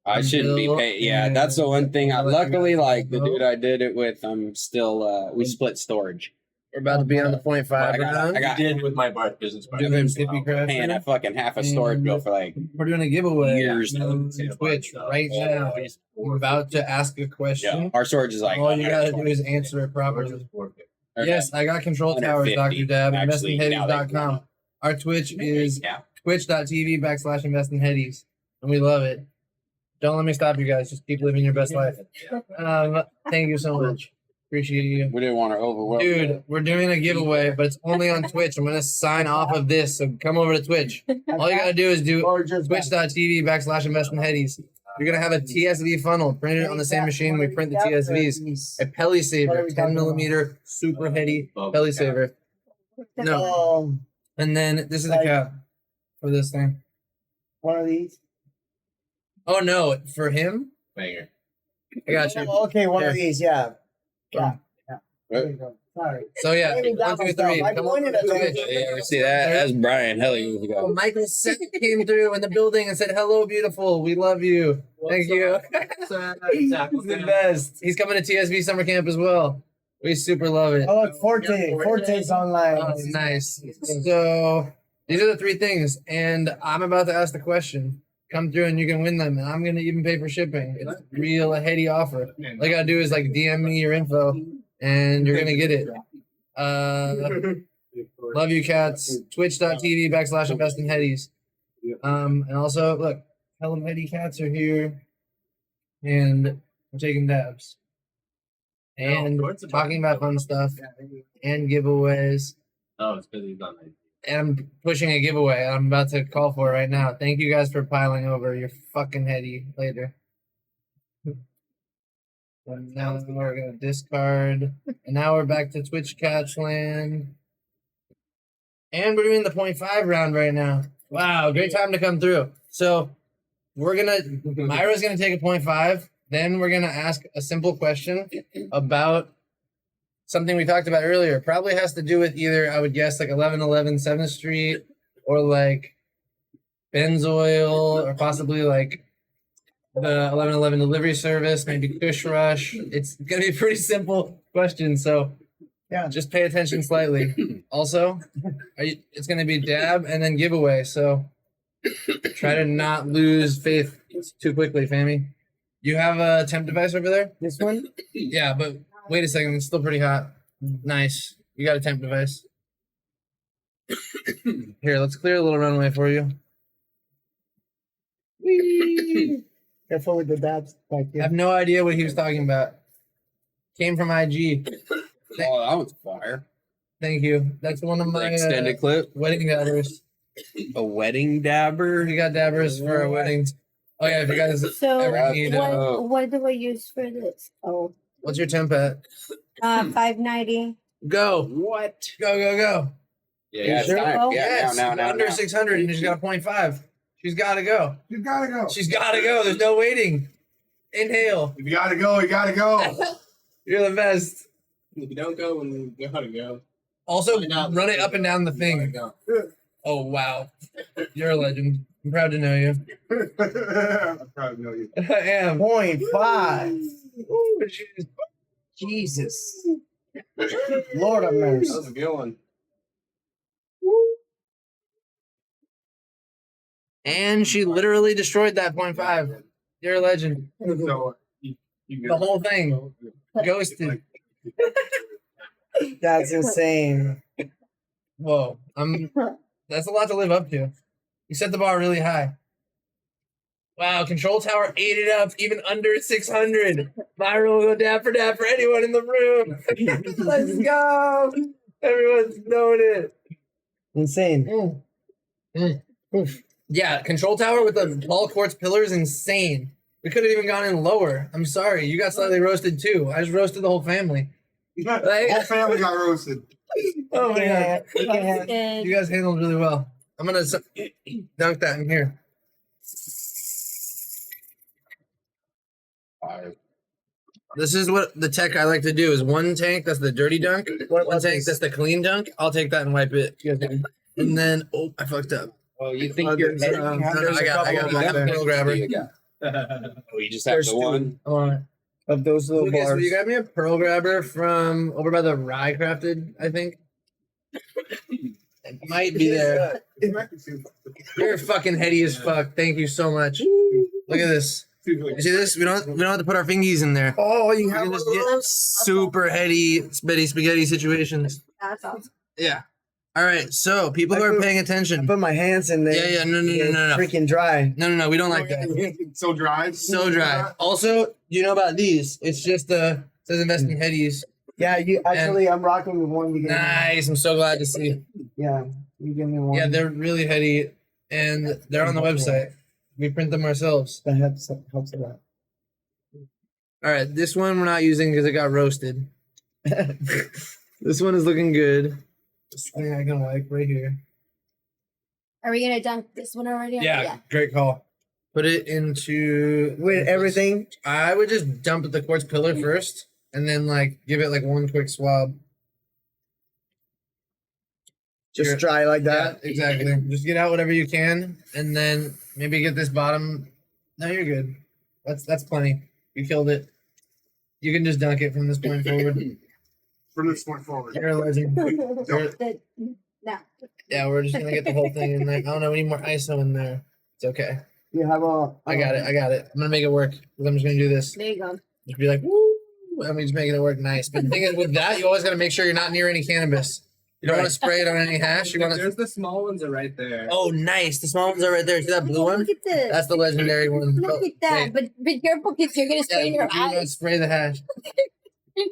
I shouldn't be paid. Yeah, that's the one thing. Luckily, like the dude I did it with, I'm still. We split storage. We're about to be on the 0.5 I got- round. I got- did with my bar business We're doing Sippy Craft. Paying a fucking half a storage bill for like We're doing a giveaway years. on Twitch right now. We're about to ask a question. Yeah, our storage is like. All you gotta do is answer it properly. Okay. Yes, I got control towers, 150, Dr. Dab. actually, now they InvestInHeadies.com. Our Twitch is Yeah. twitch.tv/InvestInHeadies. And we love it. Don't let me stop you guys. Just keep living your best life. Thank you so much. Appreciate you. We didn't want to overwhelm. you. Dude, we're doing a giveaway, but it's only on Twitch. I'm gonna sign off of this, so come over to Twitch. All you gotta do is do Or just twitch.tv/InvestInHeadies. You're gonna have a TSV funnel printed on the same machine we print the TSVs. A Pelly Saver, 10 millimeter, super heady Pelly Saver. No. And then this is the cap for this thing. One of these. Oh no, for him? Banger. I got you. Oh, okay, one of Here. these. Yeah. Yeah. There What? you go. Sorry. So yeah, Maybe that 1, 2, 3. myself. I Come on pointed to at that. Twitch. Yeah, we see that. That's Brian. Hell years Oh, ago. Michael came through in the building and said, "Hello, beautiful. We love you. Thank you." He's the best. He's coming to TSV summer camp as well. We super love it. Oh, look, Forte. Forte's online. Oh, nice. So these are the 3 things, and I'm about to ask the question. Come through and you can win them, and I'm gonna even pay for shipping. It's a real heady offer. All you gotta do is like DM me your info, and you're gonna get it. Love you, cats. Twitch.tv/InvestInHeadies. And also look, tell them Heady Cats are here, and we're taking dabs, and talking about fun stuff, and giveaways. Oh, it's because he's on And I'm pushing a giveaway. I'm about to call for it right now. Thank you guys for piling over. You're fucking heady later. And now we're gonna discard. And now we're back to Twitch Catch Land. And we're doing the 0.5 round right now. Wow, great time to come through. So Mayra's gonna take a 0.5. Then we're gonna ask a simple question about something we talked about earlier. Probably has to do with either, I would guess, like 1111 7th Street or like Benzoil or possibly like the 1111 delivery service, maybe Kush Rush. It's going to be a pretty simple question. So Yeah. just pay attention slightly. Also, it's going to be dab and then giveaway. So try to not lose faith too quickly, Fammy. You have a temp device over there? This one? Yeah, but wait a second. It's still pretty hot. Nice. You got a temp device. Here, let's clear a little runway for you. Whee! Careful with the dabs back I here. have no idea what he was talking about. Came from IG. Oh, that was fire. Thank you. That's one of my Extended clip. wedding dabbers. A wedding dabber. We got dabbers for our weddings. Oh yeah, if you guys So ever need, what do I use for this? Oh, what's your temp at? 590. Go. What? Go. Yeah, it's sure? time. Oh, Yeah, Yes, now. under 600 and she's got a 0.5. She's got to go. You gotta go. She's got to go. There's no waiting. Inhale. You gotta go. You gotta go. You're the best. If you don't go, then you gotta go. Also, run it up and down the thing. Oh, wow. You're a legend. I'm proud to know you. I'm proud to know you. I am. 0.5. Ooh, jeez. Jesus. Lord of mercy. That was a good one. And she literally destroyed that 0.5. You're a legend. So, The whole thing. Ghosted. That's insane. Whoa. That's a lot to live up to. You set the bar really high. Wow, Control Tower ate it up, even under 600. Viral will go dab for anyone in the room. Let's go. Everyone's knowing it. Insane. Oof. Yeah, Control Tower with the tall quartz pillar is insane. We could have even gone in lower. I'm sorry. You got slightly roasted too. I just roasted the whole family. whole family got roasted. Oh my God. Yeah. You guys handled really well. I'm going to dunk that in here. Fire. This is what the tech I like to do is one tank, that's the dirty dunk. One tank, that's the clean dunk. I'll take that and wipe it. And then, oh, I fucked up. Oh, you think you're there's, heading? No, there's I a got couple a back there. pearl grabber. Oh, you just have There's the two. one. I want it. Of those little Okay, so bars. you got me a pearl grabber from over by the Rye Crafted, I think. It might be there. You're fucking heady as fuck. Thank you so much. Look at this. You see this? We don't have to put our fingies in there. Oh, you We have can just get super heady spaghetti situations. That's awesome. Yeah. All right. So people who are paying I attention. put my hands in there. Yeah. No. Freaking dry. No. We don't like that. So dry. So dry. Also, you know about these? It's just it says InvestInHeadies. Yeah, you actually, I'm rocking with one. You gave me. Nice. I'm so glad to see. Yeah, you give me one. Yeah, they're really heady, and they're on the website. We print them ourselves. That helps a lot. All right, this one we're not using because it got roasted. This one is looking good. This thing I can wipe right here. Are we gonna dunk this one already? Yeah, great call. Put it into With everything, I would just dump the quartz pillar first, and then give it one quick swab. just Here. dry like Yeah, that. exactly. Just get out whatever you can, and then maybe get this bottom. No, you're good. That's plenty. You killed it. You can just dunk it from this point forward. From this point forward. You're a legend. No. Yeah, we're just gonna get the whole thing in there. I don't know, we need more ISO in there. It's okay. You have a. I got it. I'm gonna make it work. 'Cause I'm just gonna do this. There you go. Just be like, woo! I'm just making it work nice. But the thing is, with that, you always gotta make sure you're not near any cannabis. You don't want to spray it on any hash. You want to. There's the small ones are right there. Oh, nice. The small ones are right there. See that blue one? Look at this. That's the legendary one. Look at that. Wait. But be careful because you're gonna Yeah, spray your you don't eyes. spray the hash.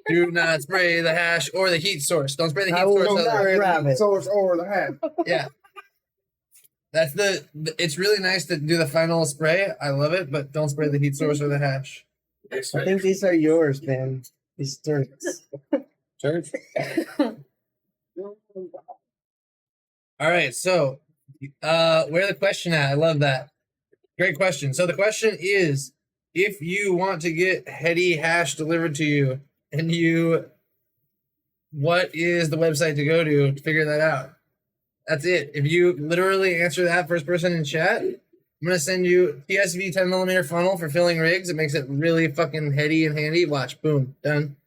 Do not spray the hash or the heat source. Don't spray the I heat will source. not other- grab it. So it's over the hat. Yeah. That's it's really nice to do the final spray. I love it, but don't spray the heat source or the hash. I think these are yours, man. These turks. Church. All right, so where the question at? I love that. Great question. So the question is, if you want to get Heady hash delivered to you, and what is the website to go to figure that out? That's it. If you literally answer that first person in chat, I'm gonna send you TSV 10mm funnel for filling rigs. It makes it really fucking heady and handy. Watch, boom, done.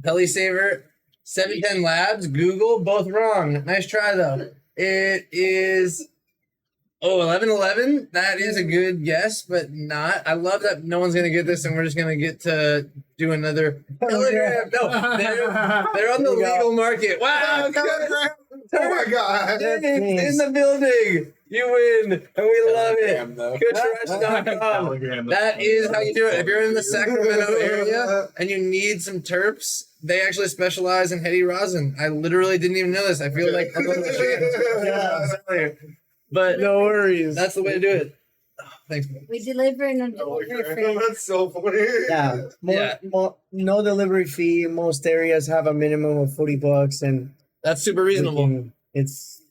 Pelly Saver, 710 Labs, Google, both wrong. Nice try though. It is 1111. That is a good guess, but not. I love that no one's gonna get this, and we're just gonna get to do another Telegram. No, they're on the legal market. Wow, Oh my God. James in the building. You win, and we love Telegram, it. though. GoodTrush.com. That is how you do it. If you're in the Sacramento area and you need some terps, they actually specialize in heady rosin. I literally didn't even know this. I feel like I'm going to but No worries. that's the way to do it. Oh, thanks, man. We deliver and Oh, deliver free. that's so funny. Yeah. No delivery fee. Most areas have a minimum of $40, and That's super reasonable. It's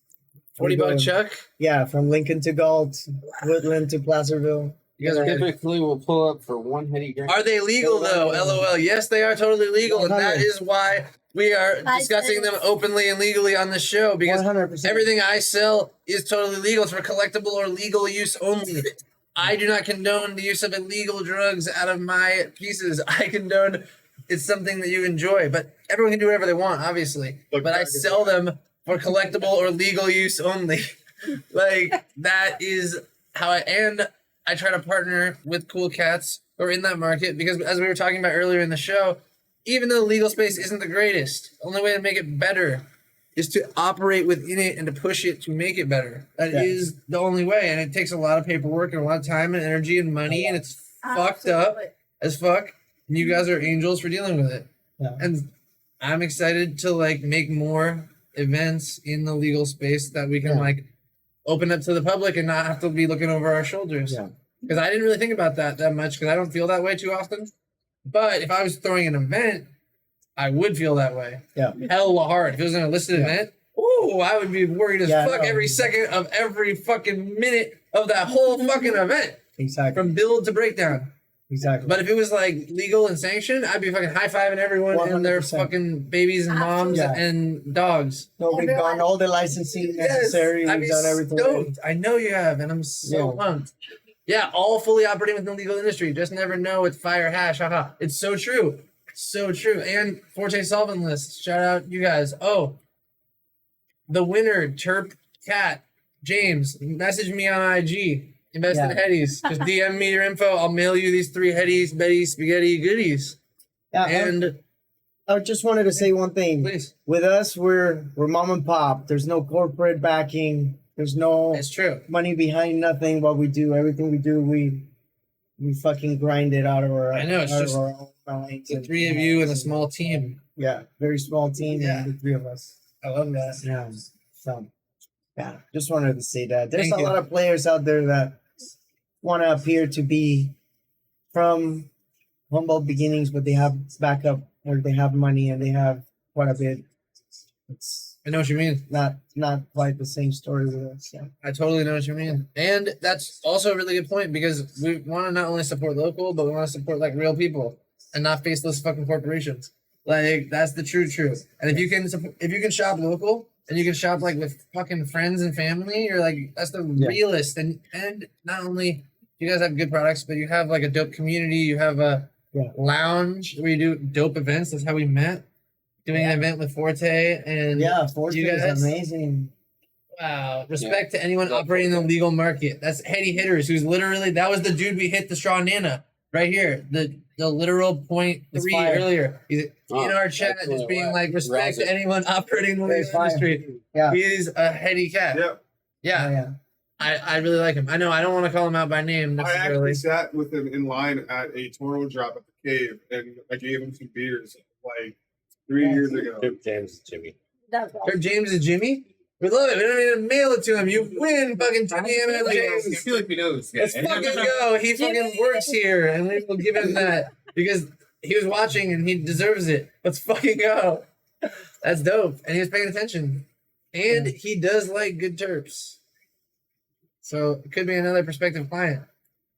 $40 check. Yeah, from Lincoln to Galt, Woodland to Placerville. You guys are good. Typically, we'll pull up for one heady grand. Are they legal though? LOL. Yes, they are totally legal, and that is why we are discussing them openly and legally on the show, because 100%. everything I sell is totally legal. It's for collectible or legal use only. I do not condone the use of illegal drugs out of my pieces. I condone it's something that you enjoy, but everyone can do whatever they want, obviously. But I sell them for collectible or legal use only. Like, that is how I try to partner with cool cats who are in that market, because as we were talking about earlier in the show, even though the legal space isn't the greatest, the only way to make it better is to operate within it and to push it to make it better. That is the only way, and it takes a lot of paperwork and a lot of time and energy and money, and it's fucked up as fuck. And you guys are angels for dealing with it. Yeah. And I'm excited to like make more events in the legal space that we can like open up to the public and not have to be looking over our shoulders. Yeah. Because I didn't really think about that much, because I don't feel that way too often. But if I was throwing an event, I would feel that way. Yeah. Hella hard. If it was an illicit event, ooh, I would be worried as fuck every second of every fucking minute of that whole fucking event. Exactly. From build to breakdown. Exactly. But if it was like legal and sanctioned, I'd be fucking high-fiving everyone and their 100%. fucking babies and moms and dogs. No, we've done all the licensing necessary. I'd We've be done everything. stoked. I know you have, and I'm so pumped. Yeah, all fully operating within the legal industry. Just never know with fire hash. Haha. It's so true. So true. And Forte Solvent List. Shout out you guys. Oh, the winner, Terp Cat, James, message me on IG. Invest in Headies. Just DM me your info. I'll mail you these 3 Headies, Betty's, spaghetti goodies. Yeah, and I just wanted to say one thing. Please. With us, we're mom and pop. There's no corporate backing. There's no It's true. money behind nothing. What we do, everything we do, we fucking grind it out of our. I know, it's out just of our own minds. The 3 of you and a small team. Yeah, very small team. Yeah. And the 3 of us. I love that. Yeah. So, yeah, just wanted to say that. There's Thank a you. lot of players out there that want to appear to be from humble beginnings, but they have backup, or they have money and they have quite a bit. It's I know what you mean. not quite the same story with us. Yeah. I totally know what you mean. And that's also a really good point, because we want to not only support local, but we want to support like real people and not faceless fucking corporations. Like, that's the true truth. And if you can shop local and you can shop like with fucking friends and family, you're like, that's the realest. And not only you guys have good products, but you have like a dope community. You have a lounge where you do dope events. That's how we met. Doing an event with Forte and Forte you is guys. Amazing. Wow. Respect to anyone operating in the legal market. That's Heady Hitters, who's literally, that was the dude we hit the straw Nana right here. The literal .3 earlier. He's in our chat just being like, respect to anyone operating in the legal industry. Yeah. He's a heady cat. Yep. Yeah. I really like him. I know I don't want to call him out by name I necessarily. actually sat with him in line at a Toro drop at the cave, and I gave him some beers like 3 years ago. Terp James Jimmy. That's right. Terp James is Jimmy. We love it. We don't need to mail it to him. You win, fucking Jimmy M.M. I James. feel like we know this guy. Let's fucking go. He fucking works here, and we will give him that because he was watching and he deserves it. Let's fucking go. That's dope. And he was paying attention. And he does like good terps. So it could be another prospective client.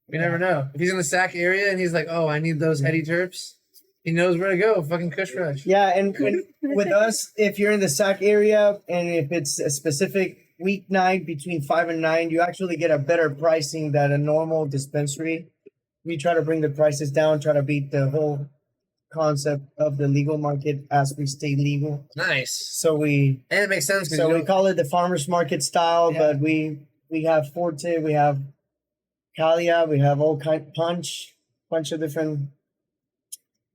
We never know. If he's in the Sac area and he's like, oh, I need those heady terps, he knows where to go. Fucking Kush Rush. Yeah, and with us, if you're in the Sac area and if it's a specific weeknight between 5 and 9, you actually get a better pricing than a normal dispensary. We try to bring the prices down, try to beat the whole concept of the legal market as we stay legal. Nice. So we And it makes sense. 'cause so you we don't- call it the farmers market style, Yeah. but we have Forte, we have Calia, we have all kind bunch of different.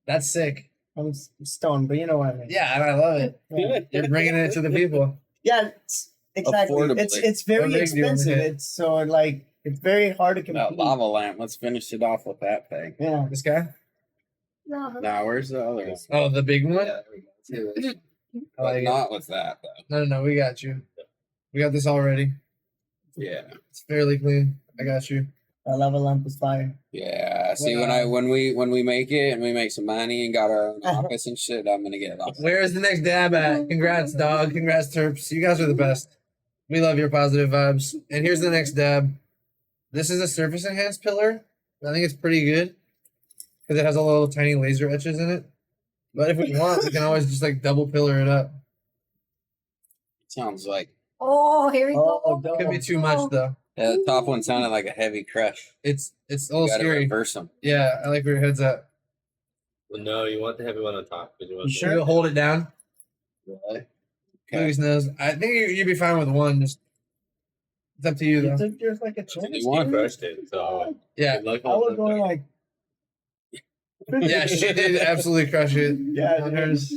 That's sick. I'm stoned, but you know what I mean. Yeah, and I love it. Yeah. You're bringing it to the people. Yeah, exactly. Affordably. It's very What rig do you wanna expensive. hit? It's so like it's very hard to That compete. lava lamp. Let's finish it off with that thing. Yeah. This guy? No, Now, where's the other one? Oh, the big one? Yeah, there we go. I But like it. not with that, though. No, we got you. We got this already. Yeah. It's fairly clean. I got you. That lava lamp is fire. Yeah. See, Wow. when we make it and we make some money and got our own office and shit, I'm gonna get it off. Where is the next dab at? Congrats, dog. Congrats, Terps. You guys are the best. We love your positive vibes. And here's the next dab. This is a surface enhanced pillar. I think it's pretty good because it has all little tiny laser etches in it. But if we want, we can always just like double pillar it up. Sounds like Oh, here we Oh, go. Could be too much though. the top one sounded like a heavy crush. It's a You little gotta scary. reverse them. Yeah, I like where your head's at. Well, no, you want the heavy one on top. 'Cause you want You sure? You'll hold it down. Really? Lucas knows. I think you'd be fine with one. Just it's up to you You though. took yours like a champ. You want crushed it. So Yeah, good luck I was holding going it. like. yeah, she did absolutely crush it. Yeah, On hers.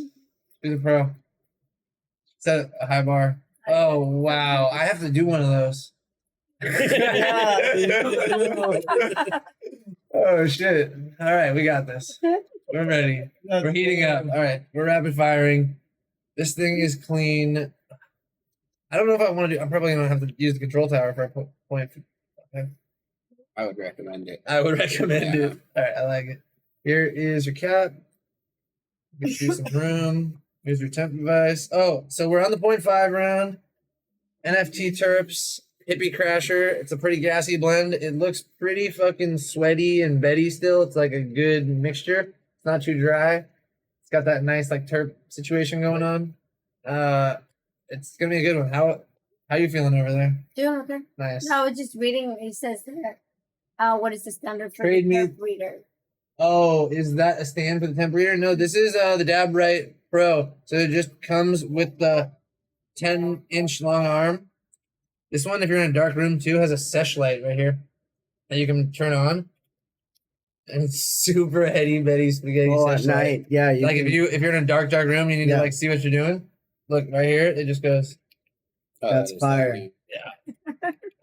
She's a pro. Set a high bar. Oh wow, I have to do one of those. Oh shit! All right, we got this. We're ready. We're heating up. All right, we're rapid firing. This thing is clean. I don't know if I want to do. I'm probably gonna have to use the control tower for a point. Okay. I would recommend it. I would recommend it. All right, I like it. Here is your cap. Get you some room. Here's your temp device. Oh, so we're on the 0.5 round. NFT Terps, Hippie Crasher. It's a pretty gassy blend. It looks pretty fucking sweaty and betty still. It's like a good mixture. It's not too dry. It's got that nice like terp situation going on. It's gonna be a good one. How you feeling over there? Doing okay. Nice. No, I was just reading. It says there. What is the standard for Trade the me- temp reader? Oh, is that a stand for the temp reader? No, this is the Dab Right Pro. So it just comes with the 10-inch long arm. This one, if you're in a dark room too, has a sesh light right here that you can turn on. And it's super heady betty spaghetti Oh, at sesh light. night. Yeah. You Like if you're in a dark room, you need Yeah. to like see what you're doing. Look right here, it just goes. Oh, That's that is fire. nice.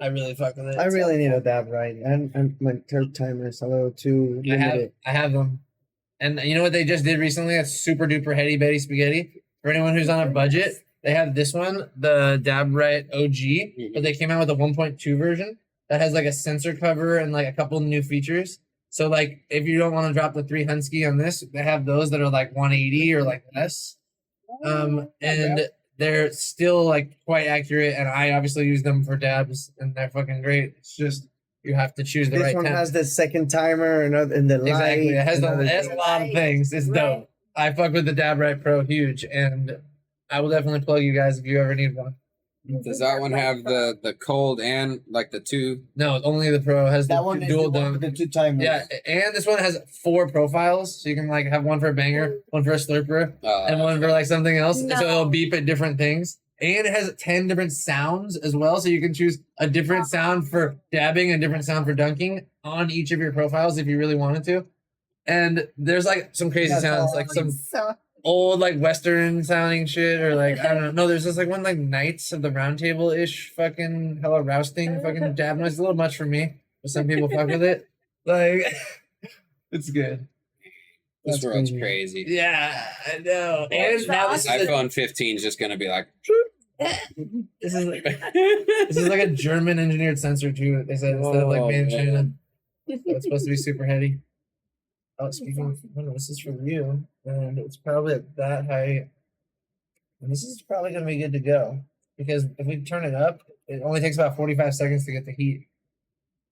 I really fuck with it. I really need a dab right, and my terp timer is a little too limited. I have them. And you know what they just did recently? That's super duper heady betty spaghetti. For anyone who's on a budget, they have this one, the Dab Right OG, but they came out with a 1.2 version that has like a sensor cover and like a couple new features. So like if you don't want to drop the 3 Hunsky on this, they have those that are like 180 or like less. And they're still like quite accurate, and I obviously use them for dabs, and they're fucking great. It's just you have to choose the This right one temp. has the second timer and the light. Exactly, it has and it has a lot of things. It's dope. I fuck with the Dab Right Pro huge, and I will definitely plug you guys if you ever need one. Does that one have the cold and like the two? No, only the Pro has the that one is dual the one with dunk. the 2 timers. Yeah, and this one has 4 profiles, so you can like have one for a banger, one for a slurper, and one for like something else. No. So it'll beep at different things. And it has 10 different sounds as well, so you can choose a different sound for dabbing and a different sound for dunking on each of your profiles if you really wanted to. And there's like some crazy That's sounds, all. like some So old like Western sounding shit, or like I don't know. No, there's this like one like Knights of the Round Table ish fucking hella rousting fucking dab noise. It's a little much for me, but some people fuck with it. Like it's good. This That's world's crazy. crazy. Yeah, I know. And now this is iPhone 15 is just gonna be like. this is like a German engineered sensor too. They said instead of like made in China. It's supposed to be super heady. Oh, speaking of, this is from you, and it's probably at that height. And this is probably going to be good to go because if we turn it up, it only takes about 45 seconds to get the heat.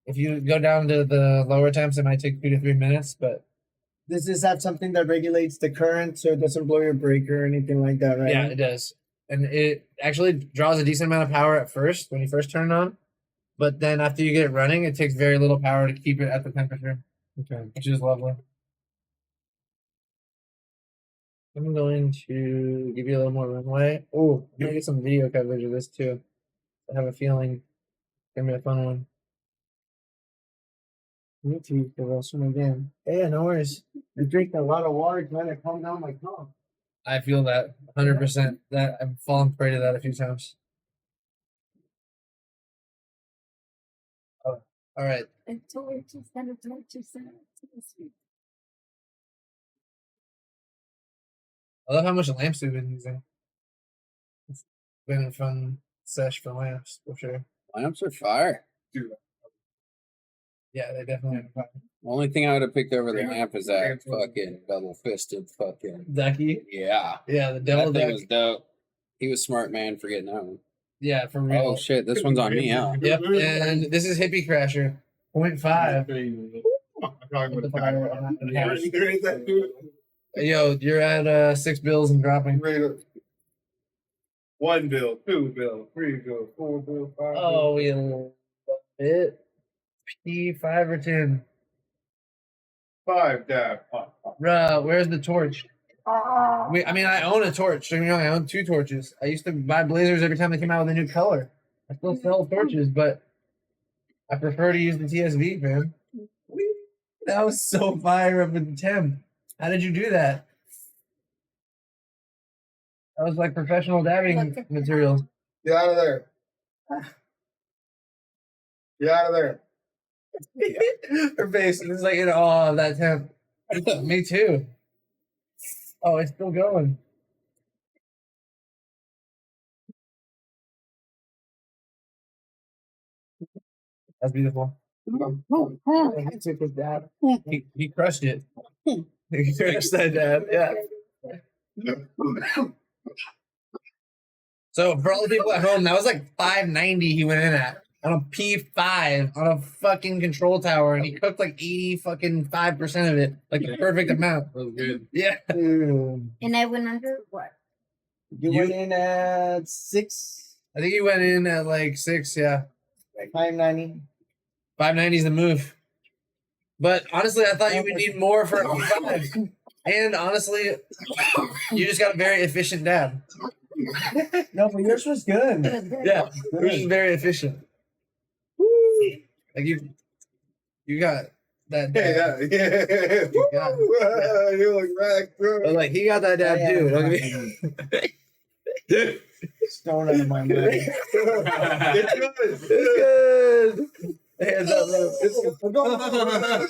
If you go down to the lower temps, it might take 2 to 3 minutes. But Does this have something that regulates the current so it doesn't blow your breaker or anything like that, right? yeah, it does, and it actually draws a decent amount of power at first when you first turn it on. But then after you get it running, it takes very little power to keep it at the temperature. Okay, which is lovely. I'm going to give you a little more runway. Oh, I'm gonna get some video coverage of this too. I have a feeling it's gonna be a fun one. Me too, because I'll swim again. Yeah, no worries. You're drinking a lot of water trying to calm down my cough. I feel that 100%. That I've fallen prey to that a few times. Oh, all right. And torches and a torches and a TSV. I love how much lamps we've been using. It's been a fun sesh for lamps for sure. Lamps are fire. Yeah, they definitely have fun. The only thing I would have picked over the lamp is that fucking double-fisted fucking. Ducky. Yeah. Yeah, the devil That thing duck. was dope. He was smart man for getting that one. Yeah, for real. Oh shit, this one's on me, huh? Yep, and this is Hippie Crasher, 0.5. Yo, you're at 6 bills and dropping. 1 bill, 2 bill, 3 bill, 4 bill, 5 bill. Oh, we love it. P5 or 10. 5 dab. Bruh, where's the torch? Oh, I own a torch. Don't get me wrong, I own 2 torches. I used to buy blazers every time they came out with a new color. I still sell torches, but I prefer to use the TSV, man. That was so fire up with the Tim. How did you do that? That was like professional dabbing material. Get out of there. Get out of there. Her face is like in awe of that temp. Me too. Oh, it's still going. That's beautiful. He took his dab. He crushed it. He crushed that dab. Yeah. So for all the people at home, that was like 590 he went in at on a P5 on a fucking control tower, and he cooked like 80% of it, like the perfect amount. That was good. Yeah. and I went under what? You went in at 6, I think he went in at like 6. Yeah. 590. 590 is the move. But honestly, I thought you would need more for a P5. And honestly, you just got a very efficient dab. No, but yours was good. Yeah, yours is very efficient. Like you got that dab. Yeah. You look back, bro. But like he got that dab too. Look at me. Stone out of my mind. It's good. It's good. Hands up, bro.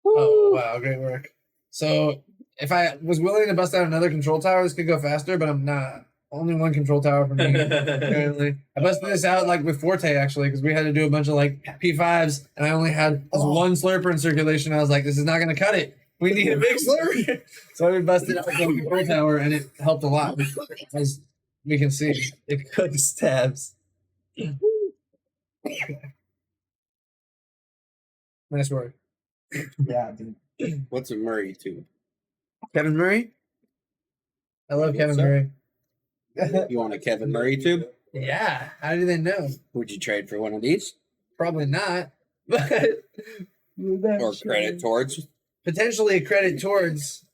Oh wow, great work. So if I was willing to bust out another control tower, this could go faster, but I'm not. Only one control tower for me. Apparently, I busted this out like with Forte actually, because we had to do a bunch of like P5s, and I only had this one slurper in circulation. I was like, this is not going to cut it. We need a big slurper. So we busted out the control tower, and it helped a lot, as we can see. It cooks tabs. Nice work. Yeah, dude. What's a Murray tube? Kevin Murray? I love Kevin Murray. You want a Kevin Murray tube? Yeah. How do they know? Would you trade for one of these? Probably not. But Or credit towards? potentially a credit towards.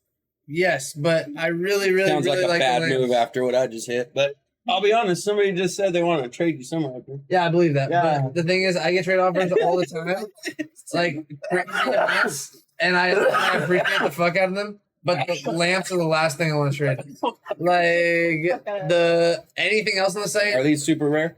Yes, but I really Sounds like a bad the move after what I just hit. But I'll be honest, somebody just said they want to trade you somewhere up here. Yeah, I believe that. Yeah. But the thing is, I get trade offers all the time. It's like, and I appreciate the fuck out of them. But the lamps are the last thing I want to trade. Like anything else on the site. Are these super rare?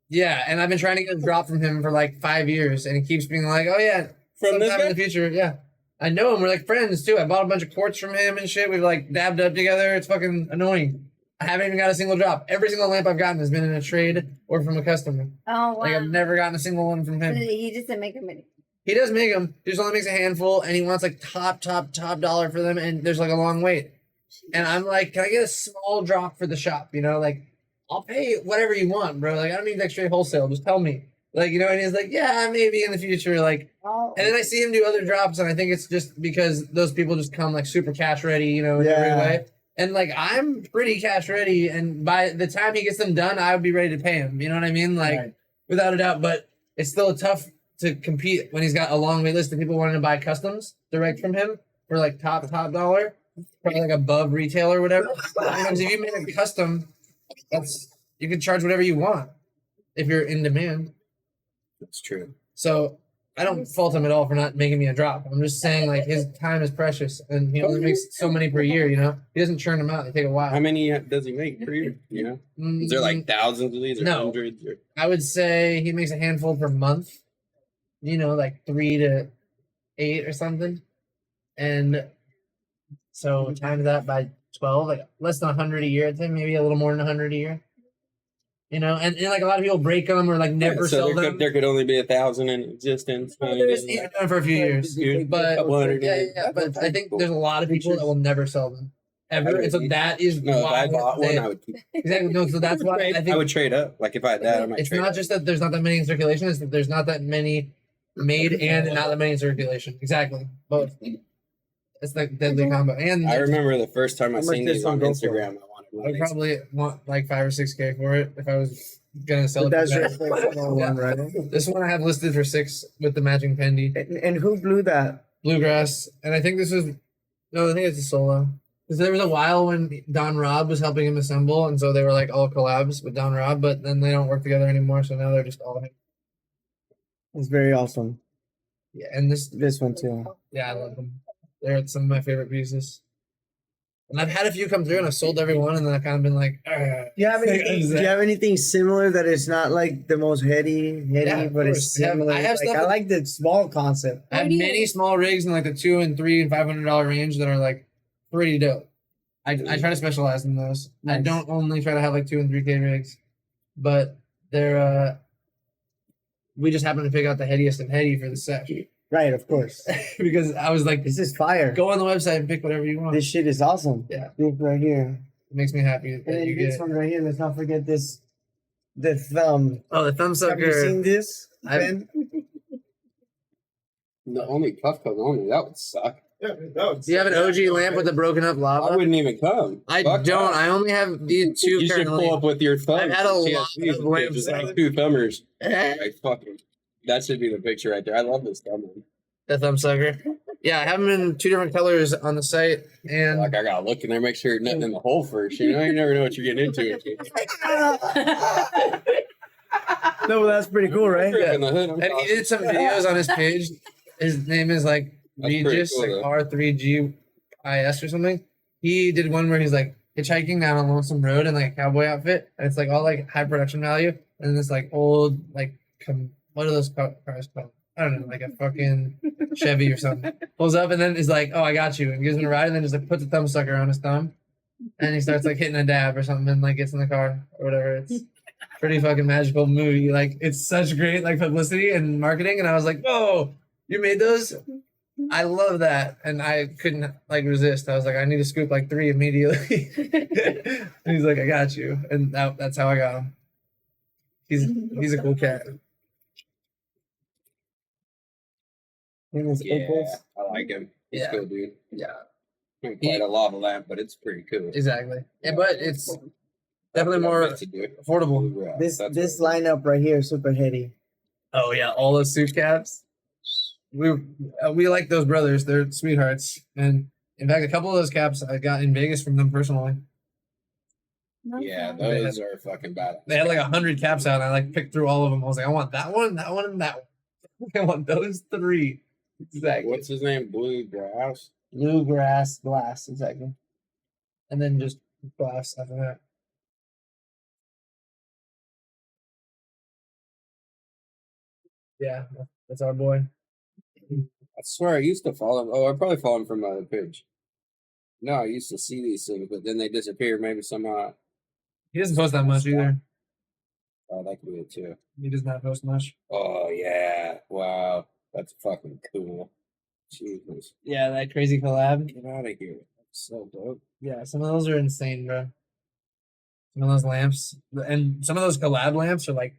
Yeah, and I've been trying to get a drop from him for like 5 years, and he keeps being like, "Oh yeah, From this sometime guy? in the future." Yeah, I know him. We're like friends too. I bought a bunch of quartz from him and shit. We've like dabbed up together. It's fucking annoying. I haven't even got a single drop. Every single lamp I've gotten has been in a trade or from a customer. Oh wow. Like I've never gotten a single one from him. He just didn't make a minute. He does make them. He just only makes a handful, and he wants like top dollar for them, and there's like a long wait. And I'm like, can I get a small drop for the shop? You know, like I'll pay whatever you want, bro. Like I don't need like straight wholesale. Just tell me. Like, you know, and he's like, yeah, maybe in the future. Like, Oh. and then I see him do other drops, and I think it's just because those people just come like super cash ready, you know, in every way. And like I'm pretty cash ready, and by the time he gets them done, I would be ready to pay him. You know what I mean? Like, without a doubt. But it's still tough to compete when he's got a long wait list of people wanting to buy customs direct from him for like top dollar, probably like above retail or whatever. Because if you make a custom, you can charge whatever you want if you're in demand. That's true. So I don't fault him at all for not making me a drop. I'm just saying like his time is precious, and he only makes so many per year. You know, he doesn't churn them out; they take a while. How many does he make per year? You know, is there like thousands of these or No. hundreds? Or... I would say he makes a handful per month. You know, like 3 to 8 or something, and so times that by 12, like less than 100 a year. I'd say maybe a little more than 100 a year. You know, and like a lot of people break them or like never so sell there them. there could only be 1,000 in existence. He's been doing for a few years, but couple hundred. but I think there's a lot of people that will never sell them ever, and so that is No, if why I bought one, I would keep. exactly no. So that's why I think I would trade up. Like if I had that, I might it's trade not up. just that there's not that many in circulation; it's that there's not that many made and not that many in circulation. Exactly, both. It's like deadly combo. And I remember the first time I much seen this these one on go for? Instagram. I wanted one. I'd probably want like 5 or 6K for it if I was gonna sell But it. that's for your that. personal one, right? This one I have listed for 6 with the matching pendy. And who blew that? Bluegrass, and I think this was no, I think it's a solo. Because there was a while when Don Rob was helping him assemble, and so they were like all collabs with Don Rob, but then they don't work together anymore, so now they're just all him. It's very awesome. Yeah, and This one too. yeah, I love them. They're some of my favorite pieces. And I've had a few come through, and I've sold every one, and then I've kind of been like, Do you have anything similar that is not like the most heady, Yeah, of but course. it's similar? I have Like, stuff I that- like the small concept. I have many small rigs in like the $200 and $300 and $500 range that are like pretty dope. I try to specialize in those. I Nice. don't only try to have like 2 and 3K rigs, but they're we just happened to pick out the headiest and heady for the set Right, of course. because I was like, This is fire. go on the website and pick whatever you want. This shit is awesome. Yeah. Look right here. It makes me happy And that then you get this it. one right here. Let's not forget this. The thumb. Oh, the thumb Have you sucker. seen this? I've- Ben? The only puff coat only that would suck. Yeah, no, Do you have an OG lamp with a broken up I lava? wouldn't even come. I Fuck don't. that. I only have these 2 You should currently. pull up with your thumb. I've had a lot TSVs of and lamps, just though. like 2 thumbers. Like fucking. That should be the picture right there. I love this thumb. Man. The thumb sucker. Yeah, I have them in 2 different colors on the site, and Like I gotta look in there, make sure nothing in the hole first. You know, you never know what you're getting into. No, well, that's pretty cool, right? In the hood, I'm and he cautious. did some videos on his page. His name is like That's pretty Regis, cool, like though. R3GIS or something. He did one where he's like hitchhiking down a lonesome road in like a cowboy outfit, and it's like all like high production value, and this like old like what are those cars called? I don't know, like a fucking Chevy or something. Pulls up and then is like, "Oh, I got you," and gives him a ride, and then just like puts a thumb sucker on his thumb, and he starts like hitting a dab or something, and like gets in the car or whatever. It's pretty fucking magical movie. Like it's such great like publicity and marketing, and I was like, "Whoa, you made those?" I love that, and I couldn't like resist. I was like, "I need to scoop like 3 immediately." And he's like, "I got you," and that's how I got him. He's a cool cat. And it's Yeah, opals. I like him. He's Yeah. cool, dude. Yeah, Ain't quite a lava lamp, but it's pretty cool. exactly. Yeah, but it's definitely more To do it. affordable. Yeah, This that's this what- lineup right here is super heady. Oh yeah, all those suit caps. We like those brothers. They're sweethearts, and in fact, a couple of those caps I got in Vegas from them personally. Yeah, They those are fucking bad. They had like 100 caps out, and I like picked through all of them. I was like, I want that one, and that one. I want those 3. Exactly. What's his name? Bluegrass. Bluegrass glass, exactly. And then just glass after that. Yeah, that's our boy. I swear I used to follow him. Oh, I probably follow him from my other page. No, I used to see these things, but then they disappear. Maybe somehow. He doesn't post that much either. Oh, that could be it too. He does not post much. Oh yeah! Wow, that's fucking cool. Jesus, Yeah, that crazy collab. get out of here! That's so dope. Yeah, some of those are insane, bro. Some of those lamps, and some of those collab lamps are like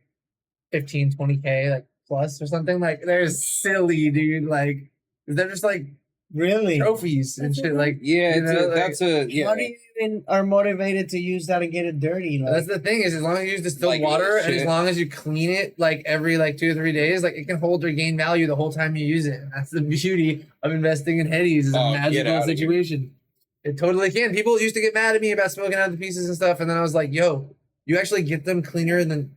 15, 20K, like plus or something. Like they're silly, dude. Like they're just like Really? trophies and shit. Like Yeah, you know, like- that's a yeah. How do you even are motivated to use that and get it dirty? Like, that's the thing is, as long as you use distilled Like, water and as shit. long as you clean it like every like 2 or 3 days, like it can hold or gain value the whole time you use it. And that's the beauty of investing in Headies. Is a Oh, get magical outta here. situation. It totally can. People used to get mad at me about smoking out the pieces and stuff, and then I was like, "Yo, you actually get them cleaner than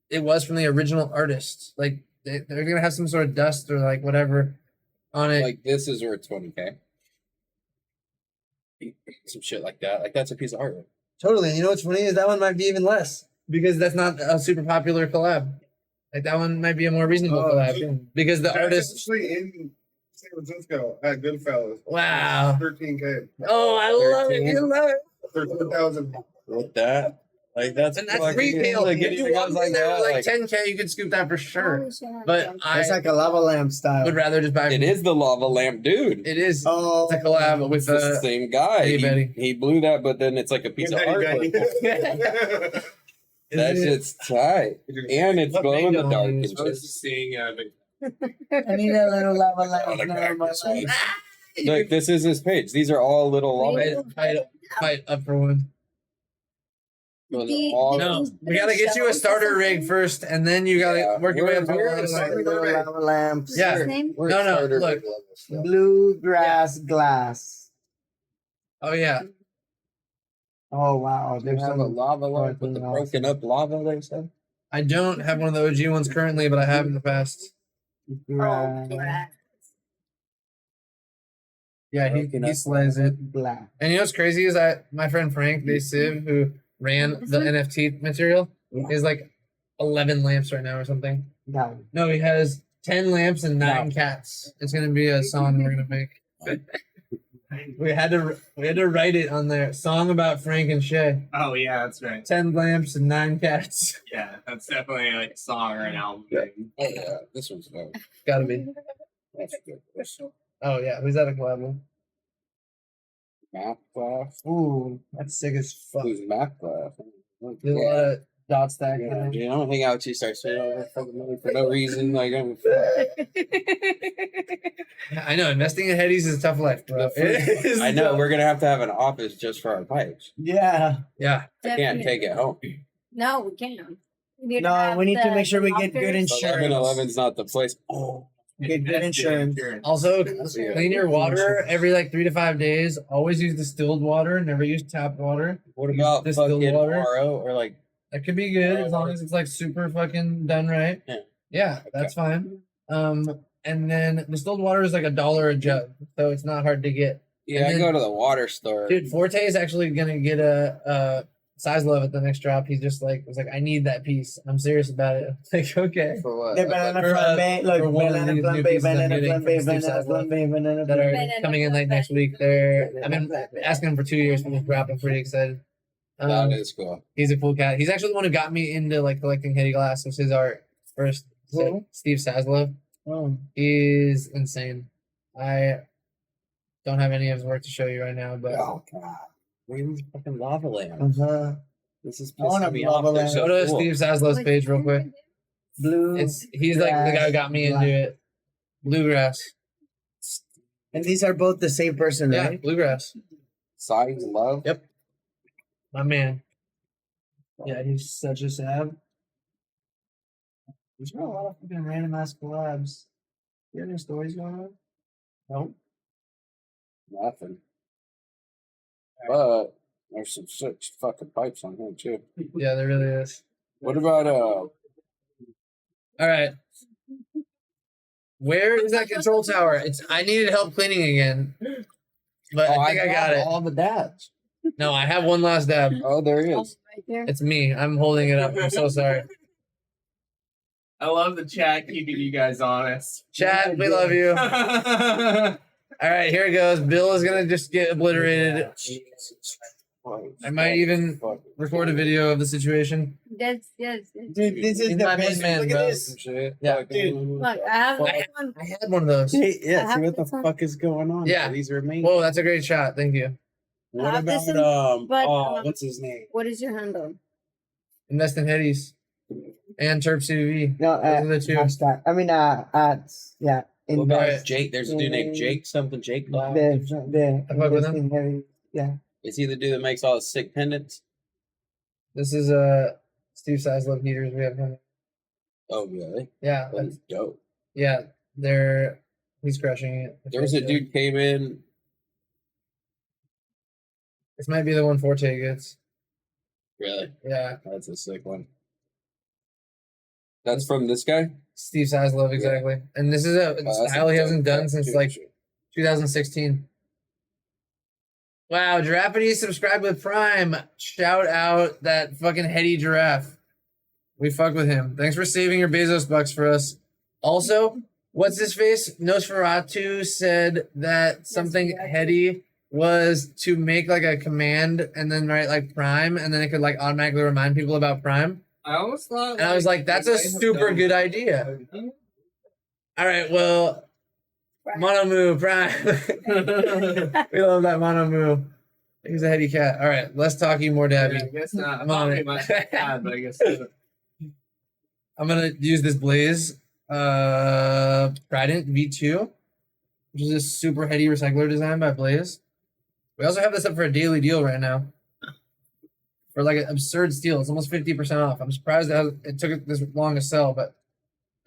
it was from the original artist. Like they're gonna have some sort of dust or like whatever on it." Like this is worth 20K. Some shit like that. Like that's a piece of art. Totally. And you know what's funny is that one might be even less because that's not a super popular collab. Like that one might be a more reasonable Oh, collab because the That's artist. actually in San Francisco at Goodfellas. Wow. 13K. Oh, I love it. 13. You love it. 13,000. With that, like that's And that's like, retail. Like, If you walk in there with like 10K, you could scoop that for sure. Holy shit, But yeah. I it's like a lava lamp style. would rather just buy. it is the lava lamp, dude. It is. Oh, It's a collab with It's the same guy. Eddie Betty. He blew that, but then it's like a piece of art. That shit's tight, and it's What glow in the bingo dark. is And I shit. was just seeing I need a little lava lamp the now in my crackers, life. Look, this is his page. These are all little lava. Fight up for one. Those are The- all- No, we gotta get you a starter rig first, and then you gotta Yeah, work your way up to we're- the Like line. little lava lamps. Yeah. His name? We're No, no, starter look. big level stuff. Bluegrass glass. Oh yeah. Oh wow, They there's have a some. lava lamp with the fucking broken up lava. They said. I don't have one of the OG ones currently, but I have in the past. Oh, yeah. Yeah, Broken he up slays it. black. And you know what's crazy is that my friend Frank Day Civ, who ran the NFT material, Yeah. is like 11 lamps right now or something. No. No, he has 10 lamps and 9 cats. It's gonna be a song we're gonna make. we had to write it on there. Song about Frank and Shay. Oh yeah, that's right. 10 lamps and 9 cats. Yeah, that's definitely like a song or an album thing. Oh yeah, this one's dope. Gotta be. That's good. Oh yeah, who's that a collab with? Math class. Ooh, that's sick as fuck. Who's math class? There's a lot of dot stack. Yeah, dude, I don't hang out with you. Start spending all that fucking money for no reason. Like I'm. I know investing in Headies is a tough life, bro. It is I know tough. we're gonna have to have an office just for our pipes. Yeah. Yeah, I can't take it home. No, we can't. We No, have we need to the make sure we get good lockers. insurance. 11-11's not the place. Oh, Get good insurance. also Yeah. clean your water every like 3 to 5 days. Always use distilled water. Never use tap water. what Use about distilled fucking water? RO or like? That could be good as long as it's like super fucking done right. Yeah. Yeah, that's fine. And then distilled water is like $1 a jug, so it's not hard to get. Yeah, And I then- go to the water store. Dude, Forte is actually gonna get a size love at the next drop. He's just like was like, I need that piece. I'm serious about it. I'm like, okay. For what? The banana for, flambe, look, for one of banana these new flambe, pieces I'm banana getting from flambe, Steve banana Sadler flambe, banana that are flambe. coming in like next week. I've been asking him for 2 years for this drop. I'm pretty excited. That is cool. He's a cool cat. He's actually the one who got me into like collecting Heady glass. It was his art first. Who? Steve Saslov. Oh. He's insane. I don't have any of his work to show you right now, but Oh god, where's the fucking lava lamp? Uh-huh. This is I want a pissing me lava off. They're lamp. so go to cool. Steve Saslov's page real quick. Blue. He's like the guy who got me into Black. it. Bluegrass. And these are both the same person, Yeah, right? bluegrass. Size love. Yep. My man. Yeah, he's such a sab. There's been a lot of fucking random ass collabs. You have any stories going on? Nope. Nothing. But there's some sick fucking pipes on here too. Yeah, there really is. What about All right. Where is that control tower? I needed help cleaning again. But I think I got it. all the dabs. No, I have one last dab. Oh, there he Oh, is. right there. It's me. I'm holding it up. I'm so sorry. I love the chat keeping you guys honest. Chat, we love you. All right, here it goes. Bill is gonna just get obliterated. I might even record a video of the situation. Yes. Dude, this is He's the my best. main man, Look bro. at this. Yeah. Dude. Look, I have I one. had one of those. Yeah, I see have what the this one. fuck is going on. Yeah. These are amazing. Whoa, that's a great shot. Thank you. What I have this about one, but, what's his name? What is your handle? Invest in Headies and TerpSousVide. No, Those are the two. hashtag. I mean, yeah. What about Invest. Jake? There's a dude named Jake something. Jake Black. The I fuck with him. investing, yeah. Is he the dude that makes all the sick pendants? This is Steve Size Love Heaters. We have him. Oh, really? Yeah, That's dope. yeah. He's crushing it. There was a dude came in. This might be the one Forte gets. Really? Yeah, That's a sick one. That's from this guy? Steve Size Love exactly. And this is a That's style he dope hasn't done cut, since too. like 2016. Wow, Giraffes subscribed with Prime. Shout out that fucking heady giraffe. We fuck with him. Thanks for saving your Bezos bucks for us. Also, what's his face? Nosferatu said that something heady was to make like a command and then write like Prime and then it could like automatically remind people about Prime. I almost thought. And I was like, that's a super good idea. All right, well, Mono Moo Prime. We love that Mono Moo. He's a heady cat. All right, less talking, more dabby. I guess not. I'm on it. My bad, but I guess not. I'm gonna use this Blaze Trident V2, which is a super heady recycler design by Blaze. We also have this up for a daily deal right now. For like an absurd steal. It's almost 50% off. I'm surprised that it took it this long to sell, but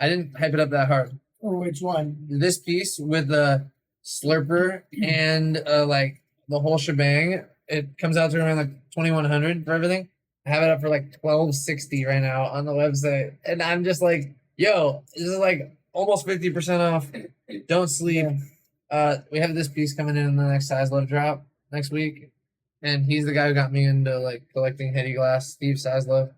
I didn't hype it up that hard. Oh, which one? This piece with the slurper and like the whole shebang, it comes out to around like 2,100 for everything. I have it up for like 1,260 right now on the website, and I'm just like, yo, this is like almost 50% off. Don't sleep. We have this piece coming in the next size love drop next week, and he's the guy who got me into like collecting heady glass, Steve Size Love.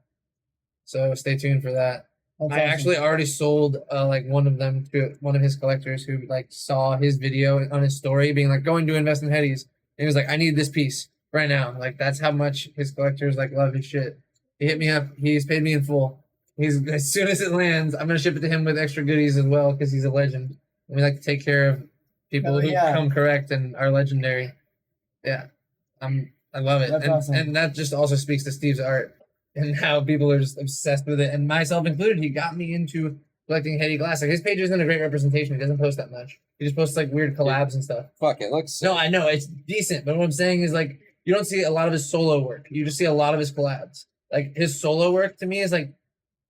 So stay tuned for that. I actually already sold like one of them to one of his collectors who like saw his video on his story being like going to invest in Headies. And he was like, I need this piece right now. Like that's how much his collectors like love his shit. He hit me up. He's paid me in full. He's as soon as it lands, I'm gonna ship it to him with extra goodies as well because he's a legend. And we like to take care of people who come correct and are legendary. Yeah, I love it. That's And, awesome. and that just also speaks to Steve's art and how people are just obsessed with it, and myself included. He got me into collecting heady glass. Like his page isn't a great representation. He doesn't post that much. He just posts like weird collabs and stuff. Fuck, it looks sick. No, I know it's decent, but what I'm saying is like you don't see a lot of his solo work. You just see a lot of his collabs. Like his solo work to me is like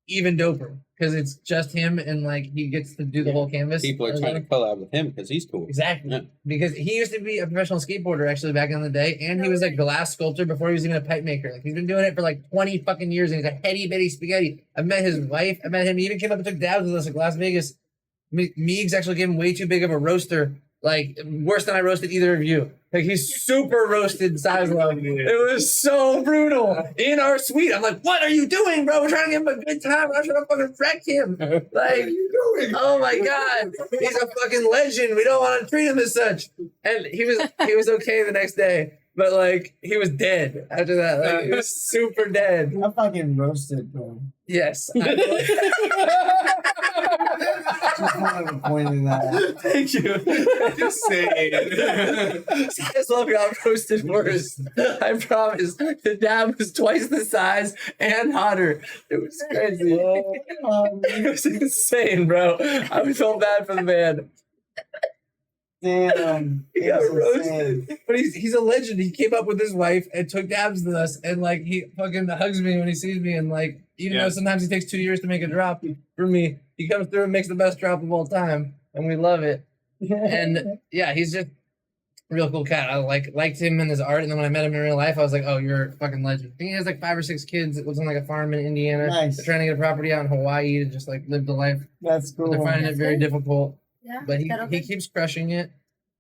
even doper because it's just him and like he gets to do the whole canvas. People are trying to collab with him because he's cool. Exactly. Yeah. Because he used to be a professional skateboarder actually back in the day, and he was a glass sculptor before he was even a pipe maker. Like he's been doing it for like 20 fucking years, and he's a heady bitty spaghetti. I met his wife. I met him. He even came up and took dabs with us at Las Vegas. Meegs actually gave him way too big of a roaster, like worse than I roasted either of you. Like he's super roasted size love. It was so brutal in our suite. I'm like, what are you doing, bro? We're trying to give him a good time. We're not trying to fucking wreck him. Like, oh my god, he's a fucking legend. We don't want to treat him as such. And he was okay the next day, but like he was dead after that. Like he was super dead. I'm fucking roasted, bro. Yes. Just wanted to point in that. Thank you. Just saying. Size love got roasted worse. I promise. The dab was twice the size and hotter. It was crazy. It was insane, bro. I felt bad for the man. Damn. He got It's roasted. insane. But he's a legend. He came up with his wife and took dabs with us, and like he fucking hugs me when he sees me, and like even though sometimes he takes 2 years to make a drop for me, he comes through and makes the best drop of all time, and we love it. And yeah, he's just a real cool cat. I liked him and his art, and then when I met him in real life, I was like, oh, you're a fucking legend. I think he has like 5 or 6 kids. It lives on like a farm in Indiana. Nice. They're trying to get a property out in Hawaii to just like live the life. That's But cool. they're finding it very difficult. Yeah. But is that he okay? keeps crushing it.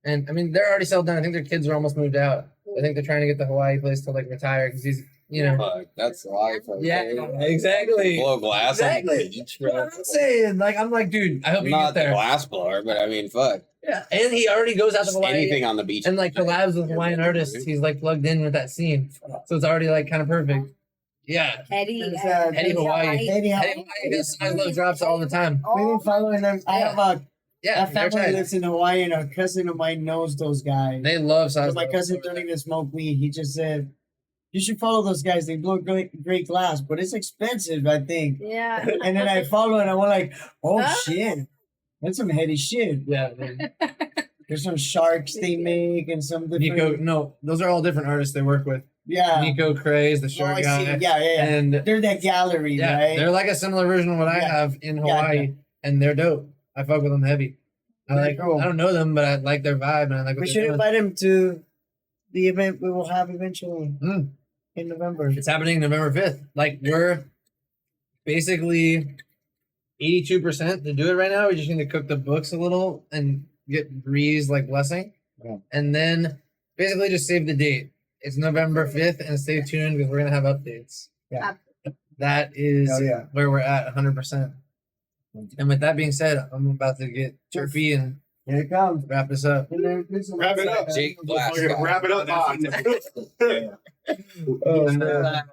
And I mean, they're already settled down. I think their kids are almost moved out. I think they're trying to get the Hawaii place to like retire because he's, you know. Fuck, that's life. Right Yeah, there. exactly. Blow glass on the Exactly. beach, That's bro. what I'm saying. Like, I'm like, dude, I hope you Not get the there. glass blower, but I mean, fuck. Yeah, and he already goes out to Just Hawaii anything on the beach. and like collabs with Hawaiian artists. He's like plugged in with that scene, so it's already like kind of perfect. Yeah, Eddie, Eddie Hawaii. Eddie Eddie Hawaii does Size Love drops all the time. We've been following them. I have a Yeah, they're family tight. lives in Hawaii, and a cousin of mine knows those guys. They love Size Because my Love. cousin don't even smoke weed. He just said, "You should follow those guys. They blow great glass, but it's expensive, I think." Yeah. And then I follow, and I went like, "Oh shit, that's some heady shit." Yeah, man. There's some sharks they make, and some different. Nico, no, those are all different artists they work with. Yeah. Nico Craze, the Oh, short I guy. see. Yeah. And They're that gallery, yeah, right? they're like a similar version of what I Yeah. have in Yeah, Hawaii, and they're dope. I fuck with them heavy. I Very like. cool. I don't know them, but I like their vibe, and I like what We they're should doing. invite him to the event we will have eventually Mm. in November. It's happening November 5th. Like, we're basically 82% to do it right now. We just need to cook the books a little and get Bree's like blessing. Yeah. And then basically just save the date. It's November 5th, and stay tuned because we're gonna have updates. Yeah. That is Hell yeah. where we're at 100%. And with that being said, I'm about to get Terpy and Here it comes. wrap this up. Wrap it up. Jake Glass. Fucking wrap it up. Oh,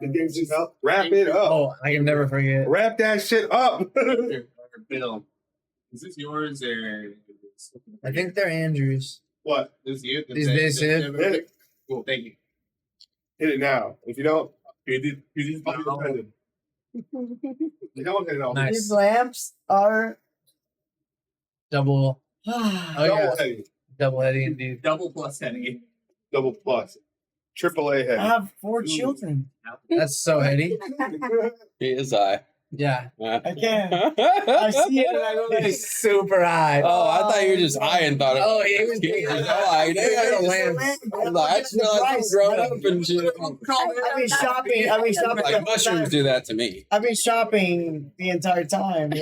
The game's just up. Wrap it up. Oh, I can never forget. Wrap that shit up. Bill, is this yours or? I think they're Andrews. What? This is you. These days, Sid. Hit it. Cool. Thank you. Hit it now. If you don't, You you don't hit it all. Nice. These lamps are. Double. I Oh, yeah. Double heady. Double heady indeed. Double plus heady. Double plus. Triple A heady. have 4 children. That's so heady. He is high. Yeah. I can't. I see it and I go like, He's super high. Oh, I thought you were just high and thought it Oh, he was He was big. high. Yeah, lamp. I just realized I'm grown up and shit. I've been shopping. I've been shopping. Like mushrooms do that to me. I've been shopping the entire time.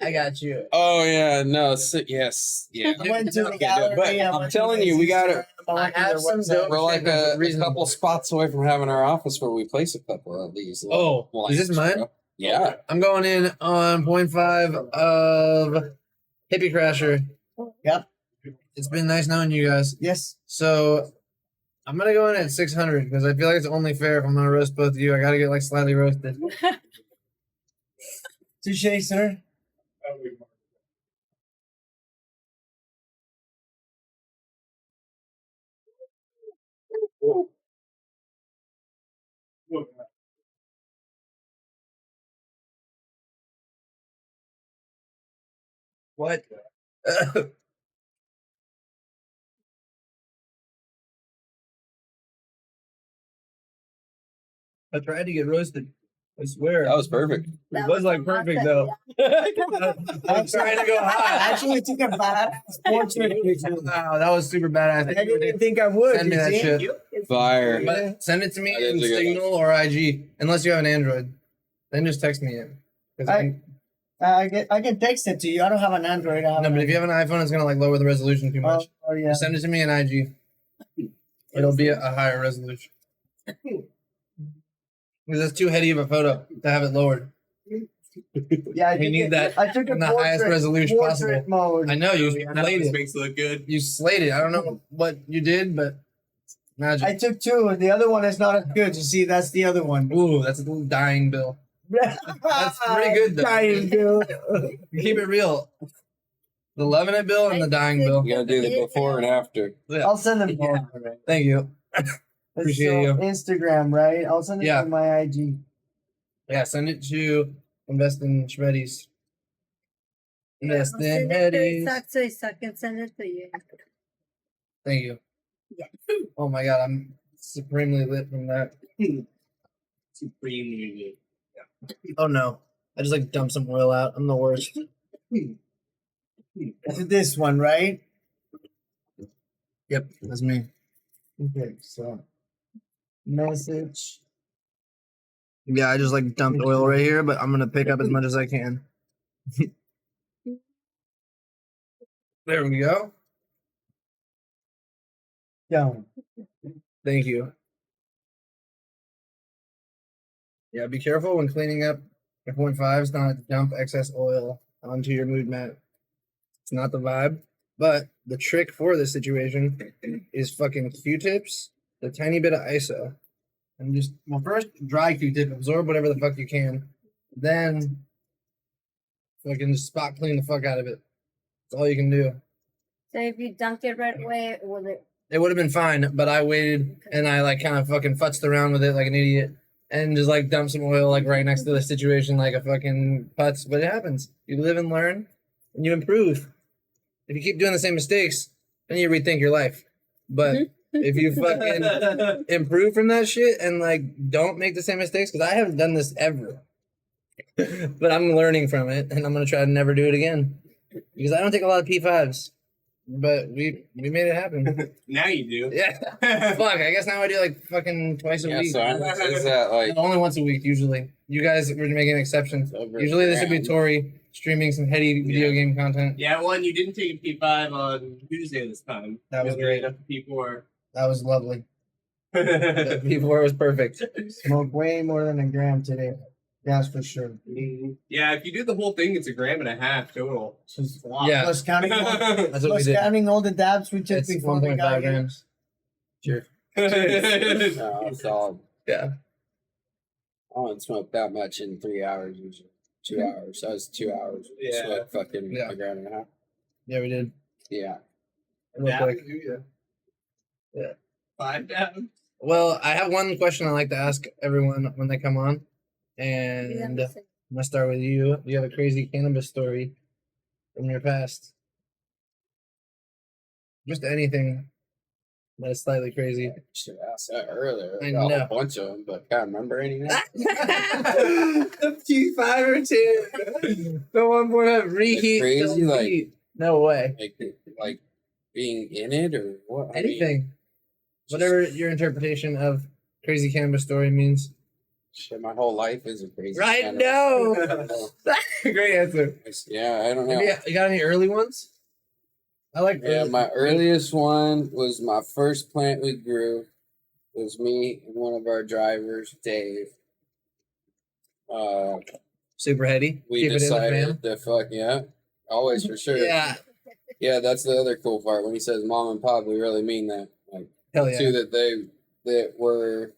I got you. Oh yeah, no, yes, yeah. I went to the Okay, gallery. but I I'm went to telling the you, we gotta- I have some website. dope- We're like a Reasonable. couple spots away from having our office where we place a couple of these. Oh, is this lamps, mine? bro. Yeah. I'm going in on 0.5 of Hippie Crasher. Yep. It's been nice knowing you guys. Yes. So I'm gonna go in at 600 because I feel like it's only fair if I'm gonna roast both of you. I gotta get like slightly roasted. Touche, sir. What? I tried to get roasted. I swear. That was perfect. It was like perfect though. I'm trying to go I high. actually took a bad portrait picture. Wow, that was super badass. I didn't think I would. Send me you that see? shit. Fire. But send it to me That is in a good Signal or IG, unless you have an Android. Then just text me it. 'Cause I can text it to you. I don't have an Android. I have no, but if you have an iPhone, it's gonna like lower the resolution too much. Oh yeah. Just send it to me in IG. It'll be a higher resolution. Because it's too heady of a photo to have it lowered. Yeah, I We took need it- that I took in a the highest resolution portrait possible. mode. I know you That slayed it. makes it look good. You slayed it. I don't know what you did, but magic. I took 2, and the other one is not as good. You see, that's the other one. Ooh, that's a little dying bill. That's pretty good, though. Dying bill. Keep it real. The loving it bill and the dying bill. You gotta do the before and after. I'll send them both. Thank you. Appreciate you. Instagram, right? I'll send it Yeah. to my IG. Yeah, send it to InvestInHeadies. Invest in Send it to Headies. Isaac so Isaac can send it to you. Thank you. Yeah. Oh my god, I'm supremely lit from that. Supremely Oh no. I just like dumped some oil out. I'm the worst. This one, right? Yep, that's me. Okay, so message. Yeah, I just like dumped oil right here, but I'm gonna pick up as much as I can. There we go. Down. Thank you. Yeah, be careful when cleaning up your 0.5s not to dump excess oil onto your mood mat. It's not the vibe. But the trick for this situation is fucking Q-tips, the tiny bit of ISO. And just, well, first, dry Q-tip, absorb whatever the fuck you can. Then, fucking just spot clean the fuck out of it. That's all you can do. So if you dunked it right away, will it? It would have been fine, but I waited and I like kind of fucking futzed around with it like an idiot and just like dumped some oil like right next to the situation like a fucking putz. But it happens. You live and learn and you improve. If you keep doing the same mistakes, then you rethink your life. But if you fucking improve from that shit and like don't make the same mistakes, because I haven't done this ever, but I'm learning from it and I'm gonna try to never do it again because I don't take a lot of P5s. But we made it happen. Now you do. Yeah. Fuck. I guess now I do like fucking twice a week. So is that like Only once a week usually. You guys were making exceptions. Usually this would be Tori streaming some heady video game content. Yeah, one, you didn't take a P5 on Tuesday this time. That was great. Up to P4. That was lovely. P4 was perfect. Smoked way more than a gram today. That's for sure. Yeah, if you do the whole thing, it's 1.5 grams total. Yeah. Plus counting all, That's what we plus did. counting all the dabs we took It's before we 1.5 got here. grams. Sure. solid. Yeah. I don't smoke that much in 3 hours usually. 2 hours. So it's 2 hours. Yeah. Smoke fucking Yeah. 1.5 grams. Yeah, we did. Yeah. Real quick. Yeah. 5 down. Well, I have one question I like to ask everyone when they come on. And I'm gonna start with you. You have a crazy cannabis story from your past. Just anything that is slightly crazy. Should have asked that earlier. I Got a know. whole bunch of them, but can't remember any now. The P5 or 2. The 1.5 reheat. Crazy, don't like- heat. No way. like being in it or what? I mean, Anything. Whatever your interpretation of crazy cannabis story means. shit, my whole life is a crazy. Right? cannabis. No. Great answer. Yeah, I don't know. You got any early ones? I like Yeah, early- my earliest one was my first plant we grew. It was me and one of our drivers, Dave. super heady. We Keep it in the decided to fuck always for sure. fam. Yeah. Yeah, that's the other cool part. When he says mom and pop, we really mean that. Like Hell yeah. two that they were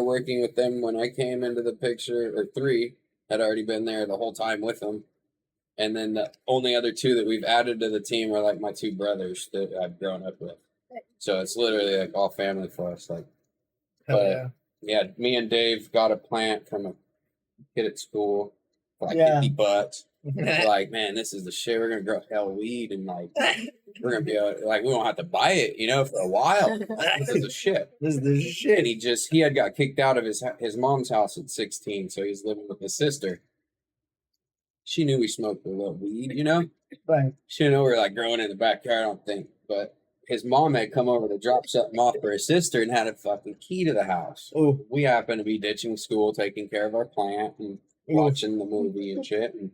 working with them when I came into the picture, or 3 had already been there the whole time with them. And then the only other 2 that we've added to the team are like my 2 brothers that I've grown up with. So it's literally like all family for us. Like, Hell but- yeah. yeah, me and Dave got a plant from a kid at school for like Yeah. $50. We're like, man, this is the shit. We're gonna grow hell weed and like we're gonna be like, we don't have to buy it, for a while. This is the shit. This is the shit. And he had got kicked out of his mom's house at 16, so he's living with his sister. She knew we smoked a little weed, Right. She didn't know we were like growing in the backyard, I don't think. But his mom had come over to drop something off for his sister and had a fucking key to the house. Oh, We happened to be ditching school, taking care of our plant and watching the movie and shit. And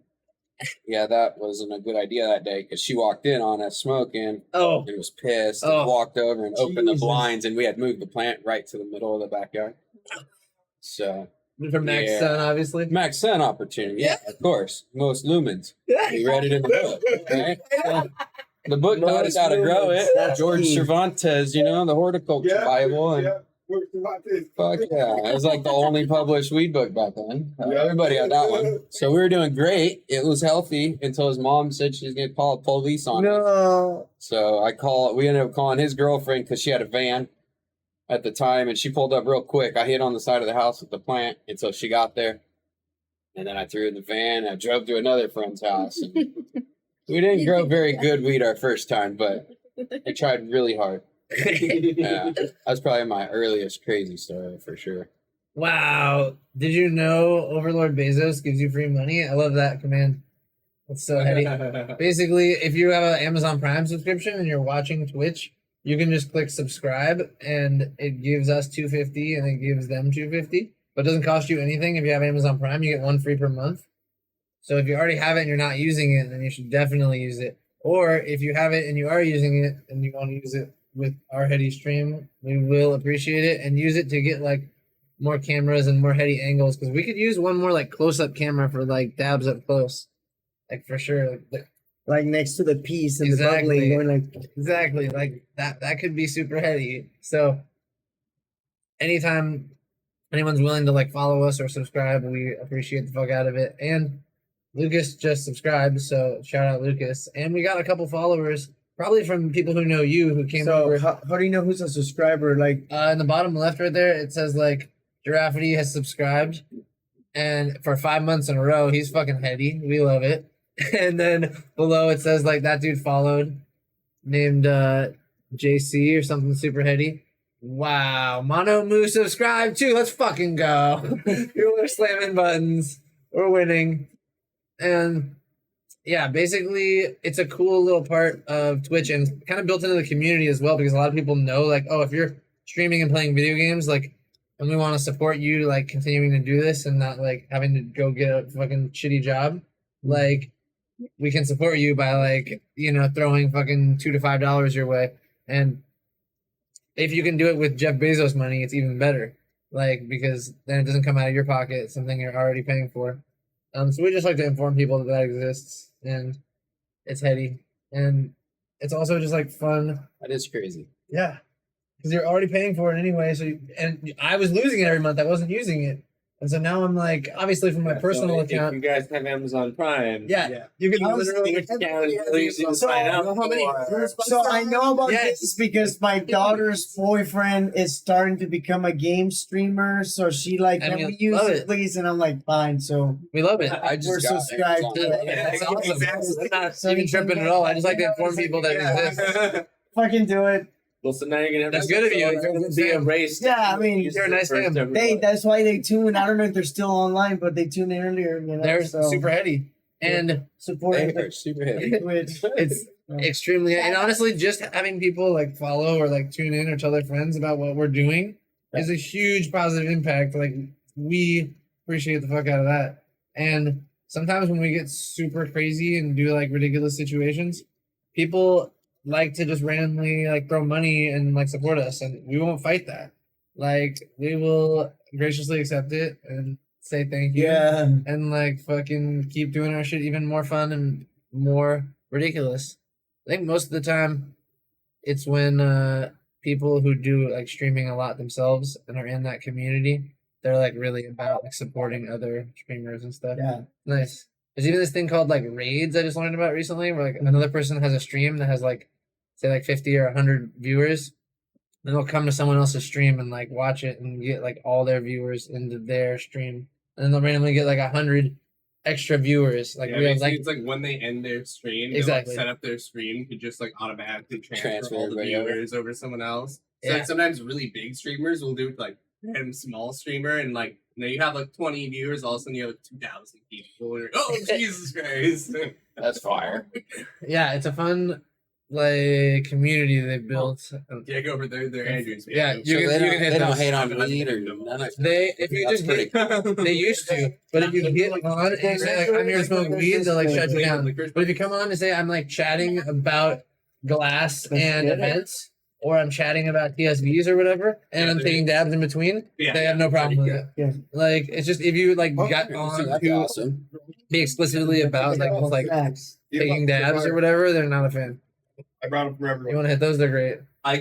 yeah, that wasn't a good idea that day because she walked in on us smoking oh, and was pissed Oh. and walked over and opened the Jesus. blinds, and we had moved the plant right to the middle of the backyard. So from Max Yeah. Son, obviously. max sun opportunity, yeah, of course, most lumens. We read it in the book, right? The book taught us how to grow it. That's George key. Cervantes, the horticulture Bible, and Works about this. fuck yeah, it was like the only published weed book back then. Yeah. Everybody had that one, so we were doing great. It was healthy until his mom said she's gonna call the police on us. No. So we ended up calling his girlfriend because she had a van at the time, and she pulled up real quick. I hid on the side of the house with the plant until she got there. And then I threw in the van and I drove to another friend's house. And we didn't grow very good weed our first time, but I tried really hard. Yeah, that's probably my earliest crazy story for sure. Wow. Did you know Overlord Bezos gives you free money? I love that command. That's so heady. Basically, if you have an Amazon Prime subscription and you're watching Twitch, you can just click subscribe and it gives us $2.50 and it gives them $2.50. But it doesn't cost you anything. If you have Amazon Prime, you get 1 free per month. So if you already have it and you're not using it, then you should definitely use it. Or if you have it and you are using it and you want to use it with our Heady stream, we will appreciate it and use it to get like more cameras and more Heady angles because we could use one more like close up camera for like dabs up close, like for sure. Like next to the piece and Exactly. the bubbling, going like Exactly, like that could be super Heady. So anytime anyone's willing to like follow us or subscribe, we appreciate the fuck out of it. And Lucas just subscribed, so shout out Lucas. And we got a couple followers, probably from people who know you who came so over. how do you know who's a subscriber? Like In the bottom left right there, it says like Giraffity has subscribed, and for 5 months in a row, he's fucking Heady. We love it. And then below it says like that dude followed, named JC or something super Heady. Wow, Mono Moo subscribed too. Let's fucking go. People are slamming buttons. We're winning. And yeah, basically it's a cool little part of Twitch and kind of built into the community as well because a lot of people know like, oh, if you're streaming and playing video games, like, and we want to support you like continuing to do this and not like having to go get a fucking shitty job, like we can support you by like, you know, throwing fucking $2 to $5 your way. And if you can do it with Jeff Bezos money, it's even better. Like, because then it doesn't come out of your pocket, it's something you're already paying for. So we just like to inform people that that exists and it's Heady. And it's also just like fun. That is crazy. Yeah. Because you're already paying for it anyway. So, and I was losing it every month. I wasn't using it. And so now I'm like, obviously from my personal If account. you guys have Amazon Prime, You can I was literally. which account please you sign up for. so I know about Yes. this because my daughter's boyfriend is starting to become a game streamer. So she like, And can we we use love it, it. please? And I'm like, fine. So We love it. I just we're got subscribed Amazon. to it. That's awesome. Exactly. I'm not So even you can tripping get- at all. I just like to inform people that it exists. Fucking do it. Well, so now you're gonna have That's to good of you. You're gonna be embraced. Yeah, I mean, You're a nice man. They that's why they tune. I don't know if they're still online, but they tune in earlier. You know, They're so super Heady. And supporting They are super heavy. Twitch. it's extremely, and honestly, just having people like follow or like tune in or tell their friends about what we're doing is a huge positive impact. Like, we appreciate the fuck out of that. And sometimes when we get super crazy and do like ridiculous situations, people like to just randomly like throw money and like support us, and we won't fight that. Like, we will graciously accept it and say thank you. Yeah. And like fucking keep doing our shit even more fun and more ridiculous. I think most of the time it's when people who do like streaming a lot themselves and are in that community, they're like really about like supporting other streamers and stuff. Yeah. Nice. There's even this thing called like raids I just learned about recently where like another person has a stream that has like say like 50 or 100 viewers. Then they'll come to someone else's stream and like watch it and get like all their viewers into their stream. And then they'll randomly get like 100 extra viewers. Like Yeah, we have basically like it's like when they end their stream, Exactly. they like set up their stream to just like automatically transfer Transfer all the everybody over. viewers over someone else. So Yeah. like sometimes really big streamers will do like random small streamer and like you have like 20 viewers, all of a sudden you have like 2,000 people. And you're, oh Jesus Christ! That's fire. yeah, it's a fun like community they built. Take over their Andrews. Yeah, you So can they don't, hit they don't those. hate on weed or none of They if you That's just pretty get they used to, but if you get on and say like I'm here to smoke weed, they'll like shut you down. But if you come on and say I'm like chatting about glass and events, or I'm chatting about TSVs or whatever, and Yeah, I'm they're- taking dabs in between, Yeah. they have no problem with it. Yeah. Like it's just if you like got on That's to awesome. be explicitly about like Facts. taking dabs or whatever, they're not a fan. I brought them from You everywhere. want to hit those? They're great. I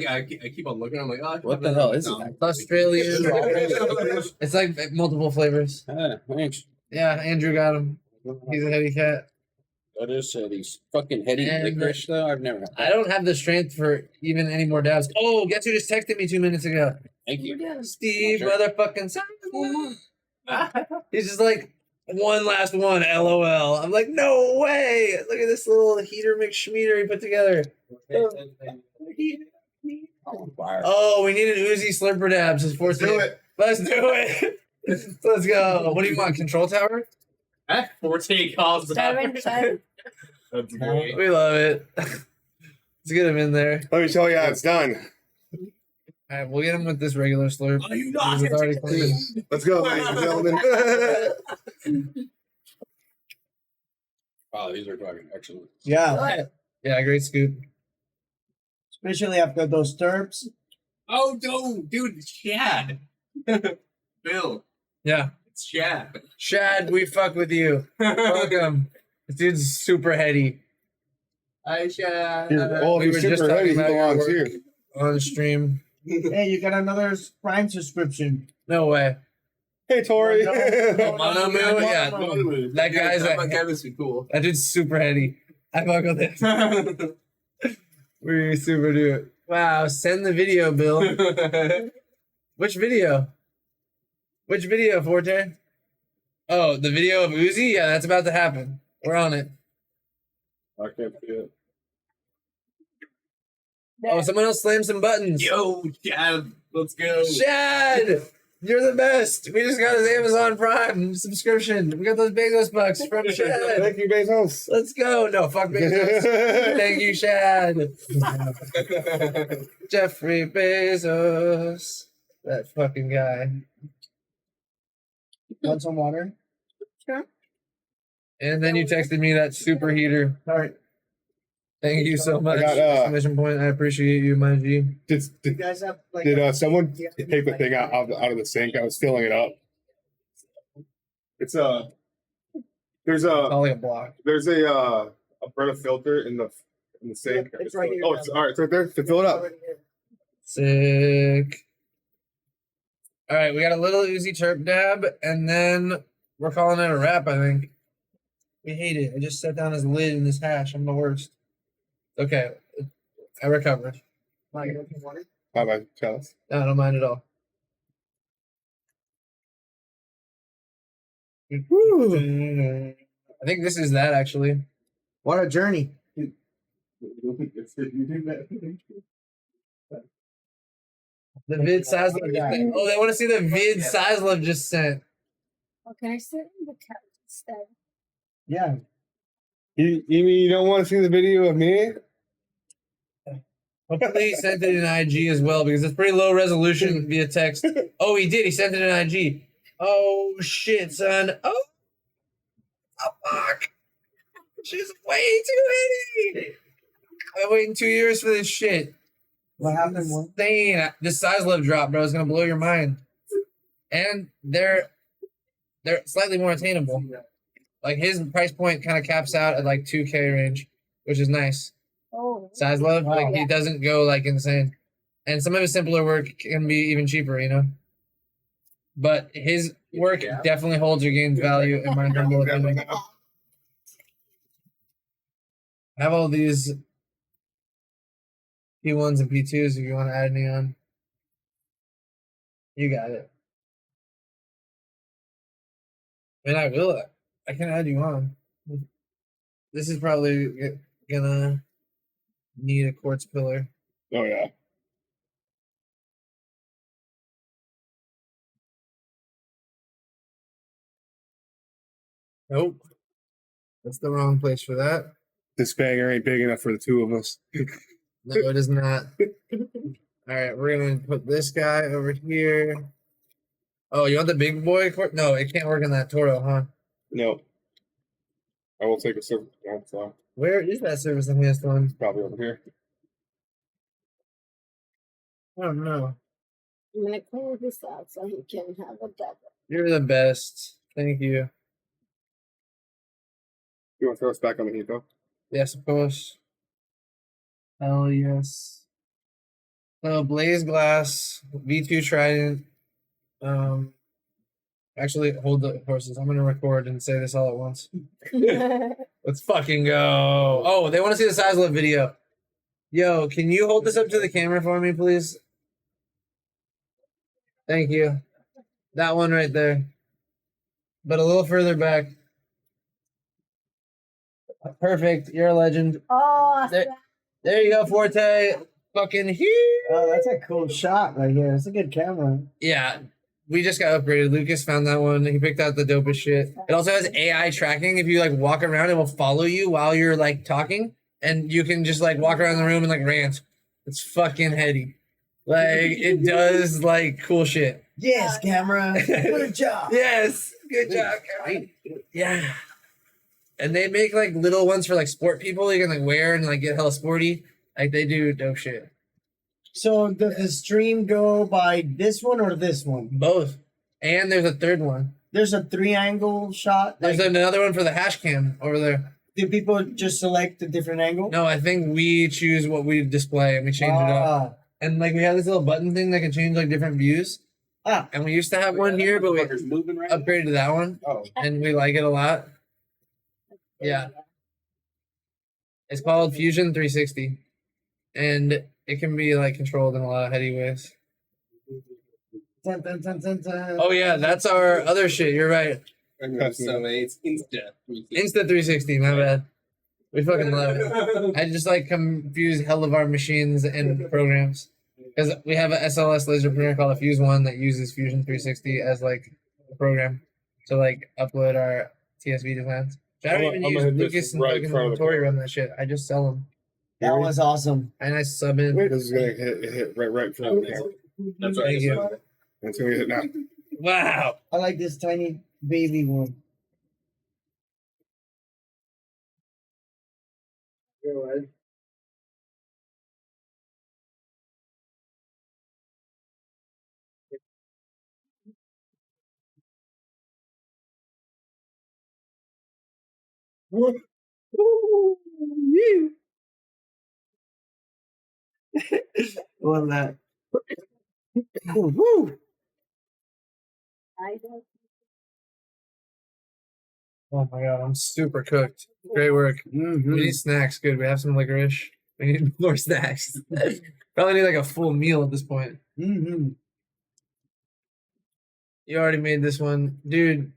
keep on looking. I'm like, oh, What the hell is it? It's Australian. It's like multiple flavors. Thanks. Yeah, Andrew got him. He's a heavy cat. That is these fucking heady And- licorice though. I've never had I that. don't have the strength for even any more dabs. Oh, guess who just texted me 2 minutes ago? Thank you. Steve Sure. motherfucking Simon. He's just like, one last one, LOL. I'm like, no way. Look at this little heater McSchmeater he put together. Oh, fire. Oh, we need an Uzi Slurper dabs. His fourth Let's do name. it. Let's do it. Let's go. What do you want? Control tower? 14 calls. Seven. That's great. We love it. Let's get him in there. Let me tell you how it's done. All right, we'll get him with this regular slurp. Oh, you Because it's already clean. Let's go, ladies and gentlemen. Wow, these are fucking excellent. Yeah. Yeah, great scoop. especially after those terps. Oh no, dude, it's Shad. Bill, Yeah. it's Shad. Shad, we fuck with you. Welcome. This dude's super heady. Hi, Shad. Oh, we he's were just super talking heavy. He about your belongs work. here. On the stream. Hey, you got another Prime subscription. No way. Hey, Tori. Monomoo? Yeah. Monomoo. That guy's that chemistry cool. That dude's super heady. I fuck with him. We super do it. Wow, send the video, Bill. Which video? Which video, Forte? Oh, the video of Uzi? Yeah, that's about to happen. We're on it. I can't see it. Oh, someone else slammed some buttons. Yo, Shad, let's go. Shad! You're the best. We just got his Amazon Prime subscription. We got those Bezos bucks from Shad. Thank you, Bezos. Let's go. No, fuck Bezos. Thank you, Shad. Jeffrey Bezos. That fucking guy. Want some water? Sure. And then you texted me that super heater. All right. Thank you so much. got, Exclamation point. I appreciate you, my G. You Did guys have like someone take the thing out of the sink? I was filling it up. It's there's Calling a block. there's a Brita filter in the sink. It's right here. Oh, it's all right. It's right there. Fill it up. Sick. All right, we got a little Uzi Terp dab, and then we're calling it a wrap, I think. We hate it. I just set down his lid in this hash. I'm the worst. Okay, I recovered. Bye bye, Chalice. No, I don't mind at all. Woo. I think this is that, actually. What a journey. The vid size love just sent. Oh, they want to see the vid size love just sent. Oh, can I sit in the couch instead? Yeah. You mean you don't want to see the video of me? Hopefully he sent it in IG as well because it's pretty low resolution via text. Oh, he did. He sent it in IG. Oh, shit, son. Oh, fuck. She's way too heady. I've been waiting 2 years for this shit. What happened? What? Insane. This size love drop, bro, is going to blow your mind. And they're slightly more attainable. Like his price point kind of caps out at like 2K range, which is nice. Oh. Size love, like Yeah. he doesn't go like insane. And some of his simpler work can be even cheaper, you know? But his work definitely holds or gains value in my humble opinion. I have all these P1s and P2s if you want to add any on. You got it. And I will. I can add you on. This is probably gonna need a quartz pillar. Oh yeah. Nope. That's the wrong place for that. This banger ain't big enough for the two of us. No, it is not. All right, we're gonna put this guy over here. Oh, you want the big boy? No, it can't work on that Toro, huh? No. I will take a sip. Where is that service enhanced one? Probably over here. I don't know. I'm gonna clear this out so he can have a dab. You're the best. Thank you. You want to throw us back on the heat though? Yes, of course. Hell yes. So Blaze Glass, V2 Trident. Actually, hold the horses. I'm gonna record and say this all at once. Let's fucking go. Oh, they want to see the size love video. Yo, can you hold this up to the camera for me, please? Thank you. That one right there. But a little further back. Perfect. You're a legend. Oh, There you go, Forte. Fucking huge. Oh, that's a cool shot right here. It's a good camera. Yeah. We just got upgraded. Lucas found that one. He picked out the dopest shit. It also has AI tracking. If you like walk around, it will follow you while you're like talking. And you can just like walk around the room and like rant. It's fucking heady. Like it does like cool shit. Yes, camera. Good job. Yes. Good job, Kevin. Yeah. And they make like little ones for like sport people you can like wear and like get hella sporty. Like they do dope shit. So does the stream go by this one or this one? Both. And there's a third one. There's a 3-angle shot. There's another one for the hash cam over there. Do people just select a different angle? No, I think we choose what we display and we change it up. And like we have this little button thing that can change like different views. And we used to have one here, but we upgraded to that one. Oh. And we like it a lot. Yeah. It's called Fusion 360. And it can be like controlled in a lot of heady ways. Dun, dun, dun, dun, dun. Oh yeah, that's our other shit. You're right. So it's Insta. Insta 360, my bad. We fucking love it. I just like confuse hell of our machines and programs. Because we have a SLS laser printer called a Fuse One that uses Fusion 360 as like a program to like upload our TSV designs. I don't even use Lucas and fucking Torrey run that shit. I just sell them. That was awesome. And I sub in. This is gonna hit right in front of me. That's Thank you. It's gonna hit now. Wow. I like this tiny baby one. Love that. Woo. I don't. Oh my god, I'm super cooked. Great work. We need snacks. Good. We have some licorice. We need more snacks. Probably need like a full meal at this point. Mm-hmm. You already made this one. Dude,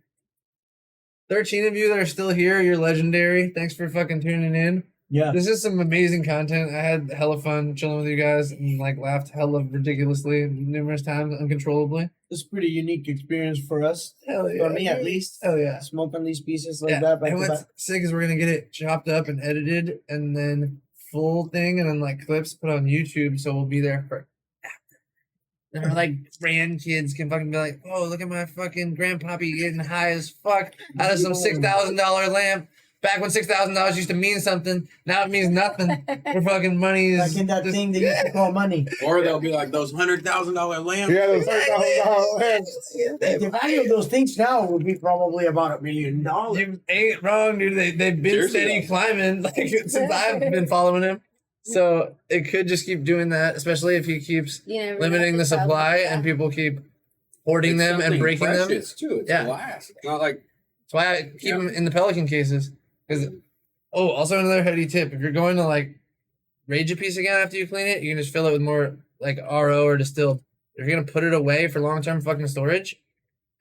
13 of you that are still here, you're legendary. Thanks for fucking tuning in. Yeah. This is some amazing content. I had hella fun chilling with you guys and like laughed hella ridiculously numerous times, uncontrollably. It's a pretty unique experience for us. Hell yeah. For me, at least. Hell yeah. Smoking these pieces like Yeah. that. Back And to what's back. sick is we're gonna get it chopped up and edited and then full thing and then like clips put on YouTube, so we'll be there for after. And our like grandkids can fucking be like, oh, look at my fucking grandpappy getting high as fuck out of some $6,000 lamp. Back when $6,000 used to mean something, now it means nothing. We're fucking money is Back in that thing they used to call money. Or they'll be like those $100,000 lamps. Yeah, those The value of those things now would be probably about $1 million. You ain't wrong, dude. They've been Seriously, steady though. climbing like since I've been following him. So it could just keep doing that, especially if he keeps limiting the supply and people keep hoarding It's them and something breaking them. precious, too. It's Yeah. glass. It's not like That's why I keep them in the Pelican cases. Because also another heady tip: if you're going to like rage a piece again after you clean it, you can just fill it with more like RO or distilled. If you're gonna put it away for long-term fucking storage,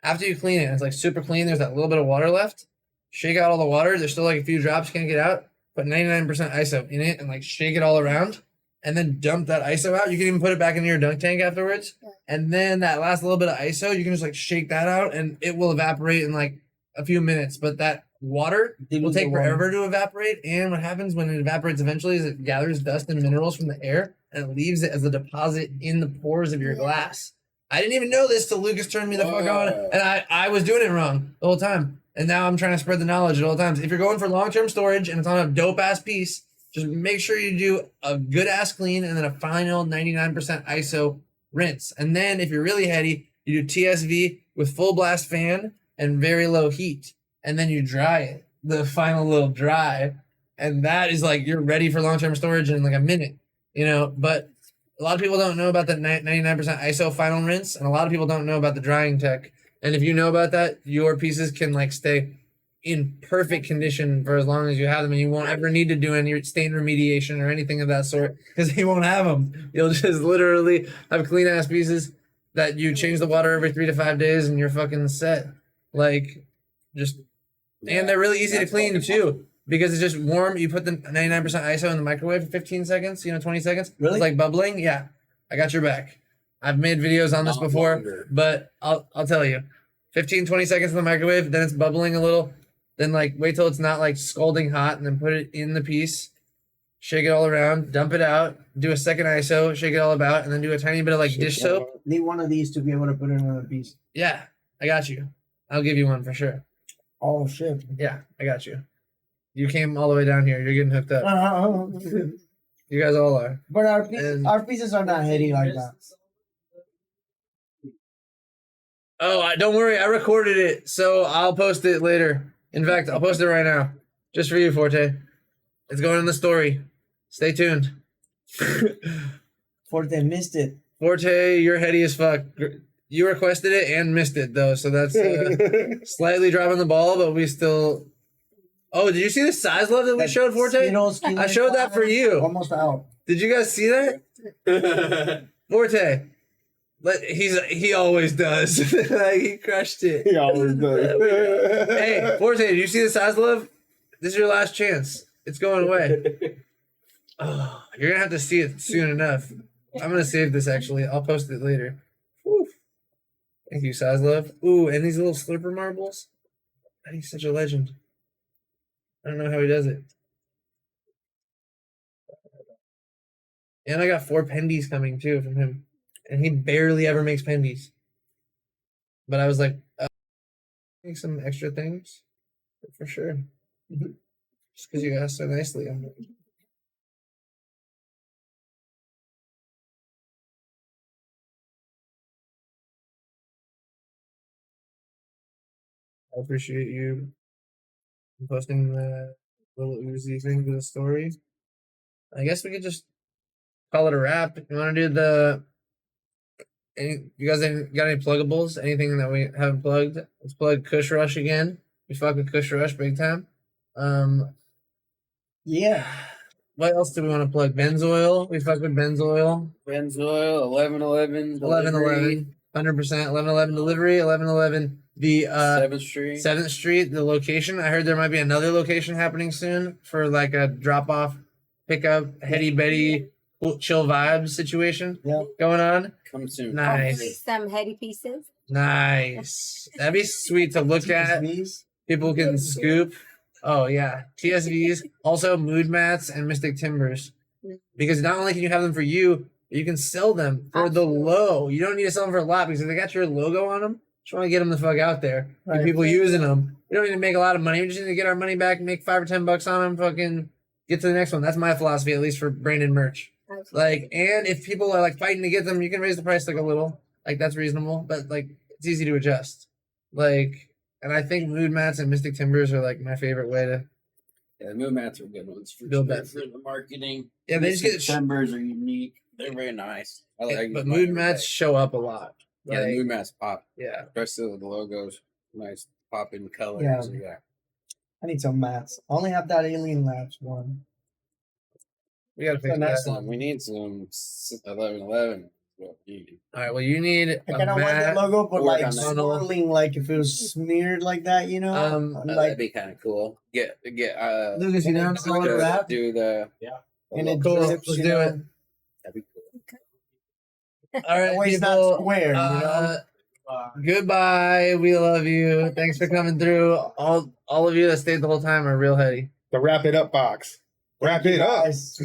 after you clean it, it's like super clean. There's that little bit of water left. Shake out all the water. There's still like a few drops can't get out. Put 99% ISO in it and like shake it all around, and then dump that ISO out. You can even put it back into your dunk tank afterwards. And then that last little bit of ISO, you can just like shake that out, and it will evaporate in like a few minutes. But that water will take forever to evaporate. And what happens when it evaporates eventually is it gathers dust and minerals from the air and it leaves it as a deposit in the pores of your glass. I didn't even know this till Lucas turned me the fuck on, and I was doing it wrong the whole time. And now I'm trying to spread the knowledge at all times. If you're going for long-term storage and it's on a dope-ass piece, just make sure you do a good-ass clean and then a final 99% ISO rinse. And then if you're really heady, you do TSV with full blast fan and very low heat. And then you dry it, the final little dry. And that is like, you're ready for long-term storage in like a minute, you know? But a lot of people don't know about the 99% ISO final rinse. And a lot of people don't know about the drying tech. And if you know about that, your pieces can like stay in perfect condition for as long as you have them, and you won't ever need to do any stain remediation or anything of that sort because you won't have them. You'll just literally have clean ass pieces that you change the water every 3 to 5 days, and you're fucking set. Like, just and they're really easy to clean too because it's just warm. You put the 99% ISO in the microwave for 15 seconds, 20 seconds. Really? It's like bubbling. Yeah, I got your back. I've made videos on this Not before, longer. but I'll tell you. 15, 20 seconds in the microwave, then it's bubbling a little. Then like wait till it's not like scalding hot and then put it in the piece. Shake it all around, dump it out, do a second ISO, shake it all about, and then do a tiny bit of like dish soap. Need one of these to be able to put it in another piece. Yeah, I got you. I'll give you one for sure. Oh shit. Yeah, I got you. You came all the way down here. You're getting hooked up. You guys all are. But And- our pieces are not heady like that. Oh, don't worry. I recorded it, so I'll post it later. In fact, I'll post it right now. Just for you, Forte. It's going in the story. Stay tuned. Forte missed it. Forte, you're heady as fuck. You requested it and missed it, though, so that's slightly dropping the ball, but we still... Oh, did you see the size love that we showed, Forte? I showed that for you. Almost out. Did you guys see that? Forte. He always does. Like, he crushed it. He always does. Hey, Forte, did you see the size love? This is your last chance. It's going away. Oh, you're gonna have to see it soon enough. I'm gonna save this actually. I'll post it later. Woo. Thank you, size love. Ooh, and these little slipper marbles. He's such a legend. I don't know how he does it. And I got 4 pendies coming too from him. And he barely ever makes pendies. But I was like, make some extra things for sure. Just because you asked so nicely. I appreciate you posting the little Uzi thing to the story. I guess we could just call it a wrap. You want to do you guys got any pluggables? Anything that we haven't plugged? Let's plug Kush Rush again. We fuck with Kush Rush big time. Yeah. What else do we want to plug? Benzoil. We fuck with Benzoil. Benzoil, 1111. 1111. 100%. 1111 delivery. 1111. The 7th Street. 7th Street, the location. I heard there might be another location happening soon for like a drop off, pickup, heady betty, chill vibes situation going on. Come soon. Nice. Hopefully some heady pieces. Nice. That'd be sweet to look at. People can scoop. Oh yeah. TSVs. Also mood mats and Mystic Timbers. Because not only can you have them for you, but you can sell them for the low. You don't need to sell them for a lot because if they got your logo on them, just want to get them the fuck out there. Get people using them. We don't need to make a lot of money. We just need to get our money back, make $5 or $10 on them, fucking get to the next one. That's my philosophy, at least for branded merch. Like, and if people are like fighting to get them, you can raise the price like a little. Like that's reasonable, but like it's easy to adjust. Like, and I think mood mats and Mystic Timbers are like my favorite way to. Yeah, the mood mats are good ones for Build that. for the marketing. Yeah, they just get timbers are unique. They're very nice. I like but mood mats show up a lot. Yeah, the mood mats pop. Yeah, especially with the logos, nice popping colors. Yeah. I need some mats. I only have that Alien Labs one. We gotta fix next that. one. We need some 1111. All right. Well, you need I kind of want mat. the logo, but Work like on that. swirling, like if it was smeared like that, you know. That'd Like be kind of cool. Get Lucas, you down? do the wrap? do the and it Cool. drips, Let's you do know. it. that'd be cool. All right, That way it's not people. square, you know. Goodbye. We love you. Thanks for coming through. All of you that stayed the whole time are real heady. The wrap it up box. Wrap it up. Guys.